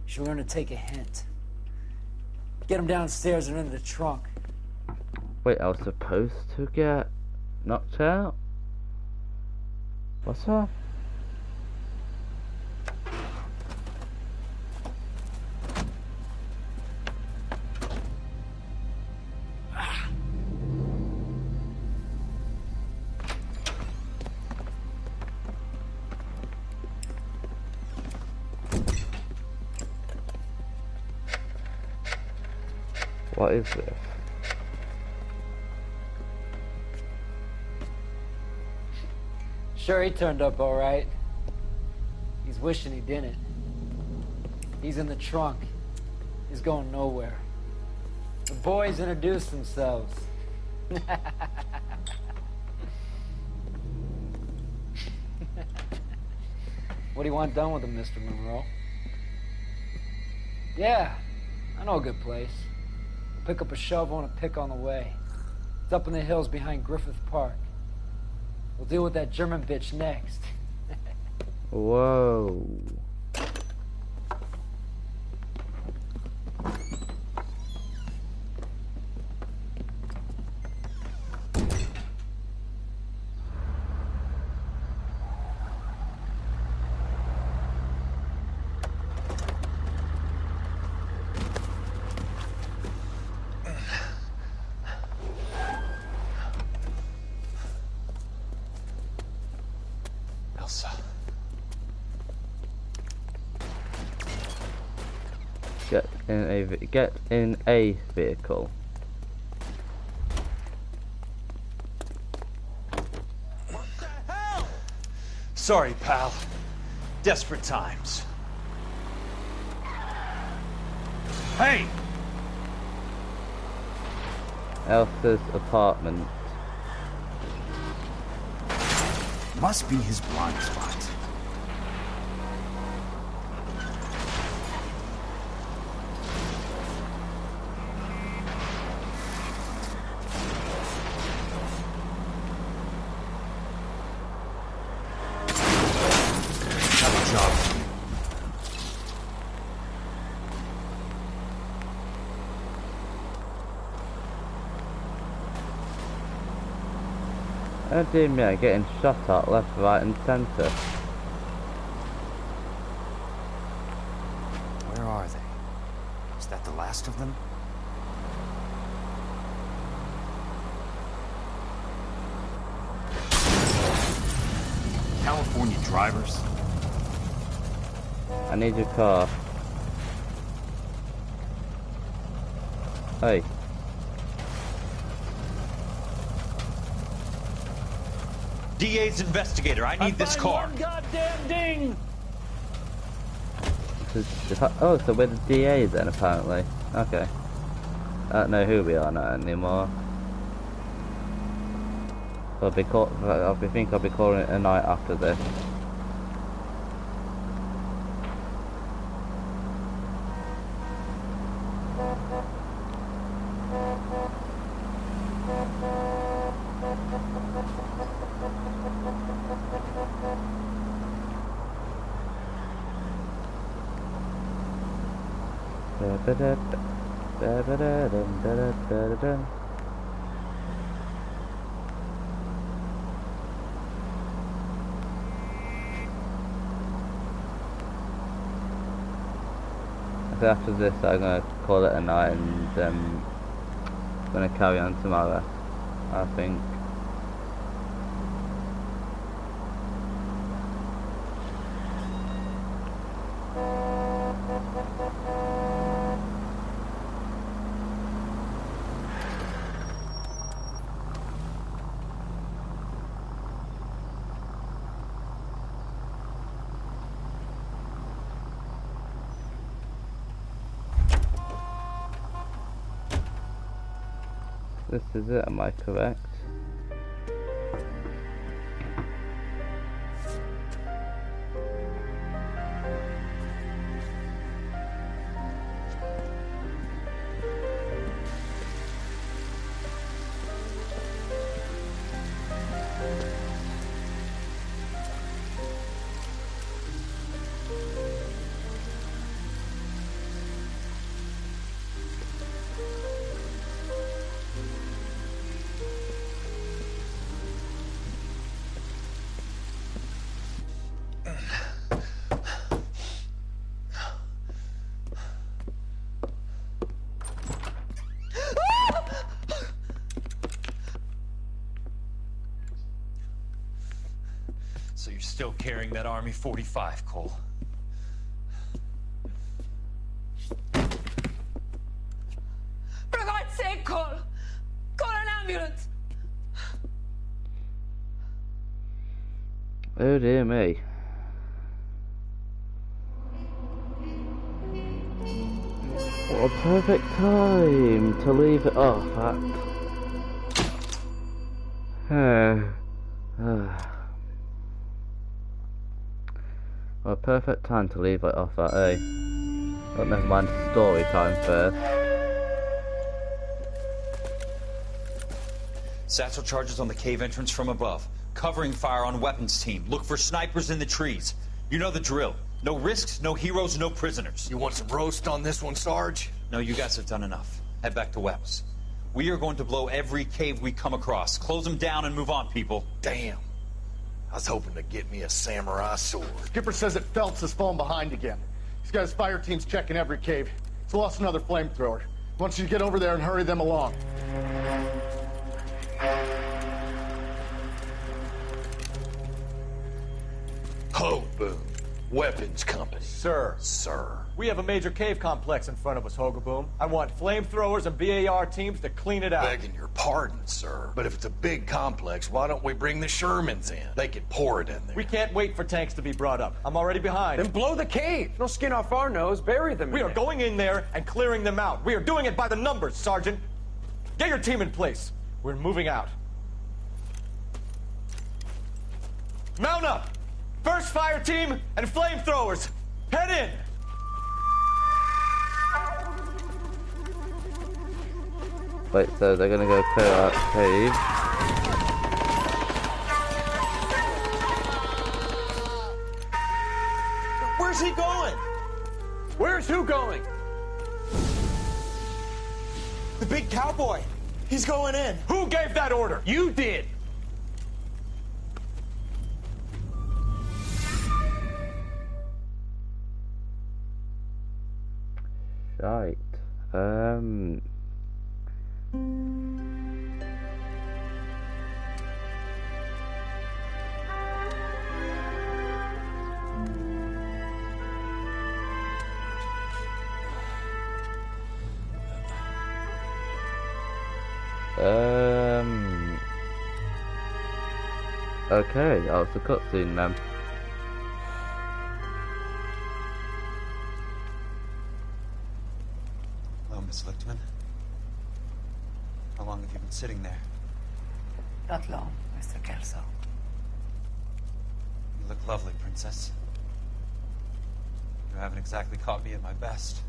You should learn to take a hint. Get him downstairs and into the trunk. wait, I was supposed to get knocked out? What's up? What is this? Sure, he turned up all right. He's wishing he didn't. He's in the trunk. He's going nowhere. The boys introduced themselves. What do you want done with him, Mr. Monroe? Yeah, I know a good place. We'll pick up a shovel and a pick on the way. It's up in the hills behind Griffith Park. We'll deal with that German bitch next. Whoa. Get in a vehicle. Sorry, pal. Desperate times. Hey! Elsa's apartment. Must be his blind spot. Oh dear me, I'm getting shot at left, right and centre. Where are they? Is that the last of them? California drivers. I need your car. Hey. DA's investigator, I need this car. One goddamn ding! Oh, so we're the DA then, apparently. Okay. I don't know who we are now anymore. I think I'll be calling it a night after this. After this I'm going to call it a night and I'm going to carry on tomorrow, I think. This is it, am I correct? So you're still carrying that Army 45, Cole? For God's sake, Cole! Call an ambulance! Oh dear me. What a perfect time to leave it off at. Well, perfect time to leave it off at, eh? But never mind, story time first. Satchel charges on the cave entrance from above. Covering fire on weapons team. Look for snipers in the trees. You know the drill. No risks, no heroes, no prisoners. You want some roast on this one, Sarge? No, you guys have done enough. Head back to Webb's. We are going to blow every cave we come across. Close them down and move on, people. Damn. I was hoping to get me a samurai sword. Skipper says that Phelps has fallen behind again. He's got his fire teams checking every cave. He's lost another flamethrower. He wants you to get over there and hurry them along. Ho, Boone. Weapons company. Sir. Sir. We have a major cave complex in front of us, Hogaboom. I want flamethrowers and BAR teams to clean it out. Begging your pardon, sir. But if it's a big complex, why don't we bring the Shermans in? They could pour it in there. We can't wait for tanks to be brought up. I'm already behind. Then blow the cave. No skin off our nose. Bury them. We are going in there and clearing them out. We are doing it by the numbers, Sergeant. Get your team in place. We're moving out. Mount up! First fire team and flamethrowers. Head in! Wait, so they're gonna go clear out the cave. Where's he going? Where's who going? The big cowboy. He's going in. Who gave that order? You did. Right. Okay, that was the cutscene then. Hello, Miss Lichtman. How long have you been sitting there? Not long, Mr. Kelso. You look lovely, Princess. You haven't exactly caught me at my best.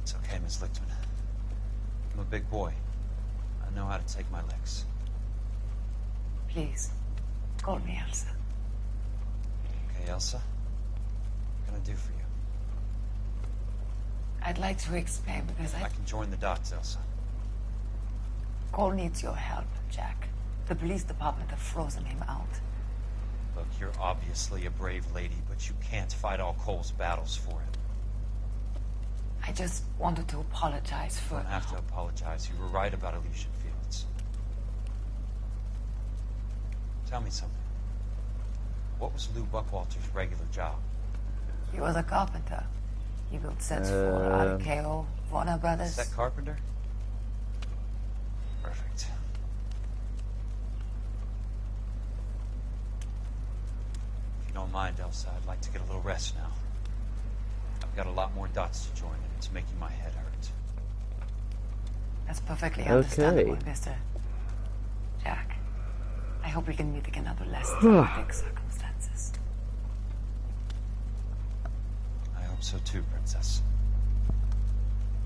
It's okay, Miss Lichtman. I'm a big boy. I know how to take my licks. Please, call me Elsa. Okay, Elsa? What can I do for you? I'd like to explain because I can join the dots, Elsa. Cole needs your help, Jack. The police department have frozen him out. Look, you're obviously a brave lady, but you can't fight all Cole's battles for him. I just wanted to apologize for... You don't have to apologize. You were right about Elysian Fields. Tell me something. What was Lou Buckwalter's regular job? He was a carpenter. He built sets for RKO, Warner Brothers. Set carpenter? Perfect. If you don't mind, Elsa, I'd like to get a little rest now. I've got a lot more dots to join, and it's making my head hurt. That's perfectly understandable, Mr. Jack. I hope we can meet again under less dramatic circumstances. I hope so too, Princess.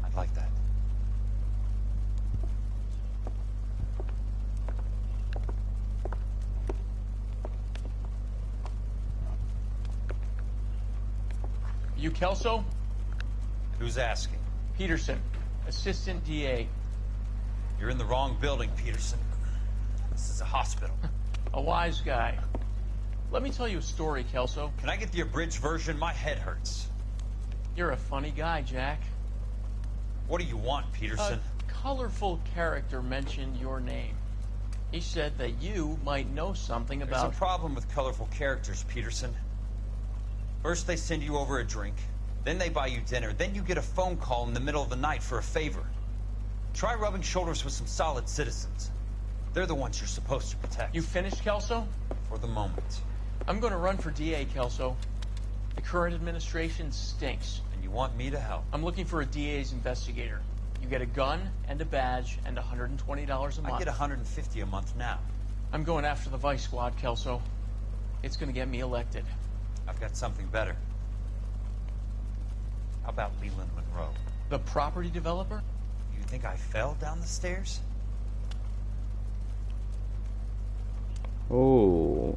I'd like that. You Kelso? Who's asking? Peterson, Assistant DA. You're in the wrong building, Peterson. This is a hospital. A wise guy. Let me tell you a story, Kelso. Can I get the abridged version? My head hurts. You're a funny guy, Jack. What do you want, Peterson? A colorful character mentioned your name. He said that you might know something about... There's a problem with colorful characters, Peterson. First they send you over a drink, then they buy you dinner, then you get a phone call in the middle of the night for a favor. Try rubbing shoulders with some solid citizens. They're the ones you're supposed to protect. You finished, Kelso? For the moment. I'm going to run for DA, Kelso. The current administration stinks. And you want me to help? I'm looking for a DA's investigator. You get a gun and a badge and $120 a month. I get $150 a month now. I'm going after the Vice Squad, Kelso. It's going to get me elected. I've got something better. How about Leland Monroe? The property developer? You think I fell down the stairs? Oh.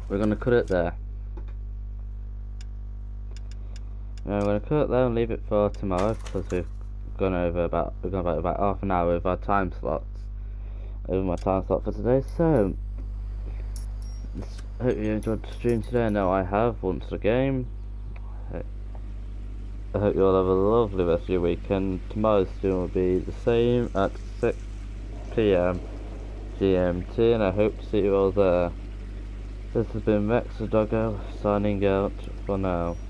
We're gonna cut it there. We're gonna cut it there and leave it for tomorrow because we've gone about half an hour with our time slots. Over my time slot for today. So, hope you enjoyed the stream today. I know I have once again. I hope you all have a lovely rest of your weekend. Tomorrow's stream will be the same at 6 PM GMT, and I hope to see you all there. This has been Rex the Doggo signing out for now.